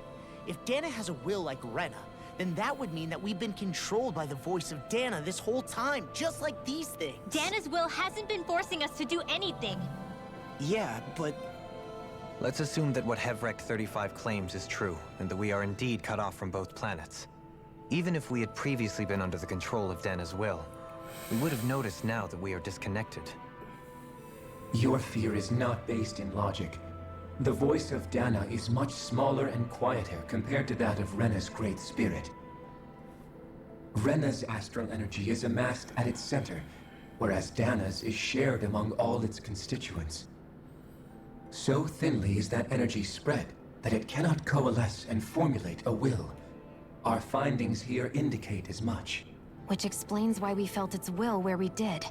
If Dana has a will like Rena, then that would mean that we've been controlled by the voice of Dana this whole time, just like these things. Dana's will hasn't been forcing us to do anything. Yeah, but... Let's assume that what Hevrect 35 claims is true, and that we are indeed cut off from both planets. Even if we had previously been under the control of Dana's will, we would have noticed now that we are disconnected. Your fear is not based in logic. The voice of Dana is much smaller and quieter compared to that of Rena's Great Spirit. Rena's astral energy is amassed at its center, whereas Dana's is shared among all its constituents. So thinly is that energy spread that it cannot coalesce and formulate a will. Our findings here indicate as much. Which explains why we felt its will where we did.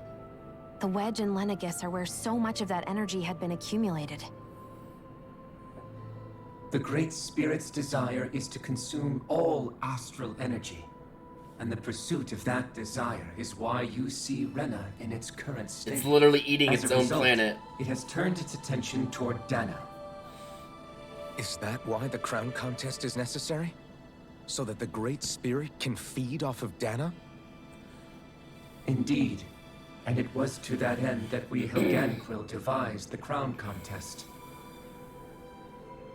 The Wedge and Lenegus are where so much of that energy had been accumulated. The Great Spirit's desire is to consume all astral energy. And the pursuit of that desire is why you see Rena in its current state. It's literally eating As its a own result, planet. It has turned its attention toward Dana. Is that why the crown contest is necessary? So that the Great Spirit can feed off of Dana? Indeed. And it was to that end that we Helganquil devised the crown contest.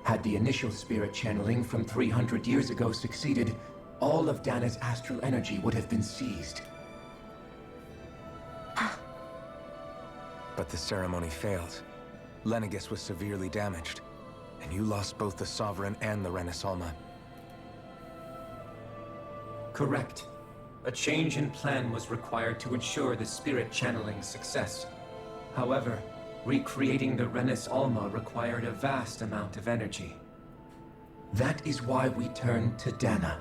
Had the initial spirit channeling from 300 years ago succeeded, all of Dana's astral energy would have been seized. But the ceremony failed. Lenegis was severely damaged, and you lost both the Sovereign and the Renaissalma. Correct. A change in plan was required to ensure the spirit channeling's success. However, recreating the Renaissalma required a vast amount of energy. That is why we turned to Dana.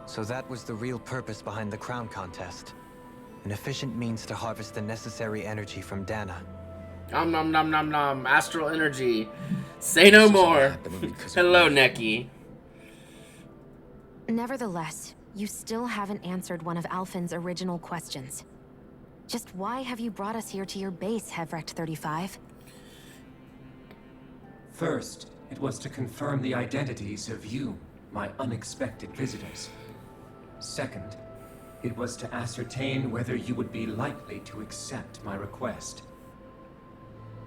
So that was the real purpose behind the crown contest. An efficient means to harvest the necessary energy from Dana. Nom nom nom nom nom. Astral energy. Say no more. Hello, Neki. Nevertheless, you still haven't answered one of Alphen's original questions. Just why have you brought us here to your base, Hevrecht 35? First, it was to confirm the identities of you, my unexpected visitors. Second, it was to ascertain whether you would be likely to accept my request.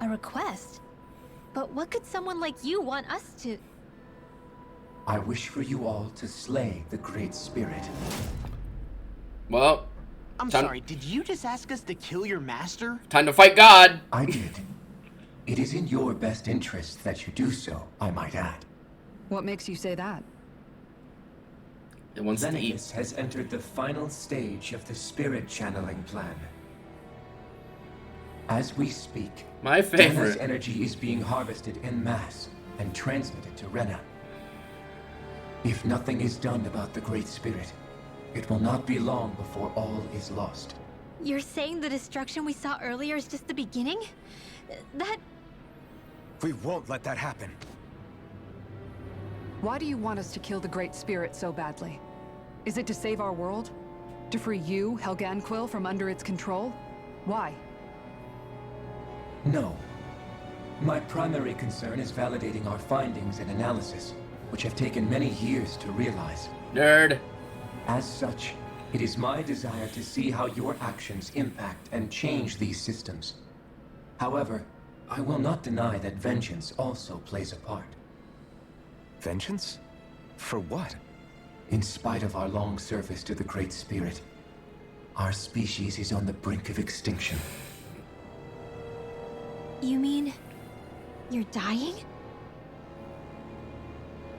A request? But what could someone like you want us to... I wish for you all to slay the Great Spirit. Well, I'm sorry, did you just ask us to kill your master? Time to fight God. I did. It is in your best interest that you do so, I might add. What makes you say that? It wants to eat. Lenegis has entered the final stage of the spirit channeling plan. As we speak, my Dana's favorite energy is being harvested en masse and transmitted to Rena. If nothing is done about the Great Spirit, it will not be long before all is lost. You're saying the destruction we saw earlier is just the beginning? That... We won't let that happen. Why do you want us to kill the Great Spirit so badly? Is it to save our world? To free you, Helganquil, from under its control? Why? No. My primary concern is validating our findings and analysis, which have taken many years to realize. Nerd. As such, it is my desire to see how your actions impact and change these systems. However, I will not deny that vengeance also plays a part. Vengeance? For what? In spite of our long service to the Great Spirit, our species is on the brink of extinction. You mean... you're dying?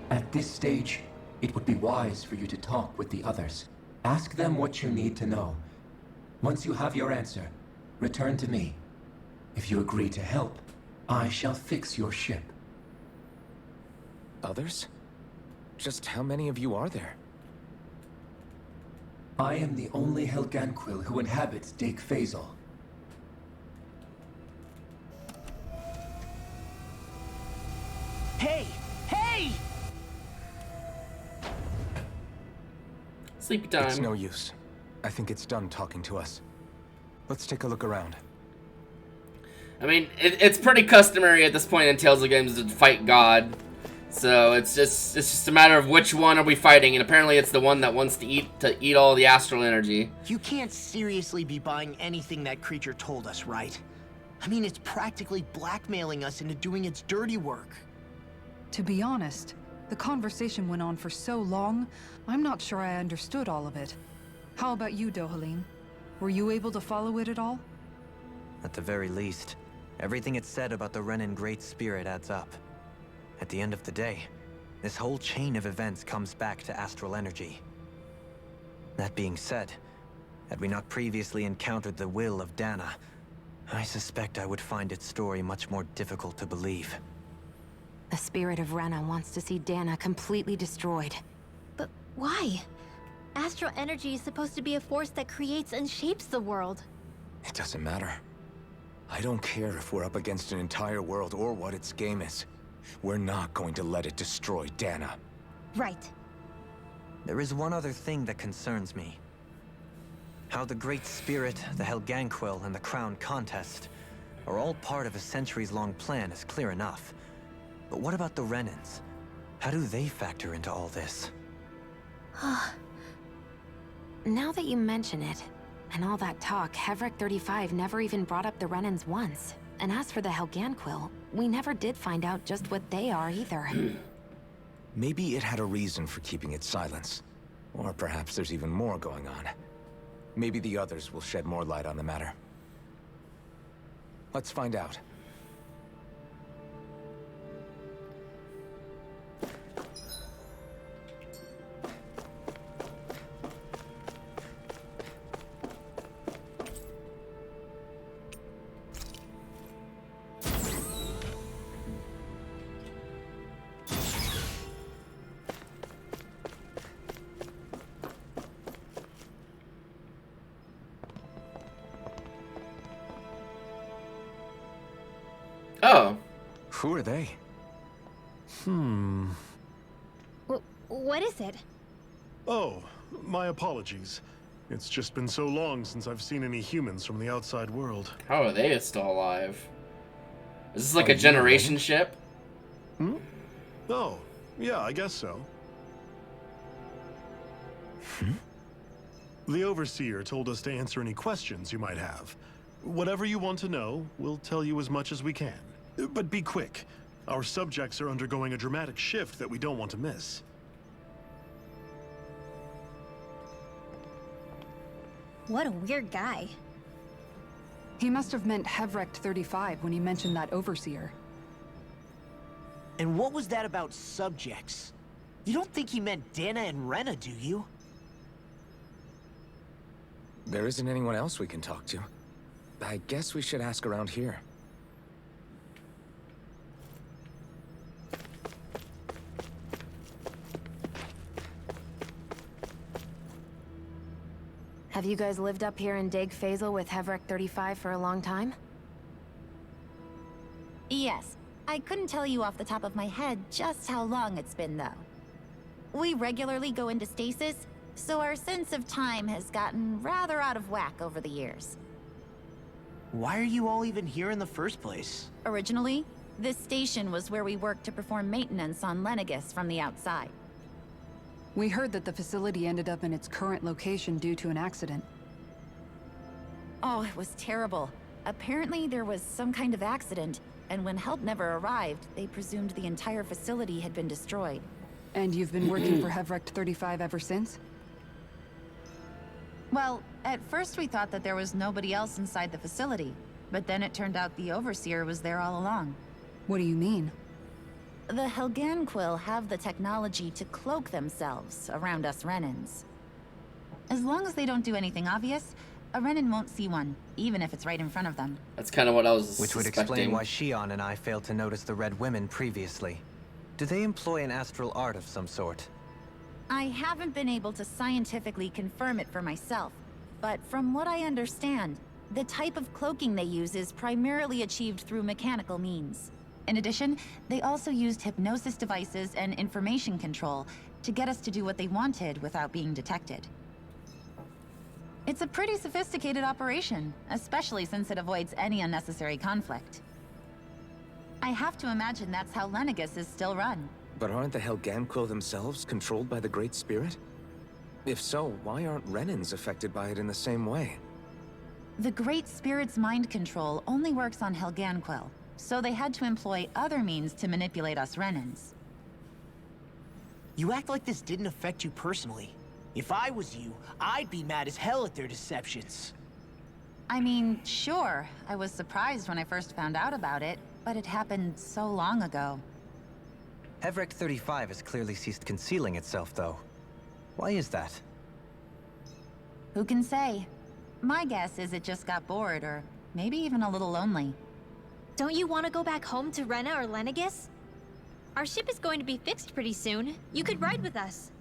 At this stage, it would be wise for you to talk with the others. Ask them what you need to know. Once you have your answer, return to me. If you agree to help, I shall fix your ship. Others? Just how many of you are there? I am the only Helganquil who inhabits Dake Faisal. Hey! Hey! Sleepy time. It's no use. I think it's done talking to us. Let's take a look around. I mean, it's pretty customary at this point in Tales of Games to fight God. So it's just a matter of which one are we fighting, and apparently it's the one that wants to eat all the astral energy. You can't seriously be buying anything that creature told us, right? I mean, it's practically blackmailing us into doing its dirty work. To be honest, the conversation went on for so long, I'm not sure I understood all of it. How about you, Dohalim? Were you able to follow it at all? At the very least, everything it said about the Renan Great Spirit adds up. At the end of the day, this whole chain of events comes back to astral energy. That being said, had we not previously encountered the will of Dana, I suspect I would find its story much more difficult to believe. The spirit of Rena wants to see Dana completely destroyed. But why? Astral energy is supposed to be a force that creates and shapes the world. It doesn't matter. I don't care if we're up against an entire world or what its game is. We're not going to let it destroy Dana. Right. There is one other thing that concerns me. How the Great Spirit, the Helganquil, and the Crown Contest are all part of a centuries-long plan is clear enough. But what about the Renans? How do they factor into all this? Now that you mention it, and all that talk, Hevric 35 never even brought up the Renans once. And as for the Helganquil, we never did find out just what they are either. Maybe it had a reason for keeping its silence. Or perhaps there's even more going on. Maybe the others will shed more light on the matter. Let's find out. Oh. Who are they? What is it? Oh, my apologies. It's just been so long since I've seen any humans from the outside world. How are they still alive? Is this like a generation ship? Oh, yeah, I guess so. The Overseer told us to answer any questions you might have. Whatever you want to know, we'll tell you as much as we can. But be quick. Our subjects are undergoing a dramatic shift that we don't want to miss. What a weird guy. He must have meant Hevric 35 when he mentioned that Overseer. And what was that about subjects? You don't think he meant Dana and Rena, do you? There isn't anyone else we can talk to. I guess we should ask around here. Have you guys lived up here in Deg Faisal with Hevric 35 for a long time? Yes. I couldn't tell you off the top of my head just how long it's been, though. We regularly go into stasis, so our sense of time has gotten rather out of whack over the years. Why are you all even here in the first place? Originally, this station was where we worked to perform maintenance on Lenegis from the outside. We heard that the facility ended up in its current location due to an accident. Oh, it was terrible. Apparently there was some kind of accident, and when help never arrived, they presumed the entire facility had been destroyed. And you've been working for Hevric 35 ever since? Well, at first we thought that there was nobody else inside the facility, but then it turned out the Overseer was there all along. What do you mean? The Helganquil have the technology to cloak themselves around us Renans. As long as they don't do anything obvious, a Renan won't see one, even if it's right in front of them. That's kind of what I was Which would explain why Shion and I failed to notice the Red Women previously. Do they employ an astral art of some sort? I haven't been able to scientifically confirm it for myself, but from what I understand, the type of cloaking they use is primarily achieved through mechanical means. In addition, they also used hypnosis devices and information control to get us to do what they wanted without being detected. It's a pretty sophisticated operation, especially since it avoids any unnecessary conflict. I have to imagine that's how Lenegis is still run. But aren't the Helganquil themselves controlled by the Great Spirit? If so, why aren't Renans affected by it in the same way? The Great Spirit's mind control only works on Helganquil, so they had to employ other means to manipulate us Renans. You act like this didn't affect you personally. If I was you, I'd be mad as hell at their deceptions. I mean, sure, I was surprised when I first found out about it, but it happened so long ago. Hevric 35 has clearly ceased concealing itself, though. Why is that? Who can say? My guess is it just got bored, or maybe even a little lonely. Don't you want to go back home to Rena or Lenegis? Our ship is going to be fixed pretty soon. You could ride with us.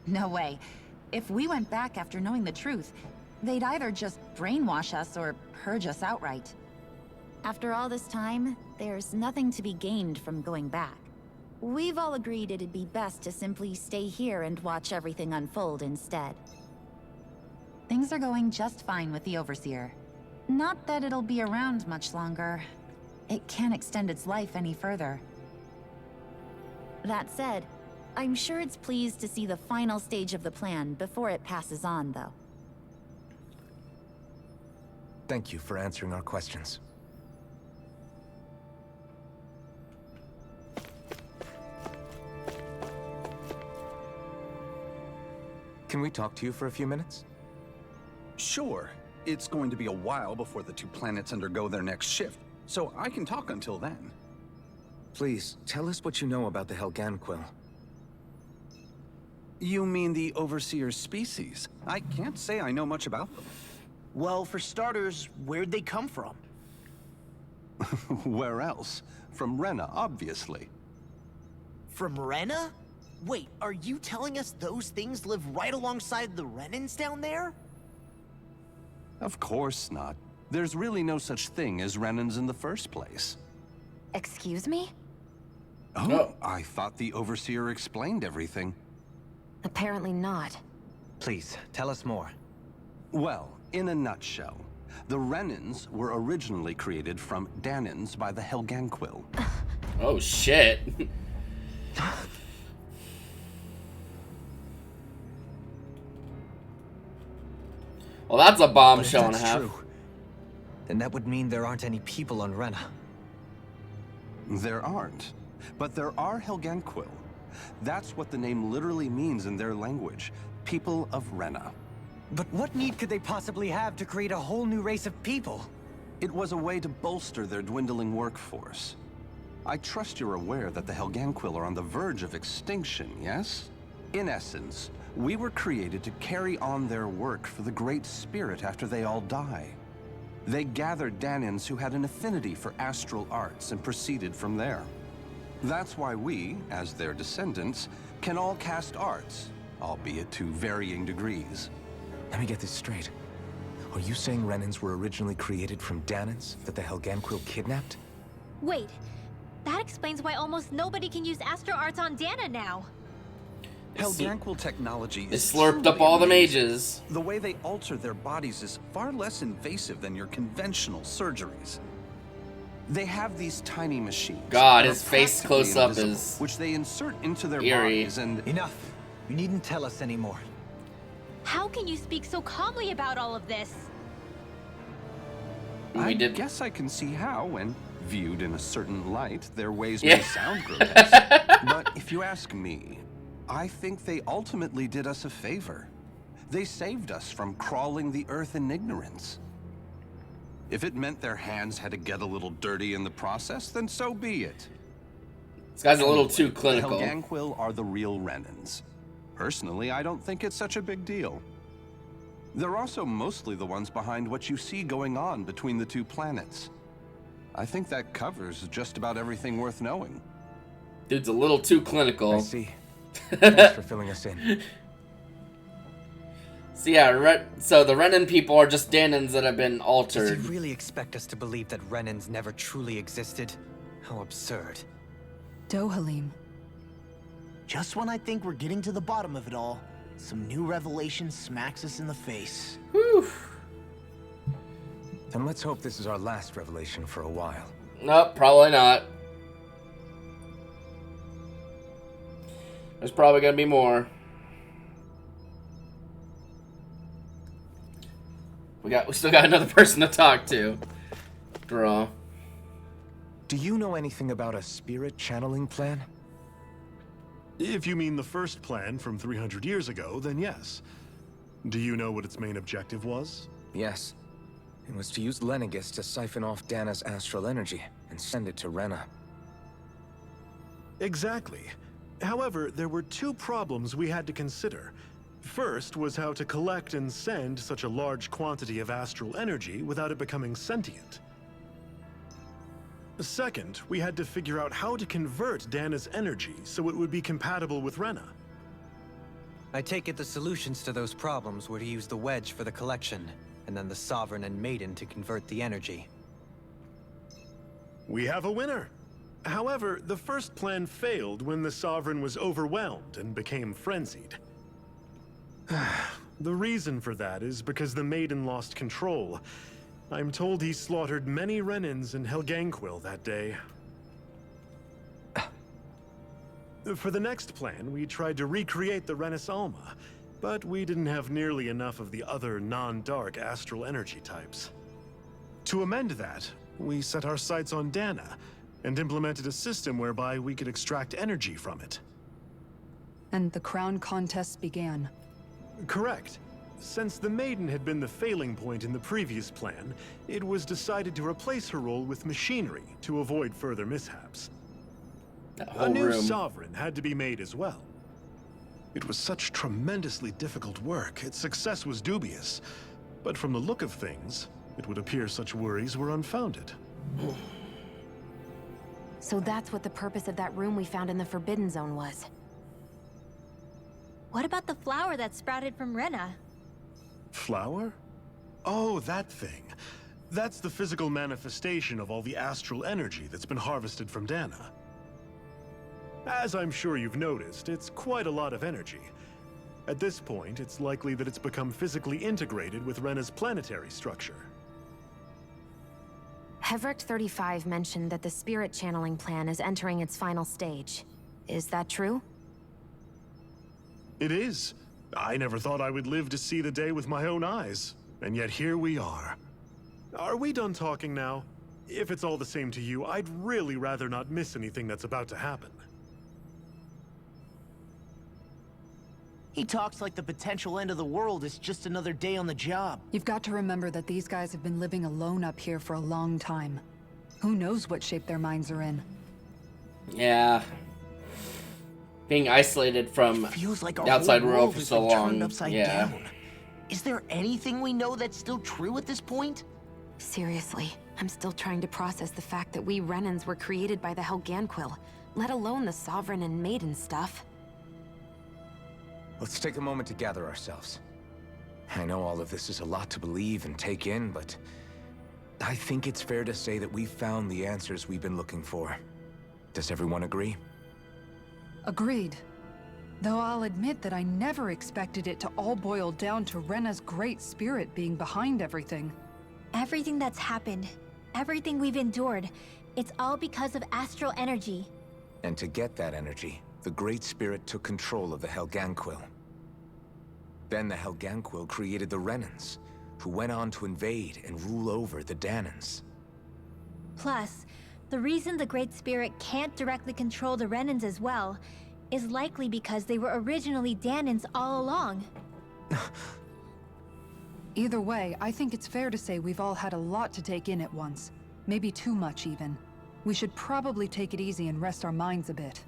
No way. If we went back after knowing the truth, they'd either just brainwash us or purge us outright. After all this time, there's nothing to be gained from going back. We've all agreed it'd be best to simply stay here and watch everything unfold instead. Things are going just fine with the Overseer. Not that it'll be around much longer. It can't extend its life any further. That said, I'm sure it's pleased to see the final stage of the plan before it passes on, though. Thank you for answering our questions. Can we talk to you for a few minutes? Sure. It's going to be a while before the two planets undergo their next shift, so I can talk until then. Please, tell us what you know about the Helganquil. You mean the Overseer's species? I can't say I know much about them. Well, for starters, where'd they come from? Where else? From Rena, obviously. From Rena? Wait, are you telling us those things live right alongside the Renans down there? Of course not. There's really no such thing as Renans in the first place. Excuse me? Oh, I thought the Overseer explained everything. Apparently not. Please, tell us more. Well, in a nutshell, the Renans were originally created from Danans by the Helganquil. Oh shit. Well, that's a bombshell and a half. True, then that would mean there aren't any people on Rena. There aren't. But there are Helganquil. That's what the name literally means in their language. People of Rena. But what need could they possibly have to create a whole new race of people? It was a way to bolster their dwindling workforce. I trust you're aware that the Helganquil are on the verge of extinction, yes? In essence, we were created to carry on their work for the Great Spirit after they all die. They gathered Danans who had an affinity for astral arts and proceeded from there. That's why we, as their descendants, can all cast arts, albeit to varying degrees. Let me get this straight. Are you saying Renans were originally created from Danans that the Helganquil kidnapped? Wait, that explains why almost nobody can use Astro Arts on Dana now. Helganquil technology They is slurped up truly all the amazing. mages. The way they alter their bodies is far less invasive than your conventional surgeries. They have these tiny machines. God, that his are face practically close up invisible, is which they insert into their eerie. bodies and Enough. You needn't tell us anymore. How can you speak so calmly about all of this? I guess I can see how, when viewed in a certain light, their ways Yeah. may sound grotesque. But if you ask me, I think they ultimately did us a favor. They saved us from crawling the earth in ignorance. If it meant their hands had to get a little dirty in the process, then so be it. This guy's a little too The clinical. Helganquil are the real Renans. Personally, I don't think it's such a big deal. They're also mostly the ones behind what you see going on between the two planets. I think that covers just about everything worth knowing. Dude's a little too clinical. I see. Thanks for filling us in. So yeah, so the Renan people are just Danans that have been Does altered. he really expect us to believe that Renans never truly existed? How absurd. Dohalim. Just when I think we're getting to the bottom of it all, some new revelation smacks us in the face. Then let's hope this is our last revelation for a while. Nope, probably not. There's probably gonna be more. We still got another person to talk to. Draw. Do you know anything about a spirit channeling plan? If you mean the first plan from 300 years ago, then yes. Do you know what its main objective was? Yes. It was to use Lenegis to siphon off Dana's astral energy and send it to Rena. Exactly. However, there were two problems we had to consider. First was how to collect and send such a large quantity of astral energy without it becoming sentient. Second, we had to figure out how to convert Dana's energy so it would be compatible with Rena. I take it the solutions to those problems were to use the wedge for the collection, and then the Sovereign and Maiden to convert the energy. We have a winner. However, the first plan failed when the Sovereign was overwhelmed and became frenzied. The reason for that is because the Maiden lost control. I'm told he slaughtered many Renans in Helganquil that day. For the next plan, we tried to recreate the Renis Alma, but we didn't have nearly enough of the other non-dark astral energy types. To amend that, we set our sights on Dana, and implemented a system whereby we could extract energy from it. And the crown contests began. Correct. Since the Maiden had been the failing point in the previous plan, it was decided to replace her role with machinery to avoid further mishaps. A new Sovereign had to be made as well. It was such tremendously difficult work, its success was dubious. But from the look of things, it would appear such worries were unfounded. So that's what the purpose of that room we found in the Forbidden Zone was. What about the flower that sprouted from Rena? Flower? Oh, that thing. That's the physical manifestation of all the astral energy that's been harvested from Dana. As I'm sure you've noticed, it's quite a lot of energy. At this point, it's likely that it's become physically integrated with Rena's planetary structure. Heverick 35 mentioned that the spirit channeling plan is entering its final stage. Is that true? It is. I never thought I would live to see the day with my own eyes, and yet here we are. Are we done talking now? If it's all the same to you, I'd really rather not miss anything that's about to happen. He talks like the potential end of the world is just another day on the job. You've got to remember that these guys have been living alone up here for a long time. Who knows what shape their minds are in? Yeah. Being isolated from feels like the outside world for so long. Yeah. Down. Is there anything we know that's still true at this point? Seriously, I'm still trying to process the fact that we Renans were created by the Helganquil, let alone the Sovereign and Maiden stuff. Let's take a moment to gather ourselves. I know all of this is a lot to believe and take in, but I think it's fair to say that we've found the answers we've been looking for. Does everyone agree? Agreed. Though I'll admit that I never expected it to all boil down to Rena's great spirit being behind everything. Everything that's happened, everything we've endured, it's all because of astral energy. And to get that energy, the Great Spirit took control of the Helganquil. Then the Helganquil created the Renans, who went on to invade and rule over the Danans. Plus, the reason the Great Spirit can't directly control the Renans as well is likely because they were originally Danans all along. Either way, I think it's fair to say we've all had a lot to take in at once. Maybe too much, even. We should probably take it easy and rest our minds a bit.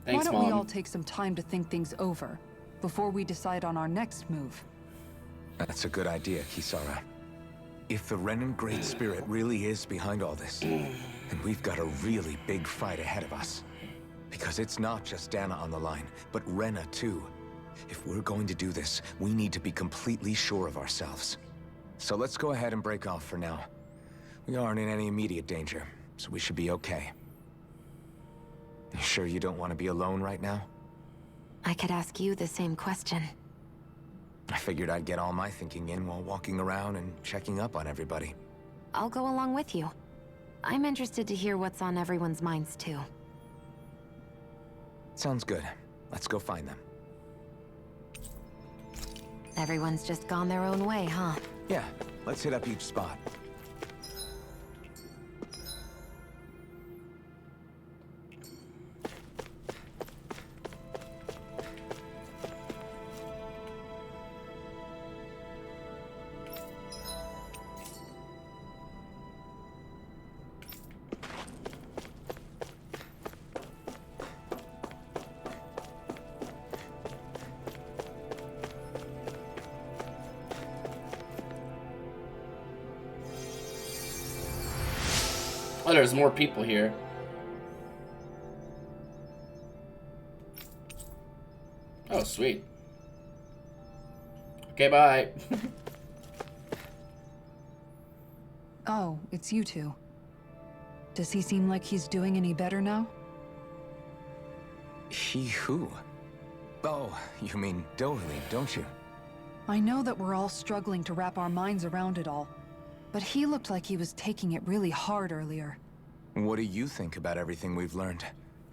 Thanks, Why don't Mom. we all take some time to think things over before we decide on our next move? That's a good idea, Kisara. If the Renan Great Spirit really is behind all this, then we've got a really big fight ahead of us. Because it's not just Dana on the line, but Rena too. If we're going to do this, we need to be completely sure of ourselves. So let's go ahead and break off for now. We aren't in any immediate danger, so we should be okay. You sure you don't want to be alone right now? I could ask you the same question. I figured I'd get all my thinking in while walking around and checking up on everybody. I'll go along with you. I'm interested to hear what's on everyone's minds, too. Sounds good. Let's go find them. Everyone's just gone their own way, huh? Yeah, let's hit up each spot. Oh, there's more people here. Oh, sweet. Okay, bye. Oh, it's you two. Does he seem like he's doing any better now? He who? Oh, you mean Doherty, don't you? I know that we're all struggling to wrap our minds around it all, but he looked like he was taking it really hard earlier. What do you think about everything we've learned?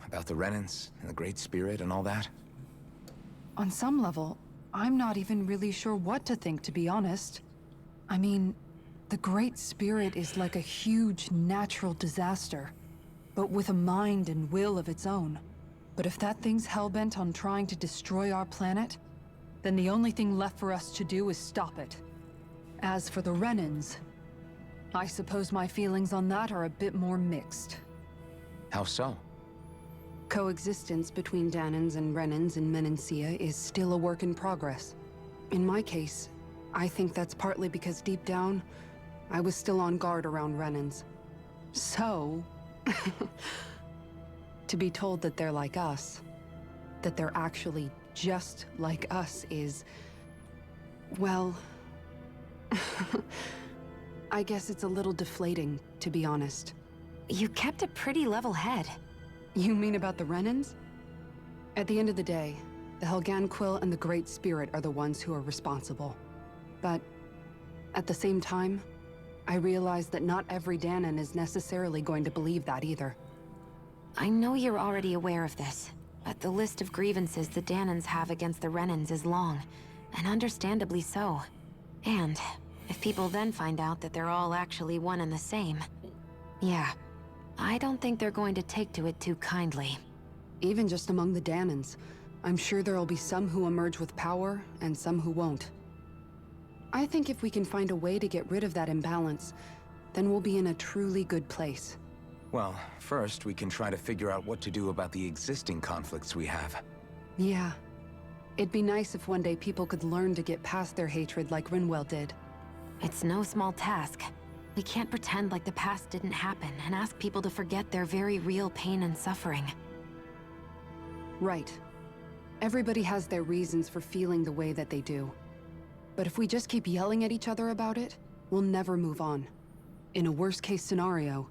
About the Renans, and the Great Spirit, and all that? On some level, I'm not even really sure what to think, to be honest. I mean, the Great Spirit is like a huge natural disaster, but with a mind and will of its own. But if that thing's hellbent on trying to destroy our planet, then the only thing left for us to do is stop it. As for the Renans, I suppose my feelings on that are a bit more mixed. How so? Coexistence between Dahnans and Renans in Menancia is still a work in progress. In my case, I think that's partly because deep down, I was still on guard around Renans. So, to be told that they're like us, that they're actually just like us is, well, I guess it's a little deflating, to be honest. You kept a pretty level head. You mean about the Renans? At the end of the day, the Helganquil and the Great Spirit are the ones who are responsible. But at the same time, I realize that not every Dahnan is necessarily going to believe that either. I know you're already aware of this, but the list of grievances the Dahnans have against the Renans is long, and understandably so. And if people then find out that they're all actually one and the same, yeah, I don't think they're going to take to it too kindly. Even just among the Dahnans, I'm sure there'll be some who emerge with power, and some who won't. I think if we can find a way to get rid of that imbalance, then we'll be in a truly good place. Well, first we can try to figure out what to do about the existing conflicts we have. Yeah. It'd be nice if one day people could learn to get past their hatred like Rinwell did. It's no small task. We can't pretend like the past didn't happen and ask people to forget their very real pain and suffering. Right. Everybody has their reasons for feeling the way that they do. But if we just keep yelling at each other about it, we'll never move on. In a worst-case scenario,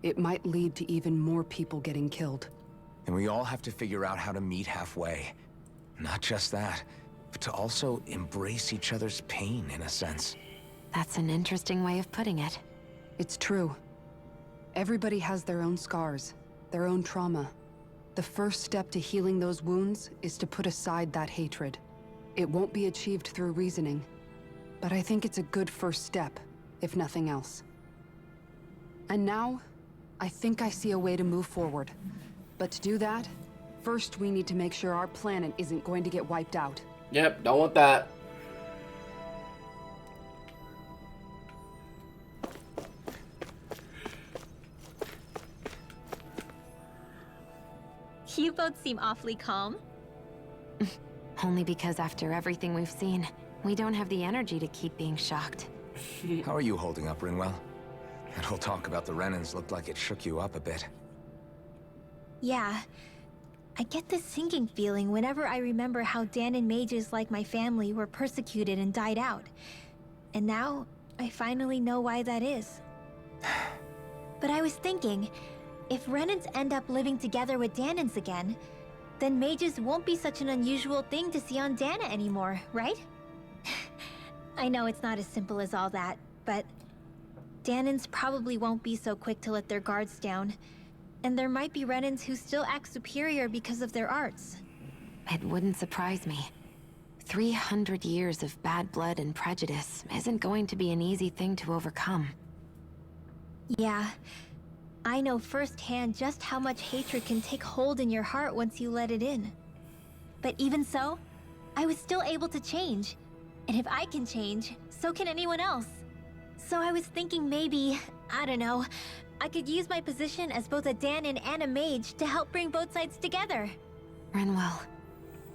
it might lead to even more people getting killed. And we all have to figure out how to meet halfway. Not just that, but to also embrace each other's pain, in a sense. That's an interesting way of putting it. It's true. Everybody has their own scars, their own trauma. The first step to healing those wounds is to put aside that hatred. It won't be achieved through reasoning, but I think it's a good first step, if nothing else. And now, I think I see a way to move forward. But to do that, first we need to make sure our planet isn't going to get wiped out. Yep, don't want that. You both seem awfully calm. Only because after everything we've seen, we don't have the energy to keep being shocked. How are you holding up, Rinwell? That whole talk about the Renans looked like it shook you up a bit. Yeah. I get this sinking feeling whenever I remember how Dahnan mages like my family were persecuted and died out. And now, I finally know why that is. But I was thinking, if Renans end up living together with Dahnans again, then mages won't be such an unusual thing to see on Dahna anymore, right? I know it's not as simple as all that, but Dahnans probably won't be so quick to let their guards down. And there might be Renans who still act superior because of their arts. It wouldn't surprise me. 300 years of bad blood and prejudice isn't going to be an easy thing to overcome. Yeah. I know firsthand just how much hatred can take hold in your heart once you let it in. But even so, I was still able to change. And if I can change, so can anyone else. So I was thinking maybe, I don't know, I could use my position as both a Dahnan and a mage to help bring both sides together. Rinwell.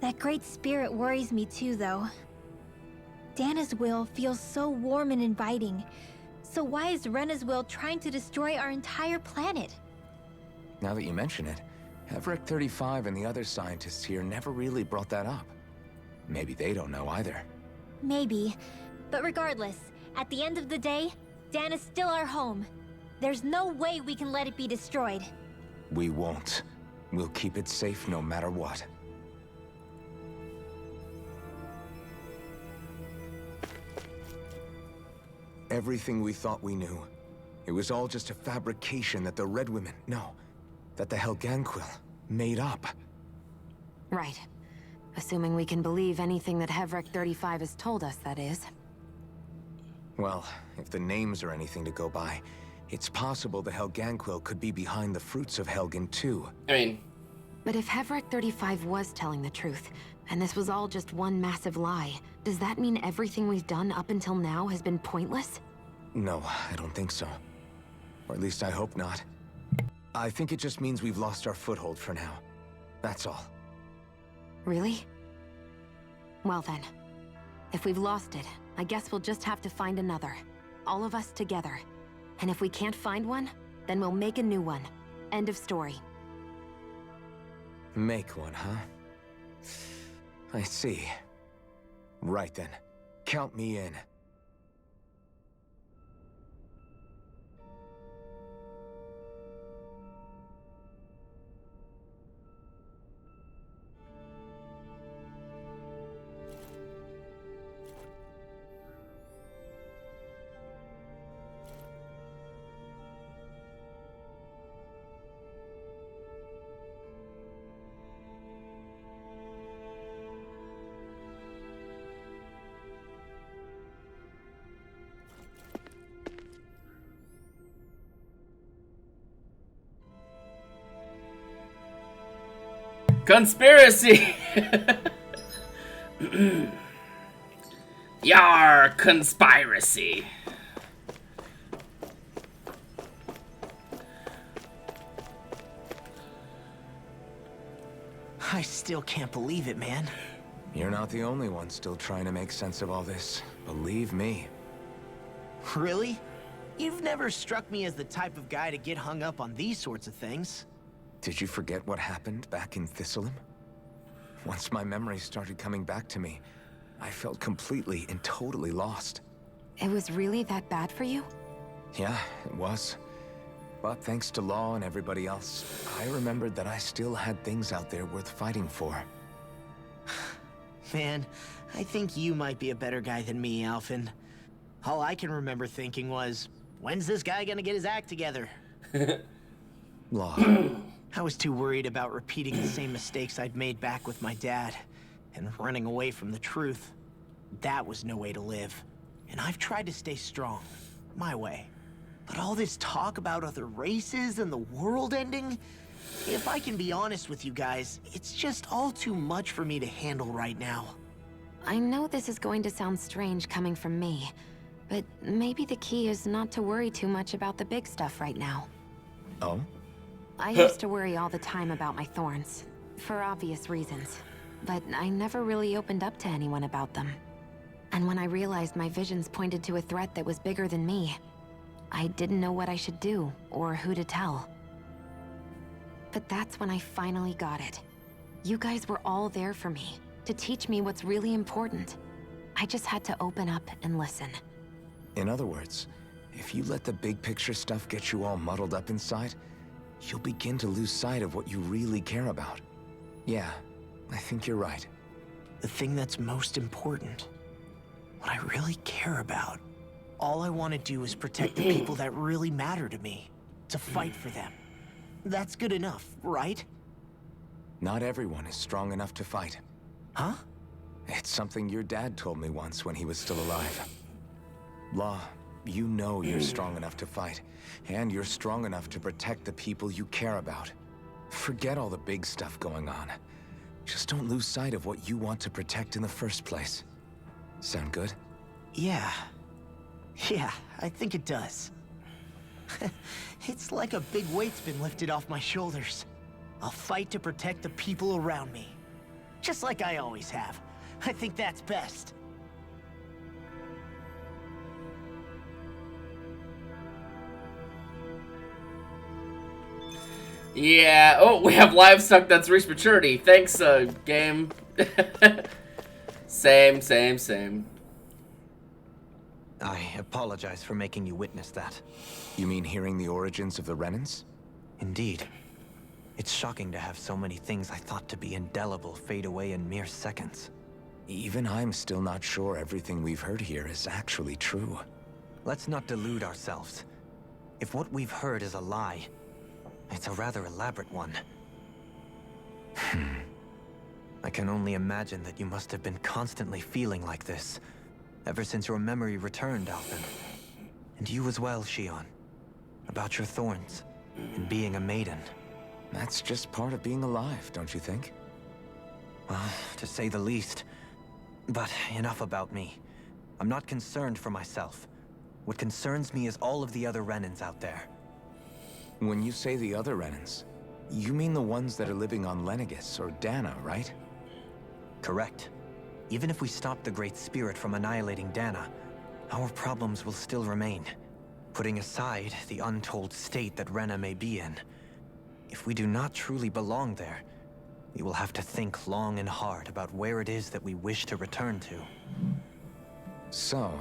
That great spirit worries me too, though. Dahna's will feels so warm and inviting. So why is Rena's will trying to destroy our entire planet? Now that you mention it, Everett 35 and the other scientists here never really brought that up. Maybe they don't know either. Maybe. But regardless, at the end of the day, Dahna's still our home. There's no way we can let it be destroyed. We won't. We'll keep it safe no matter what. Everything we thought we knew, it was all just a fabrication that the Red Women, no, that the Helganquil made up. Right. Assuming we can believe anything that Hevrek 35 has told us, that is. Well, if the names are anything to go by, it's possible the Helganquil could be behind the fruits of Helgen too. But if Hevrek 35 was telling the truth, and this was all just one massive lie, does that mean everything we've done up until now has been pointless? No, I don't think so. Or at least I hope not. I think it just means we've lost our foothold for now. That's all. Really? Well then, if we've lost it, I guess we'll just have to find another. All of us together. And if we can't find one, then we'll make a new one. End of story. Make one, huh? I see. Right then. Count me in. Conspiracy! Yar, conspiracy. I still can't believe it, man. You're not the only one still trying to make sense of all this. Believe me. Really? You've never struck me as the type of guy to get hung up on these sorts of things. Did you forget what happened back in Thistleum? Once my memories started coming back to me, I felt completely and totally lost. It was really that bad for you? Yeah, it was. But thanks to Law and everybody else, I remembered that I still had things out there worth fighting for. Man, I think you might be a better guy than me, Alphen. All I can remember thinking was, when's this guy gonna get his act together? Law. I was too worried about repeating the same mistakes I'd made back with my dad, and running away from the truth. That was no way to live. And I've tried to stay strong, my way. But all this talk about other races and the world ending, if I can be honest with you guys, it's just all too much for me to handle right now. I know this is going to sound strange coming from me, but maybe the key is not to worry too much about the big stuff right now. Oh? I used to worry all the time about my thorns, for obvious reasons, but I never really opened up to anyone about them. And when I realized my visions pointed to a threat that was bigger than me, I didn't know what I should do, or who to tell. But that's when I finally got it. You guys were all there for me, to teach me what's really important. I just had to open up and listen. In other words, if you let the big picture stuff get you all muddled up inside, you'll begin to lose sight of what you really care about. Yeah, I think you're right. The thing that's most important, what I really care about. All I want to do is protect the people that really matter to me, to fight for them. That's good enough, right? Not everyone is strong enough to fight. Huh? It's something your dad told me once when he was still alive. Law, you know you're strong enough to fight, and you're strong enough to protect the people you care about. Forget all the big stuff going on. Just don't lose sight of what you want to protect in the first place. Sound good? Yeah. Yeah, I think it does. It's like a big weight's been lifted off my shoulders. I'll fight to protect the people around me. Just like I always have. I think that's best. Yeah. Oh, we have livestock that's reached maturity. Thanks, game. Same. I apologize for making you witness that. You mean hearing the origins of the Renans? Indeed. It's shocking to have so many things I thought to be indelible fade away in mere seconds. Even I'm still not sure everything we've heard here is actually true. Let's not delude ourselves. If what we've heard is a lie, it's a rather elaborate one. I can only imagine that you must have been constantly feeling like this, ever since your memory returned, Alphen. And you as well, Shion. About your thorns, and being a maiden. That's just part of being alive, don't you think? Well, to say the least. But enough about me. I'm not concerned for myself. What concerns me is all of the other Renans out there. When you say the other Renans, you mean the ones that are living on Lenegis or Dana, right? Correct. Even if we stop the Great Spirit from annihilating Dana, our problems will still remain. Putting aside the untold state that Rena may be in, if we do not truly belong there, we will have to think long and hard about where it is that we wish to return to. So,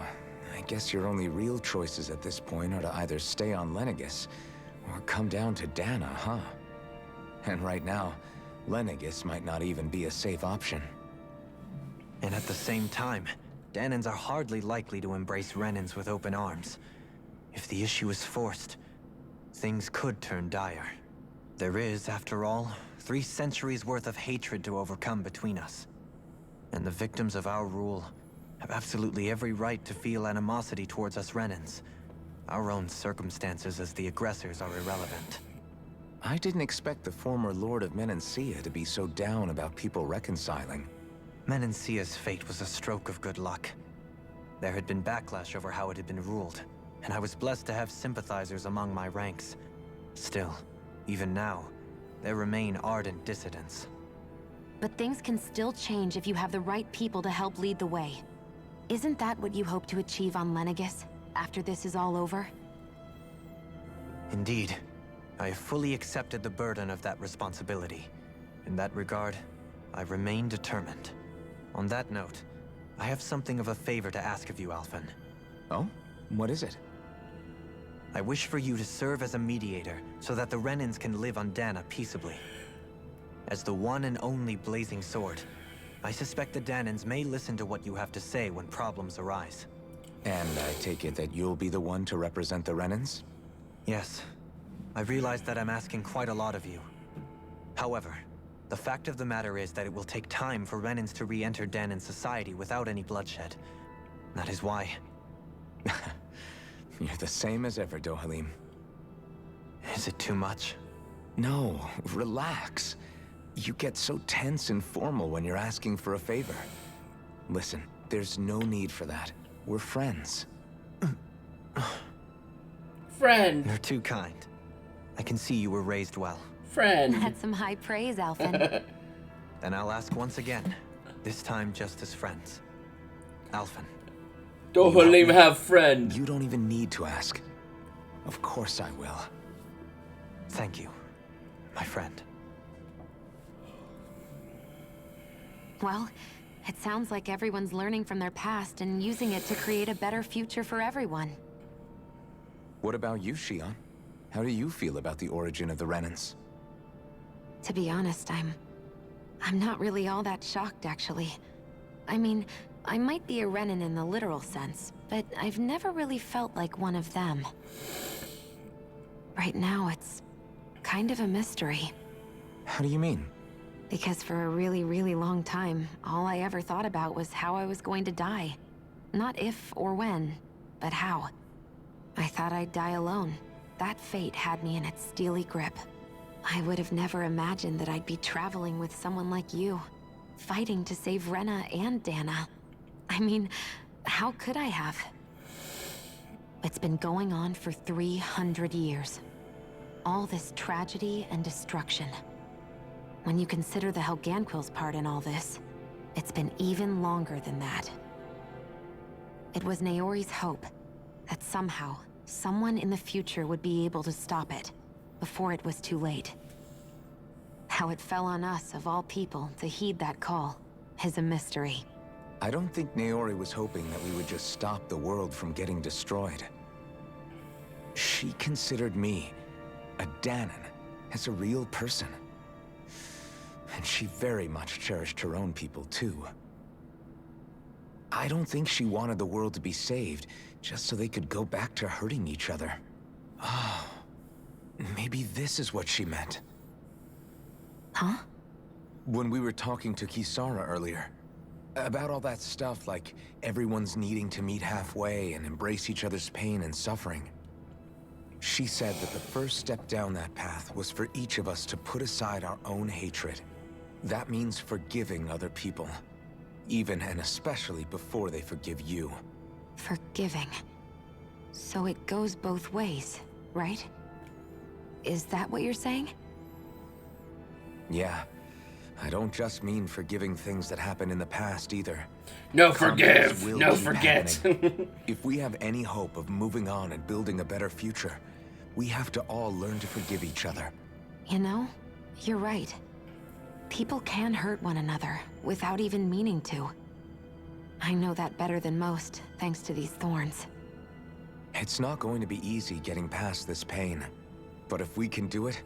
I guess your only real choices at this point are to either stay on Lenegis or come down to Dana, huh? And right now, Lenegis might not even be a safe option. And at the same time, Danans are hardly likely to embrace Renans with open arms. If the issue is forced, things could turn dire. There is, after all, 3 centuries worth of hatred to overcome between us. And the victims of our rule have absolutely every right to feel animosity towards us Renans. Our own circumstances as the aggressors are irrelevant. I didn't expect the former Lord of Menancia to be so down about people reconciling. Menancia's fate was a stroke of good luck. There had been backlash over how it had been ruled, and I was blessed to have sympathizers among my ranks. Still, even now, there remain ardent dissidents. But things can still change if you have the right people to help lead the way. Isn't that what you hope to achieve on Lenegis, after this is all over? Indeed. I have fully accepted the burden of that responsibility. In that regard, I remain determined. On that note, I have something of a favor to ask of you, Alphen. Oh? What is it? I wish for you to serve as a mediator so that the Renans can live on Dana peaceably. As the one and only Blazing Sword, I suspect the Danans may listen to what you have to say when problems arise. And I take it that you'll be the one to represent the Renans? Yes. I realize that I'm asking quite a lot of you. However, the fact of the matter is that it will take time for Renans to re-enter Danan society without any bloodshed. That is why... You're the same as ever, Dohalim. Is it too much? No, relax. You get so tense and formal when you're asking for a favor. Listen, there's no need for that. We're friends. Friend. You're too kind. I can see you were raised well. Friend. That's some high praise, Alphen. Then I'll ask once again. This time just as friends. Alphen. Dohalim have friend. You don't even need to ask. Of course I will. Thank you, my friend. Well, it sounds like everyone's learning from their past and using it to create a better future for everyone. What about you, Shion? How do you feel about the origin of the Renans? To be honest, I'm not really all that shocked, actually. I mean, I might be a Renan in the literal sense, but I've never really felt like one of them. Right now, it's kind of a mystery. How do you mean? Because for a really, really long time, all I ever thought about was how I was going to die. Not if or when, but how. I thought I'd die alone. That fate had me in its steely grip. I would have never imagined that I'd be traveling with someone like you, fighting to save Rena and Dana. I mean, how could I have? It's been going on for 300 years. All this tragedy and destruction. When you consider the Helganquil's part in all this, it's been even longer than that. It was Naori's hope that somehow, someone in the future would be able to stop it, before it was too late. How it fell on us, of all people, to heed that call, is a mystery. I don't think Naori was hoping that we would just stop the world from getting destroyed. She considered me, a Dahnan, as a real person. And she very much cherished her own people, too. I don't think she wanted the world to be saved, just so they could go back to hurting each other. Oh, maybe this is what she meant. Huh? When we were talking to Kisara earlier, about all that stuff like everyone's needing to meet halfway and embrace each other's pain and suffering. She said that the first step down that path was for each of us to put aside our own hatred. That means forgiving other people, even and especially before they forgive you. Forgiving. So it goes both ways, right? Is that what you're saying? Yeah. I don't just mean forgiving things that happened in the past either. No Conflicts forgive, will no keep forget. happening. If we have any hope of moving on and building a better future, we have to all learn to forgive each other. You know, you're right. People can hurt one another without even meaning to. I know that better than most, thanks to these thorns. It's not going to be easy getting past this pain. But if we can do it,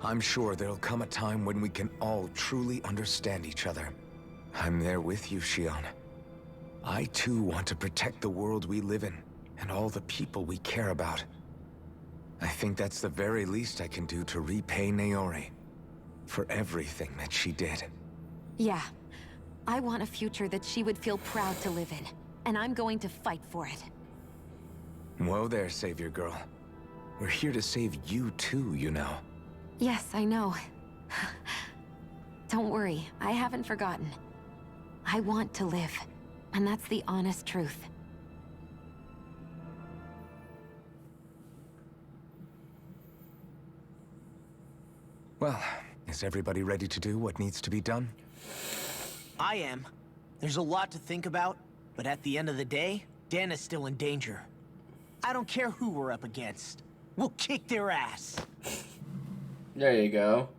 I'm sure there'll come a time when we can all truly understand each other. I'm there with you, Shion. I too want to protect the world we live in, and all the people we care about. I think that's the very least I can do to repay Naori for everything that she did. Yeah. I want a future that she would feel proud to live in, and I'm going to fight for it. Whoa there, Savior Girl. We're here to save you too, you know. Yes, I know. Don't worry, I haven't forgotten. I want to live, and that's the honest truth. Well, is everybody ready to do what needs to be done? I am. There's a lot to think about, but at the end of the day, Dan is still in danger. I don't care who we're up against. We'll kick their ass. There you go.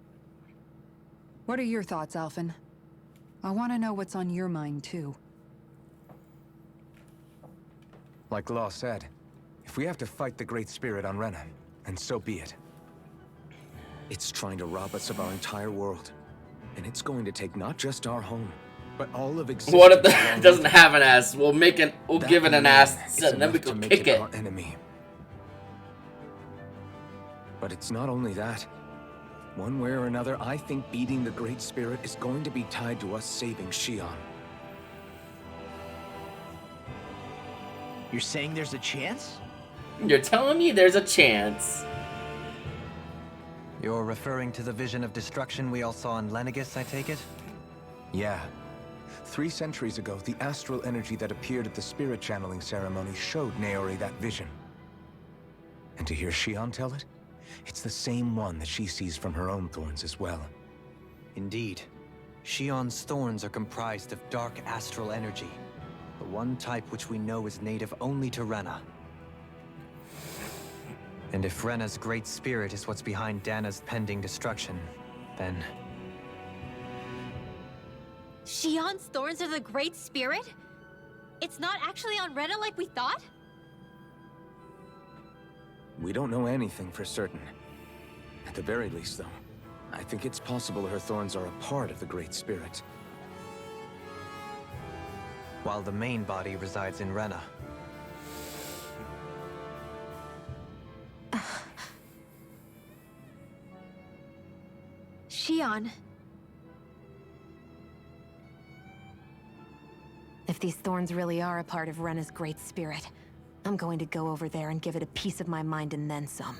What are your thoughts, Alphen? I want to know what's on your mind, too. Like Law said, if we have to fight the Great Spirit on Rena, then so be it. It's trying to rob us of our entire world. And it's going to take not just our home, but all of existence. What if it doesn't have an ass? We'll give it an ass, and then we can kick it. Our enemy. But it's not only that. One way or another, I think beating the Great Spirit is going to be tied to us saving Shion. You're saying there's a chance? You're telling me there's a chance? You're referring to the vision of destruction we all saw in Lenegis, I take it? Yeah. 3 centuries ago, the astral energy that appeared at the spirit channeling ceremony showed Naori that vision. And to hear Shion tell it, it's the same one that she sees from her own thorns as well. Indeed. Shion's thorns are comprised of dark astral energy, the one type which we know is native only to Rena. And if Rena's great spirit is what's behind Dana's pending destruction, then... Shion's thorns are the Great Spirit? It's not actually on Rena like we thought? We don't know anything for certain. At the very least, though, I think it's possible her thorns are a part of the Great Spirit. While the main body resides in Rena. Shion. If these thorns really are a part of Rena's great spirit, I'm going to go over there and give it a piece of my mind and then some.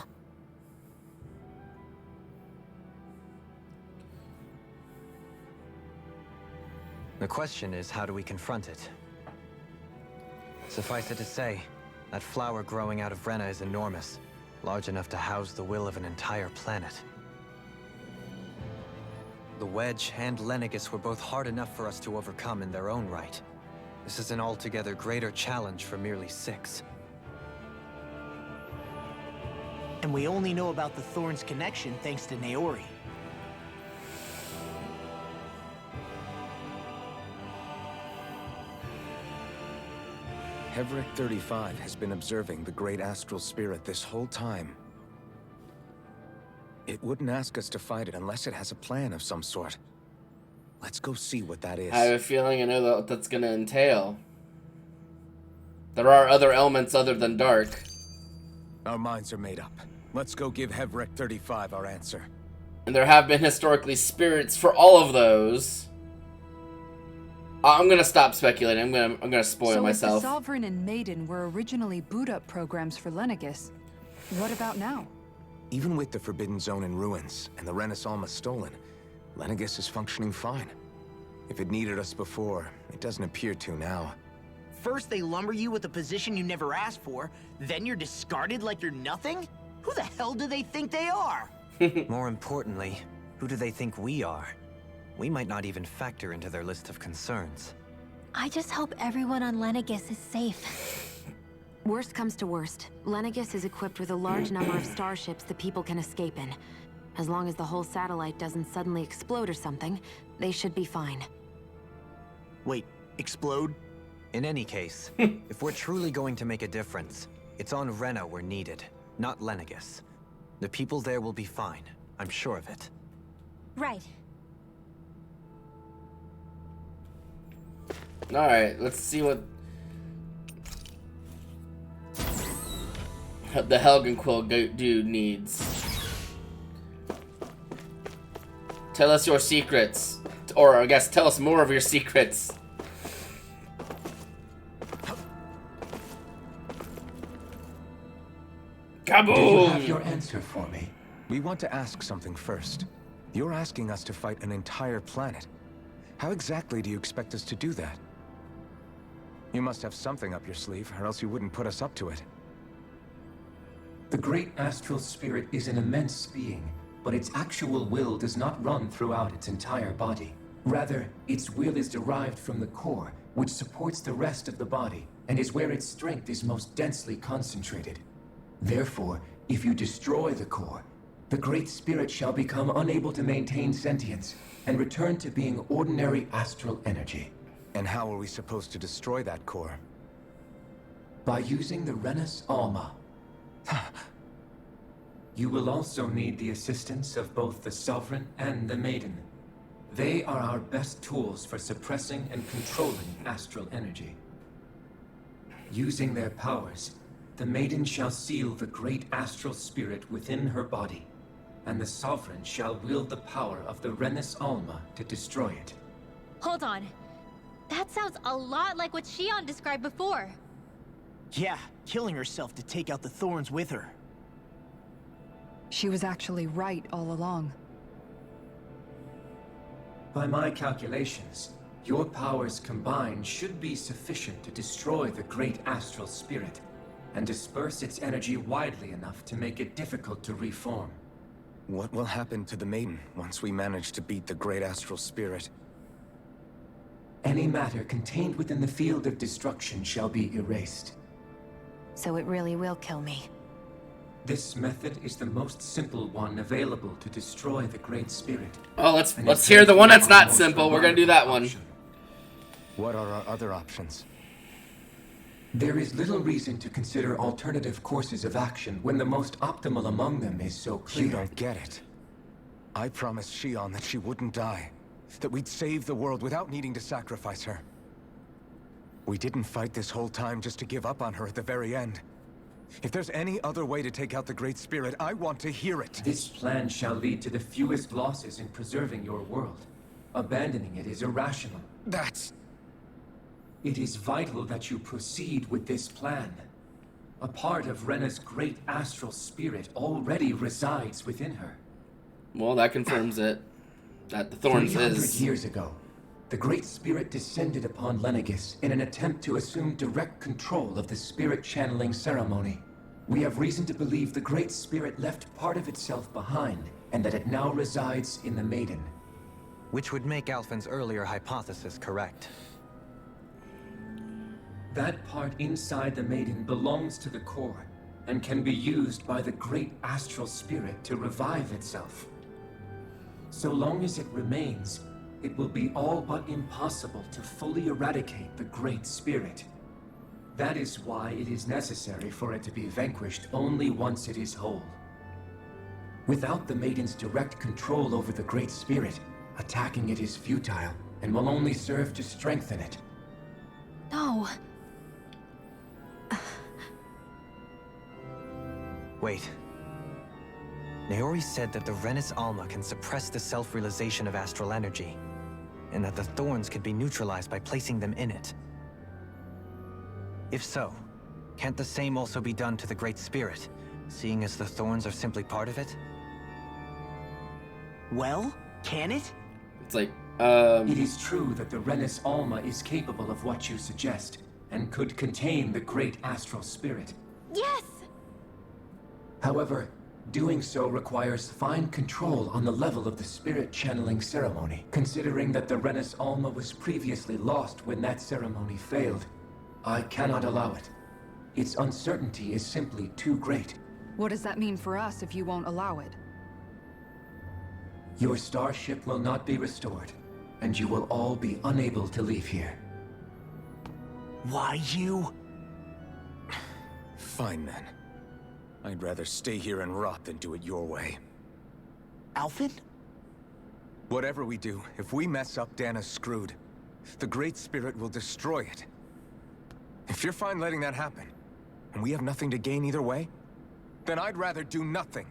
The question is, how do we confront it? Suffice it to say, that flower growing out of Rena is enormous, large enough to house the will of an entire planet. The Wedge and Lenegis were both hard enough for us to overcome in their own right. This is an altogether greater challenge for merely 6. And we only know about the Thorns connection thanks to Naori. Hevric 35 has been observing the great astral spirit this whole time. It wouldn't ask us to fight it unless it has a plan of some sort. Let's go see what that is. I have a feeling I know what that's gonna entail. There are other elements other than dark. Our minds are made up. Let's go give Hevric 35 our answer. And there have been historically spirits for all of those. I'm gonna stop speculating. I'm gonna spoil myself. If the Sovereign and Maiden were originally boot-up programs for Lenegis, what about now? Even with the Forbidden Zone in ruins and the Renis Alma stolen, Lenegis is functioning fine. If it needed us before, it doesn't appear to now. First they lumber you with a position you never asked for, then you're discarded like you're nothing? Who the hell do they think they are? More importantly, who do they think we are? We might not even factor into their list of concerns. I just hope everyone on Lenegis is safe. Worst comes to worst, Lenegis is equipped with a large number of starships that people can escape in. As long as the whole satellite doesn't suddenly explode or something, they should be fine. Wait, explode? In any case, if we're truly going to make a difference, it's on Rena we're needed, not Lenegis. The people there will be fine, I'm sure of it. Right. Alright, let's see what the Helgen Quill dude needs. Tell us your secrets. Or I guess tell us more of your secrets. Kaboom! Do you have your answer for me? We want to ask something first. You're asking us to fight an entire planet. How exactly do you expect us to do that? You must have something up your sleeve, or else you wouldn't put us up to it. The great astral spirit is an immense being, but its actual will does not run throughout its entire body. Rather, its will is derived from the core, which supports the rest of the body, and is where its strength is most densely concentrated. Therefore, if you destroy the core, the great spirit shall become unable to maintain sentience, and return to being ordinary astral energy. And how are we supposed to destroy that core? By using the Renis Alma. You will also need the assistance of both the Sovereign and the Maiden. They are our best tools for suppressing and controlling astral energy. Using their powers, the Maiden shall seal the great astral spirit within her body, and the Sovereign shall wield the power of the Renis Alma to destroy it. Hold on. That sounds a lot like what Shion described before. Yeah, killing herself to take out the thorns with her. She was actually right all along. By my calculations, your powers combined should be sufficient to destroy the great astral spirit, and disperse its energy widely enough to make it difficult to reform. What will happen to the Maiden once we manage to beat the great astral spirit? Any matter contained within the field of destruction shall be erased. So it really will kill me. This method is the most simple one available to destroy the great spirit. Oh, let's hear the one that's not simple. We're gonna do that one. What are our other options? There is little reason to consider alternative courses of action when the most optimal among them is so clear. You don't get it. I promised Shion that she wouldn't die. That we'd save the world without needing to sacrifice her. We didn't fight this whole time just to give up on her at the very end. If there's any other way to take out the Great Spirit, I want to hear it. This plan shall lead to the fewest losses in preserving your world. Abandoning it is irrational. That's... It is vital that you proceed with this plan. A part of Rena's great astral spirit already resides within her. Well, that confirms it. That the Thorns 300 is... years ago, the Great Spirit descended upon Lenegis in an attempt to assume direct control of the spirit channeling ceremony. We have reason to believe the Great Spirit left part of itself behind, and that it now resides in the Maiden. Which would make Alphen's earlier hypothesis correct. That part inside the Maiden belongs to the core, and can be used by the great astral spirit to revive itself. So long as it remains, it will be all but impossible to fully eradicate the Great Spirit. That is why it is necessary for it to be vanquished only once it is whole. Without the Maiden's direct control over the Great Spirit, attacking it is futile and will only serve to strengthen it. No. Wait. Naori said that the Renis Alma can suppress the self-realization of astral energy, and that the thorns could be neutralized by placing them in it. If so, can't the same also be done to the Great Spirit, seeing as the thorns are simply part of it? Well, can it? It's like, It is true that the Renis Alma is capable of what you suggest, and could contain the great astral spirit. Yes! However, doing so requires fine control on the level of the spirit channeling ceremony, considering that the Renis Alma was previously lost when that ceremony failed. I cannot allow it. Its uncertainty is simply too great. What does that mean for us if you won't allow it? Your starship will not be restored, and you will all be unable to leave here. Why you? Fine then. I'd rather stay here and rot than do it your way. Alphen? Whatever we do, if we mess up, Dana's screwed. The Great Spirit will destroy it. If you're fine letting that happen, and we have nothing to gain either way, then I'd rather do nothing.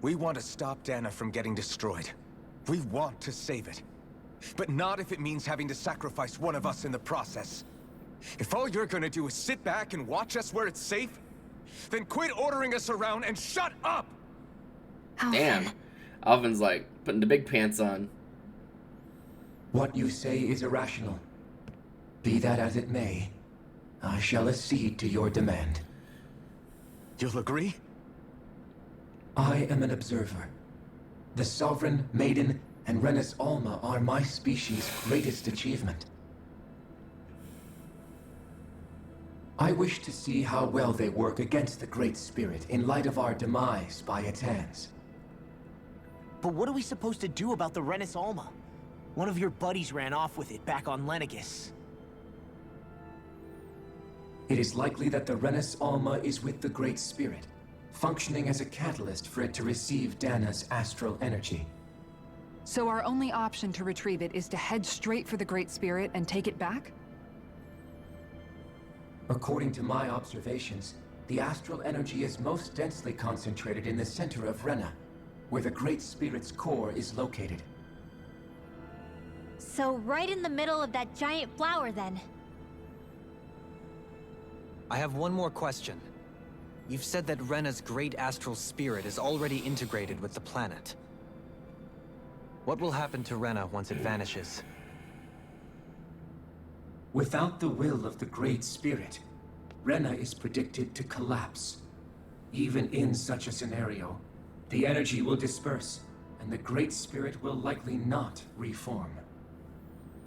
We want to stop Dana from getting destroyed. We want to save it. But not if it means having to sacrifice one of us in the process. If all you're gonna do is sit back and watch us where it's safe, then quit ordering us around and shut up! Damn. Alvin's like putting the big pants on. What you say is irrational. Be that as it may, I shall accede to your demand. You'll agree? I am an observer. The Sovereign, Maiden, and Renis Alma are my species' greatest achievement. I wish to see how well they work against the Great Spirit in light of our demise by its hands. But what are we supposed to do about the Renis Alma? One of your buddies ran off with it back on Lenegis. It is likely that the Renis Alma is with the Great Spirit, functioning as a catalyst for it to receive Dana's astral energy. So our only option to retrieve it is to head straight for the Great Spirit and take it back? According to my observations, the astral energy is most densely concentrated in the center of Rena, where the Great Spirit's core is located. So right in the middle of that giant flower, then. I have one more question. You've said that Rena's great astral spirit is already integrated with the planet. What will happen to Rena once it vanishes? Without the will of the Great Spirit, Rena is predicted to collapse. Even in such a scenario, the energy will disperse, and the Great Spirit will likely not reform.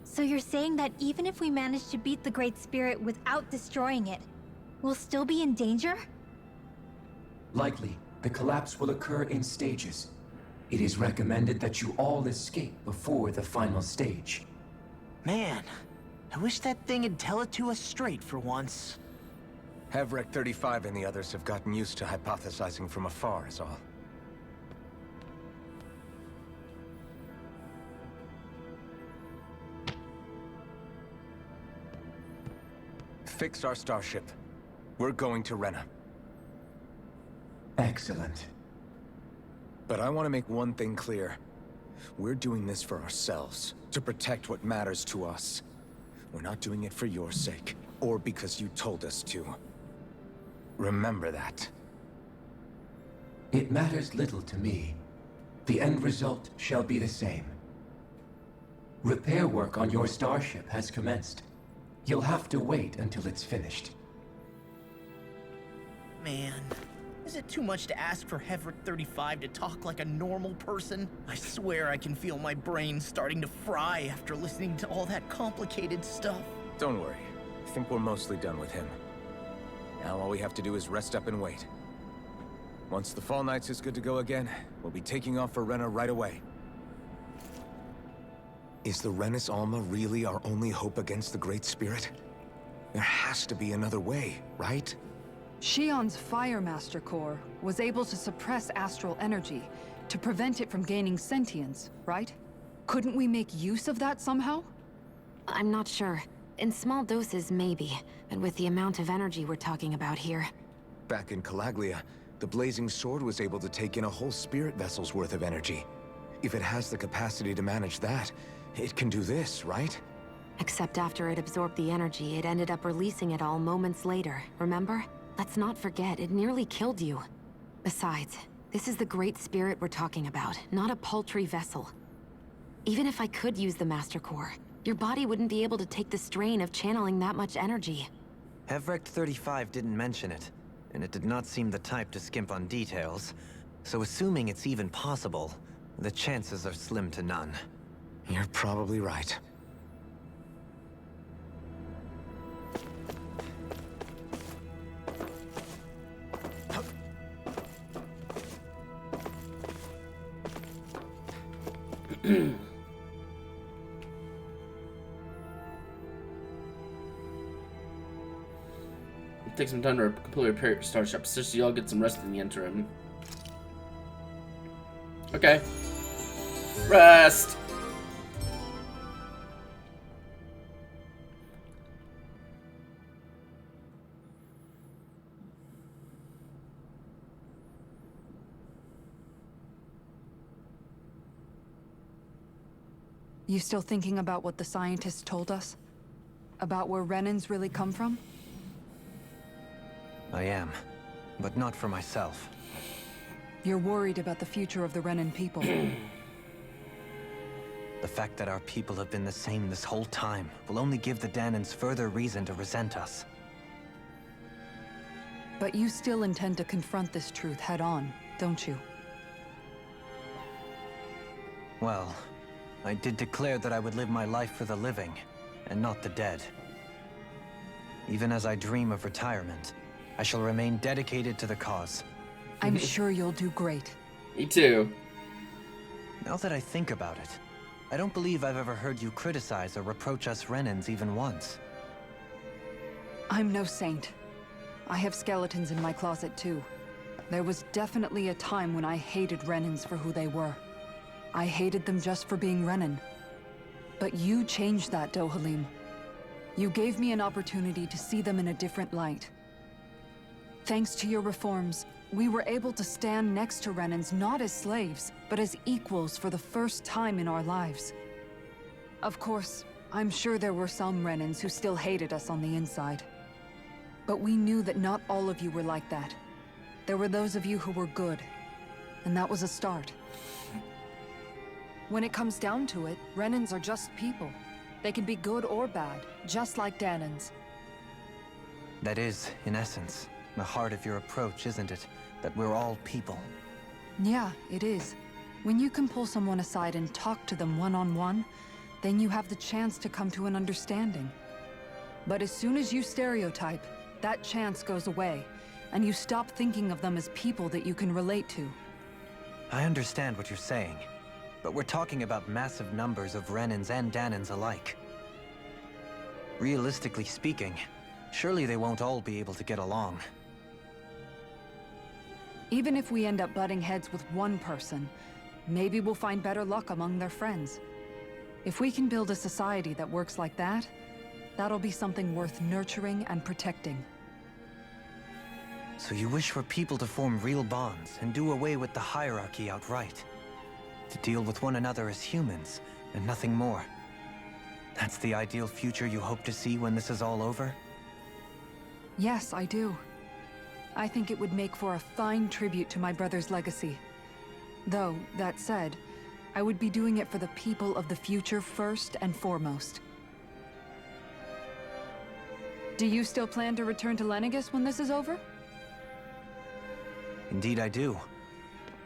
So you're saying that even if we manage to beat the Great Spirit without destroying it, we'll still be in danger? Likely, the collapse will occur in stages. It is recommended that you all escape before the final stage. Man, I wish that thing would tell it to us straight for once. Hevrek 35 and the others have gotten used to hypothesizing from afar is all. Fix our starship. We're going to Rena. Excellent. But I want to make one thing clear. We're doing this for ourselves, to protect what matters to us. We're not doing it for your sake, or because you told us to. Remember that. It matters little to me. The end result shall be the same. Repair work on your starship has commenced. You'll have to wait until it's finished. Man, is it too much to ask for Hevrek 35 to talk like a normal person? I swear I can feel my brain starting to fry after listening to all that complicated stuff. Don't worry. I think we're mostly done with him. Now all we have to do is rest up and wait. Once the Fall Knights is good to go again, we'll be taking off for Rena right away. Is the Renis Alma really our only hope against the Great Spirit? There has to be another way, right? Shion's Fire Master Core was able to suppress astral energy to prevent it from gaining sentience, right? Couldn't we make use of that somehow? I'm not sure. In small doses, maybe. But with the amount of energy we're talking about here... Back in Calaglia, the Blazing Sword was able to take in a whole spirit vessel's worth of energy. If it has the capacity to manage that, it can do this, right? Except after it absorbed the energy, it ended up releasing it all moments later, remember? Let's not forget, it nearly killed you. Besides, this is the Great Spirit we're talking about, not a paltry vessel. Even if I could use the Master Core, your body wouldn't be able to take the strain of channeling that much energy. Hevrecht 35 didn't mention it, and it did not seem the type to skimp on details. So assuming it's even possible, the chances are slim to none. You're probably right. Take some time to completely repair your starship, so y'all get some rest in the interim. Okay. Rest! You still thinking about what the scientists told us? About where Renans really come from? I am, but not for myself. You're worried about the future of the Renan people. The fact that our people have been the same this whole time will only give the Dahnans further reason to resent us. But you still intend to confront this truth head-on, don't you? Well, I did declare that I would live my life for the living, and not the dead. Even as I dream of retirement, I shall remain dedicated to the cause. I'm sure you'll do great. Me too. Now that I think about it, I don't believe I've ever heard you criticize or reproach us Renans even once. I'm no saint. I have skeletons in my closet too. There was definitely a time when I hated Renans for who they were. I hated them just for being Renan. But you changed that, Dohalim. You gave me an opportunity to see them in a different light. Thanks to your reforms, we were able to stand next to Renans not as slaves, but as equals for the first time in our lives. Of course, I'm sure there were some Renans who still hated us on the inside. But we knew that not all of you were like that. There were those of you who were good, and that was a start. When it comes down to it, Renans are just people. They can be good or bad, just like Dahnans. That is, in essence, the heart of your approach, isn't it? That we're all people. Yeah, it is. When you can pull someone aside and talk to them one-on-one, then you have the chance to come to an understanding. But as soon as you stereotype, that chance goes away, and you stop thinking of them as people that you can relate to. I understand what you're saying, but we're talking about massive numbers of Renans and Dahnans alike. Realistically speaking, surely they won't all be able to get along. Even if we end up butting heads with one person, maybe we'll find better luck among their friends. If we can build a society that works like that, that'll be something worth nurturing and protecting. So you wish for people to form real bonds and do away with the hierarchy outright? To deal with one another as humans, and nothing more? That's the ideal future you hope to see when this is all over? Yes, I do. I think it would make for a fine tribute to my brother's legacy. Though, that said, I would be doing it for the people of the future first and foremost. Do you still plan to return to Lenegis when this is over? Indeed I do.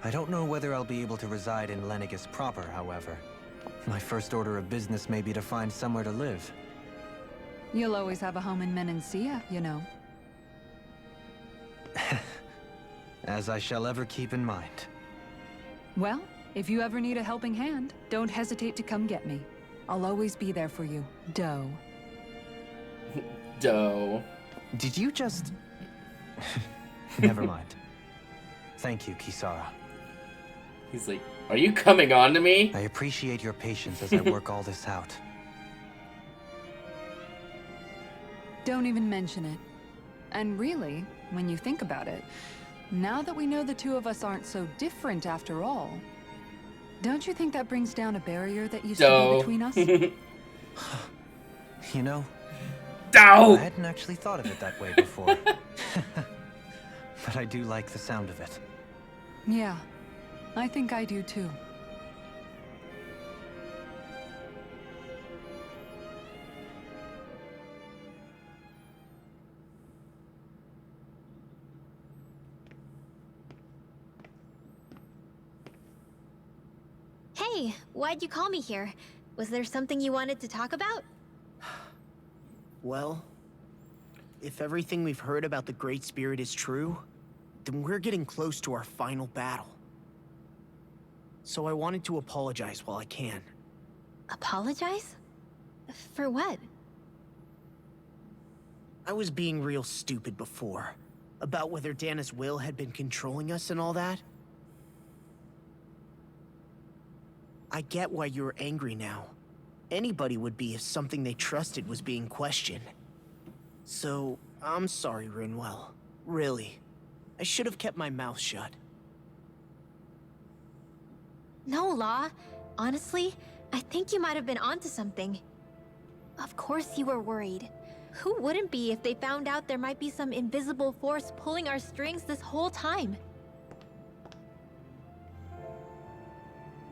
I don't know whether I'll be able to reside in Lenegis proper, however. My first order of business may be to find somewhere to live. You'll always have a home in Menancia, you know. As I shall ever keep in mind. Well, if you ever need a helping hand, don't hesitate to come get me. I'll always be there for you, Doe. Doe. Did you just... Never mind. Thank you, Kisara. He's like, are you coming on to me? I appreciate your patience as I work all this out. Don't even mention it. And really, when you think about it, now that we know the two of us aren't so different after all, don't you think that brings down a barrier that used to be between us? You know, Doe! I hadn't actually thought of it that way before. But I do like the sound of it. Yeah, I think I do too. Hey, why'd you call me here? Was there something you wanted to talk about? Well, if everything we've heard about the Great Spirit is true, then we're getting close to our final battle. So I wanted to apologize while I can. Apologize? For what? I was being real stupid before, about whether Dana's will had been controlling us and all that. I get why you're angry now. Anybody would be if something they trusted was being questioned. So, I'm sorry, Rinwell. Really. I should have kept my mouth shut. No, Law. Honestly, I think you might have been onto something. Of course you were worried. Who wouldn't be if they found out there might be some invisible force pulling our strings this whole time?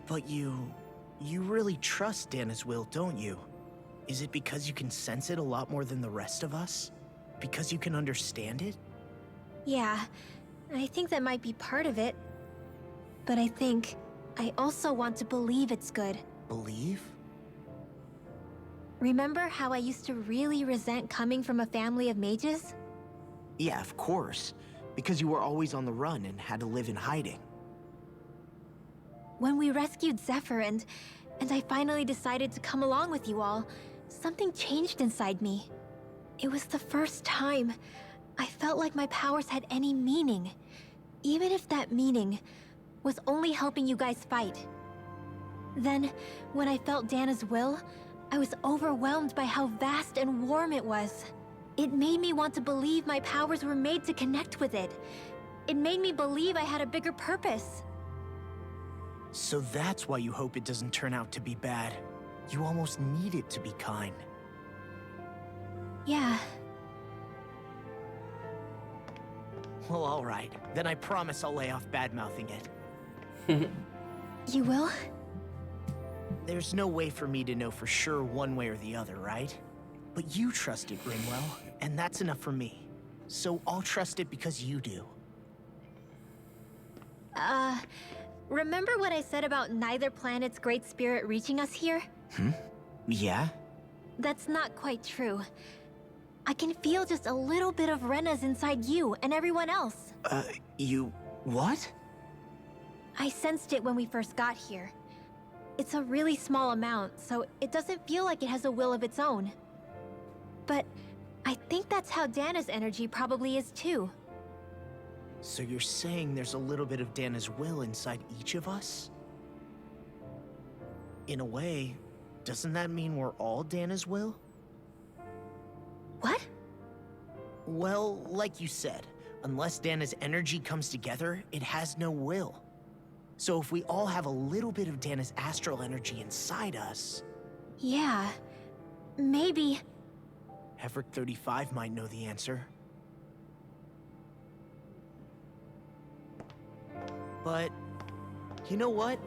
But you really trust Dana's will, don't you? Is it because you can sense it a lot more than the rest of us? Because you can understand it? Yeah, I think that might be part of it. But I think I also want to believe it's good. Believe? Remember how I used to really resent coming from a family of mages? Yeah, of course. Because you were always on the run and had to live in hiding. When we rescued Zephyr and I finally decided to come along with you all, something changed inside me. It was the first time I felt like my powers had any meaning, even if that meaning was only helping you guys fight. Then, when I felt Dana's will, I was overwhelmed by how vast and warm it was. It made me want to believe my powers were made to connect with it. It made me believe I had a bigger purpose. So that's why you hope it doesn't turn out to be bad. You almost need it to be kind. Yeah. Well, alright. Then I promise I'll lay off bad-mouthing it. You will? There's no way for me to know for sure one way or the other, right? But you trust it, Rinwell, and that's enough for me. So I'll trust it because you do. Remember what I said about neither planet's great spirit reaching us here? Yeah? That's not quite true. I can feel just a little bit of Rena's inside you and everyone else. You... what? I sensed it when we first got here. It's a really small amount, so it doesn't feel like it has a will of its own. But I think that's how Dana's energy probably is too. So you're saying there's a little bit of Dana's will inside each of us? In a way, doesn't that mean we're all Dana's will? What? Well, like you said, unless Dana's energy comes together, it has no will. So if we all have a little bit of Dana's astral energy inside us... Yeah, maybe... Heverick 35 might know the answer. But, you know what?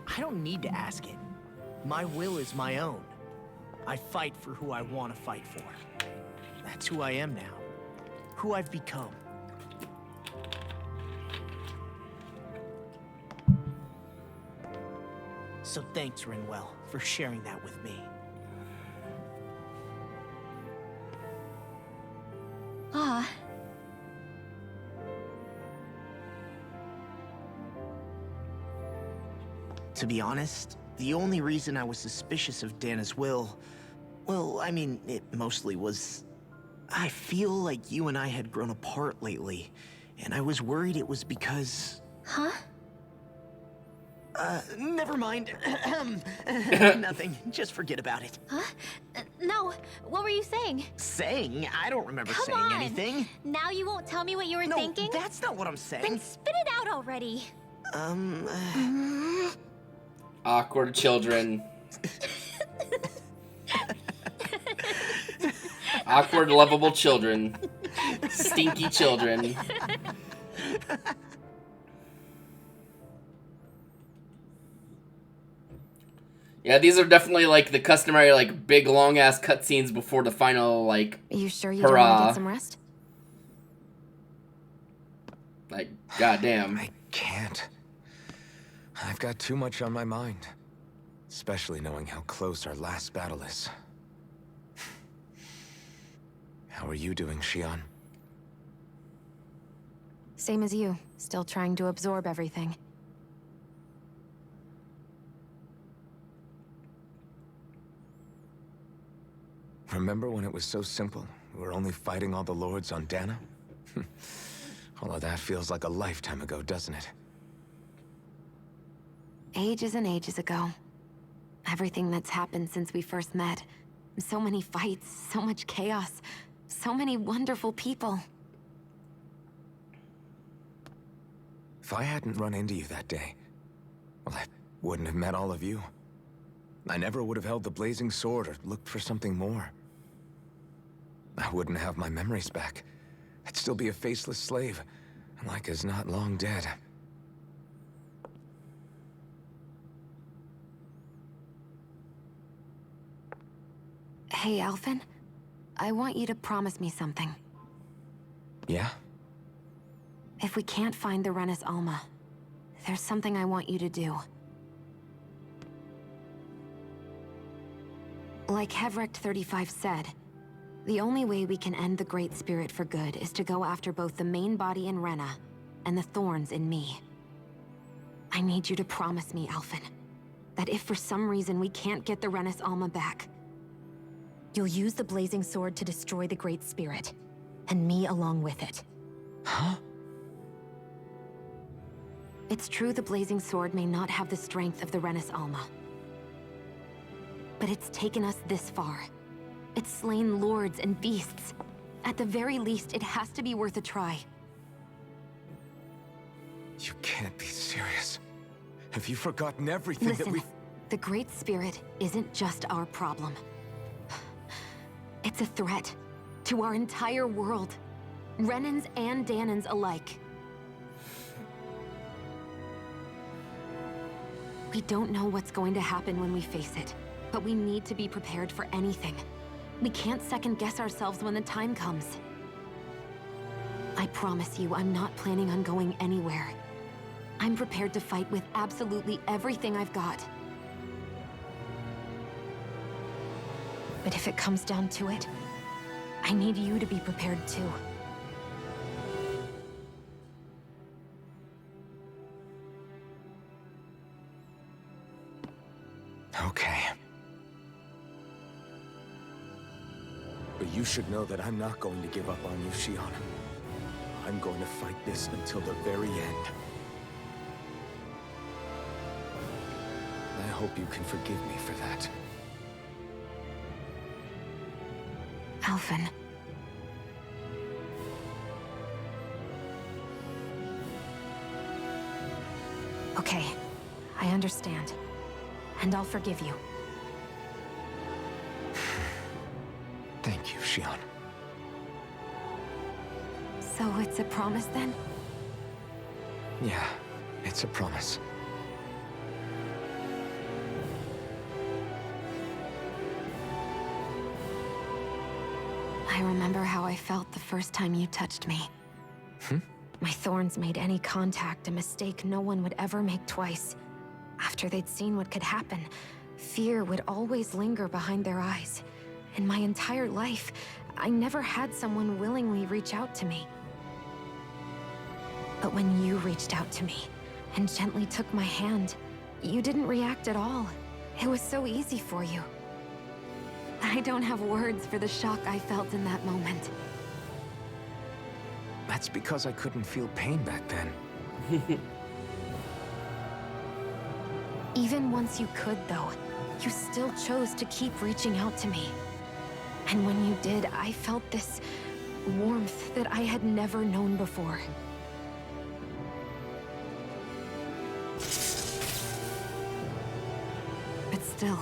I don't need to ask it. My will is my own. I fight for who I want to fight for. That's who I am now. Who I've become. So thanks, Rinwell, for sharing that with me. Ah. To be honest, the only reason I was suspicious of Dana's will... Well, I mean, it mostly was... I feel like you and I had grown apart lately, and I was worried it was because... Huh? Never mind. Nothing. Just forget about it. Huh? No. What were you saying? Saying? I don't remember Come saying on. anything. Now you won't tell me what you were No, thinking? that's not what I'm saying. Then spit it out already. Awkward children. Awkward, lovable children. Stinky children. Yeah, these are definitely like the customary like big long ass cutscenes before the final like Are you sure you hurrah. don't want to get some rest? Like, goddamn. I can't. I've got too much on my mind. Especially knowing how close our last battle is. How are you doing, Xion? Same as you. Still trying to absorb everything. Remember when it was so simple? We were only fighting all the lords on Dana? All of that feels like a lifetime ago, doesn't it? Ages and ages ago. Everything that's happened since we first met. So many fights, so much chaos, so many wonderful people. If I hadn't run into you that day, well, I wouldn't have met all of you. I never would have held the blazing sword or looked for something more. I wouldn't have my memories back. I'd still be a faceless slave, like as not long dead. Hey, Alphen. I want you to promise me something. Yeah? If we can't find the Renis Alma, there's something I want you to do. Like Hevrecht 35 said, the only way we can end the Great Spirit for good is to go after both the main body in Rena and the thorns in me. I need you to promise me, Alphen, that if for some reason we can't get the Renis Alma back, you'll use the Blazing Sword to destroy the Great Spirit, and me along with it. Huh? It's true the Blazing Sword may not have the strength of the Renis Alma. But it's taken us this far. It's slain lords and beasts. At the very least, it has to be worth a try. You can't be serious. Have you forgotten everything Listen, that we've... the Great Spirit isn't just our problem. It's a threat to our entire world. Renans and Danans alike. We don't know what's going to happen when we face it, but we need to be prepared for anything. We can't second-guess ourselves when the time comes. I promise you, I'm not planning on going anywhere. I'm prepared to fight with absolutely everything I've got. But if it comes down to it, I need you to be prepared too. Okay. But you should know that I'm not going to give up on you, Xion. I'm going to fight this until the very end. I hope you can forgive me for that. Alphen. Okay, I understand. And I'll forgive you. Thank you, Xion. So it's a promise then? Yeah, it's a promise. I remember how I felt the first time you touched me. My thorns made any contact a mistake no one would ever make twice. After they'd seen what could happen, fear would always linger behind their eyes. In my entire life, I never had someone willingly reach out to me. But when you reached out to me and gently took my hand, you didn't react at all. It was so easy for you. I don't have words for the shock I felt in that moment. That's because I couldn't feel pain back then. Even once you could, though, you still chose to keep reaching out to me. And when you did, I felt this warmth that I had never known before. But still,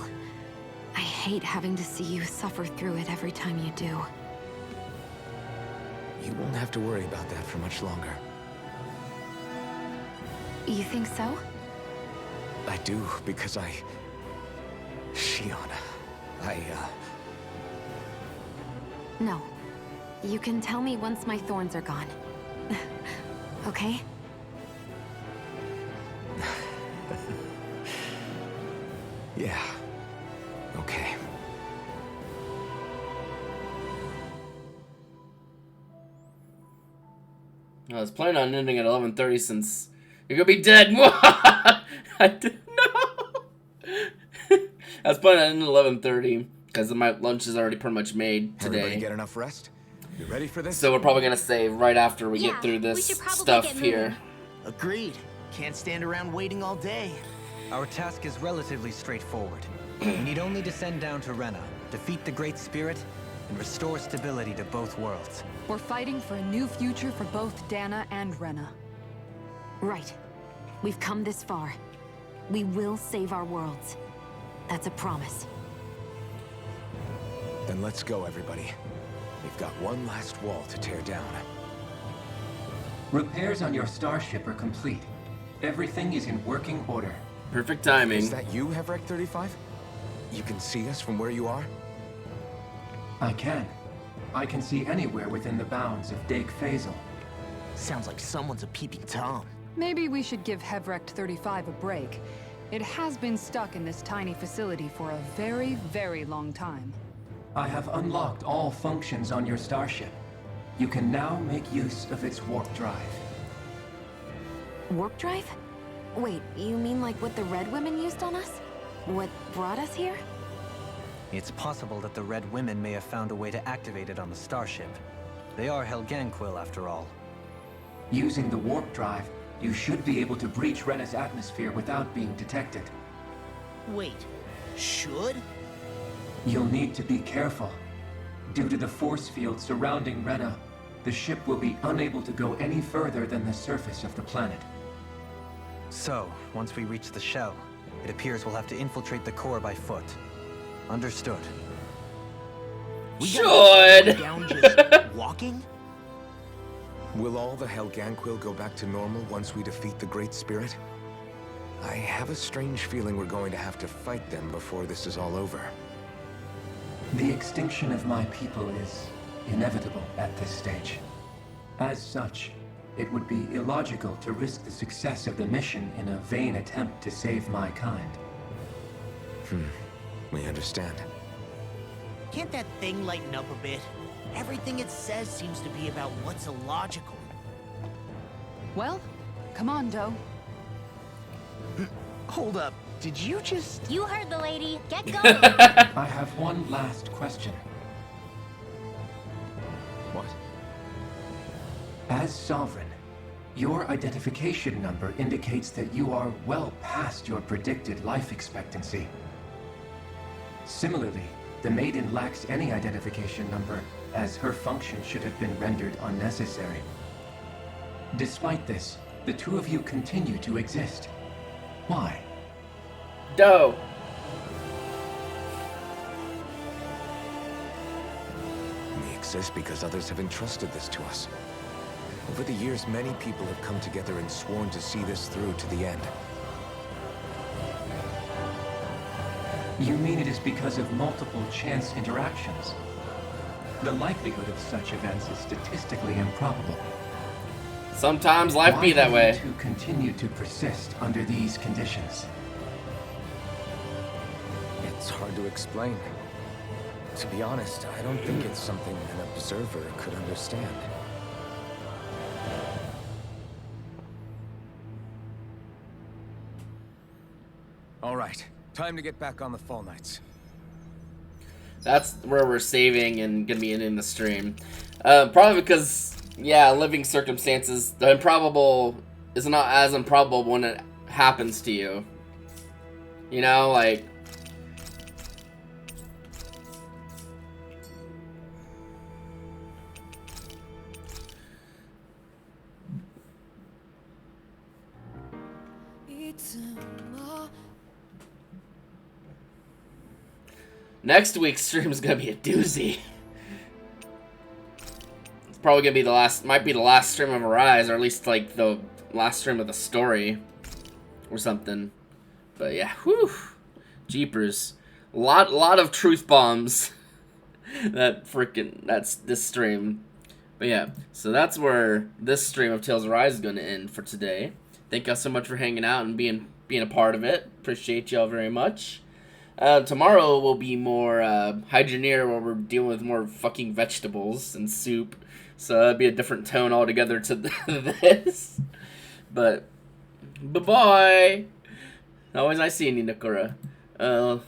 I hate having to see you suffer through it every time you do. You won't have to worry about that for much longer. You think so? I do, because Shion, No. You can tell me once my thorns are gone. Okay? Yeah. Okay. I was planning on ending at 11:30 since you're gonna be dead. I didn't know. I was planning on ending at 11:30 because my lunch is already pretty much made today. Everybody get enough rest? You ready for this? So we're probably gonna save right after we get through this stuff here. Agreed. Can't stand around waiting all day. Our task is relatively straightforward. We need only to send down to Rena, defeat the Great Spirit, and restore stability to both worlds. We're fighting for a new future for both Dana and Rena. Right. We've come this far. We will save our worlds. That's a promise. Then let's go, everybody. We've got one last wall to tear down. Repairs on your starship are complete. Everything is in working order. Perfect timing. Is that you, Hevrex 35? You can see us from where you are? I can. I can see anywhere within the bounds of Dake Faisal. Sounds like someone's a peeping Tom. Maybe we should give Hevrex 35 a break. It has been stuck in this tiny facility for a very, very long time. I have unlocked all functions on your starship. You can now make use of its warp drive. Warp drive? Wait, you mean like what the Red Women used on us? What brought us here? It's possible that the Red Women may have found a way to activate it on the starship. They are Helganquil, after all. Using the warp drive, you should be able to breach Rena's atmosphere without being detected. Wait, should? You'll need to be careful. Due to the force field surrounding Rena, the ship will be unable to go any further than the surface of the planet. So, once we reach the shell, it appears we'll have to infiltrate the core by foot. Understood. Should! Down just walking? Will all the Helganquil go back to normal once we defeat the Great Spirit? I have a strange feeling we're going to have to fight them before this is all over. The extinction of my people is inevitable at this stage. As such, it would be illogical to risk the success of the mission in a vain attempt to save my kind. We understand. Can't that thing lighten up a bit? Everything it says seems to be about what's illogical. Well, come on, Doe. Hold up. Did you just... You heard the lady. Get going. I have one last question. What? As Sovereign, your identification number indicates that you are well past your predicted life expectancy. Similarly, the Maiden lacks any identification number, as her function should have been rendered unnecessary. Despite this, the two of you continue to exist. Why? Doe. We exist because others have entrusted this to us. Over the years, many people have come together and sworn to see this through to the end. You mean it is because of multiple chance interactions? The likelihood of such events is statistically improbable. Sometimes life be that way. Why do you two continue to persist under these conditions? It's hard to explain. To be honest, I don't think it's something an observer could understand. All right, time to get back on the Fall Knights. That's where we're saving and gonna be ending the stream. Probably because, yeah, living circumstances, the improbable is not as improbable when it happens to you. You know, like... Next week's stream is gonna be a doozy. It's probably gonna be the last, might be the last stream of Arise, or at least like the last stream of the story, or something. But yeah, whew, jeepers, lot of truth bombs. That's this stream. But yeah, so that's where this stream of Tales of Arise is gonna end for today. Thank y'all so much for hanging out and being a part of it. Appreciate y'all very much. Tomorrow will be more Hydroneer, where we're dealing with more fucking vegetables and soup. So that'd be a different tone altogether to this. But bye-bye. Always nice seeing you, Nakura. I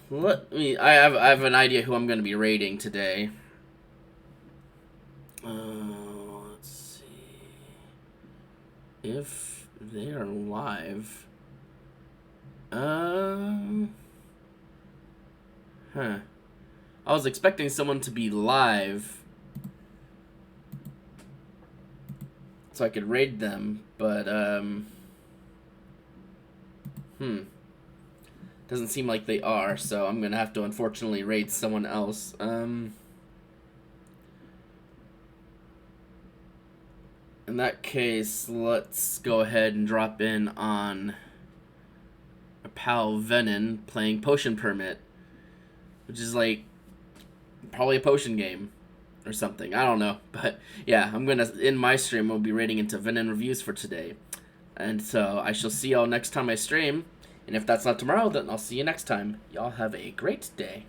have an idea who I'm gonna be raiding today. Let's see. If they are live. Huh. I was expecting someone to be live so I could raid them, but doesn't seem like they are, so I'm gonna have to unfortunately raid someone else. In that case, let's go ahead and drop in on our pal Venom playing Potion Permit, which is like probably a potion game or something. I don't know, but yeah, I'm gonna in my stream we'll be raiding into Venom reviews for today, and so I shall see y'all next time I stream. And if that's not tomorrow, then I'll see you next time. Y'all have a great day.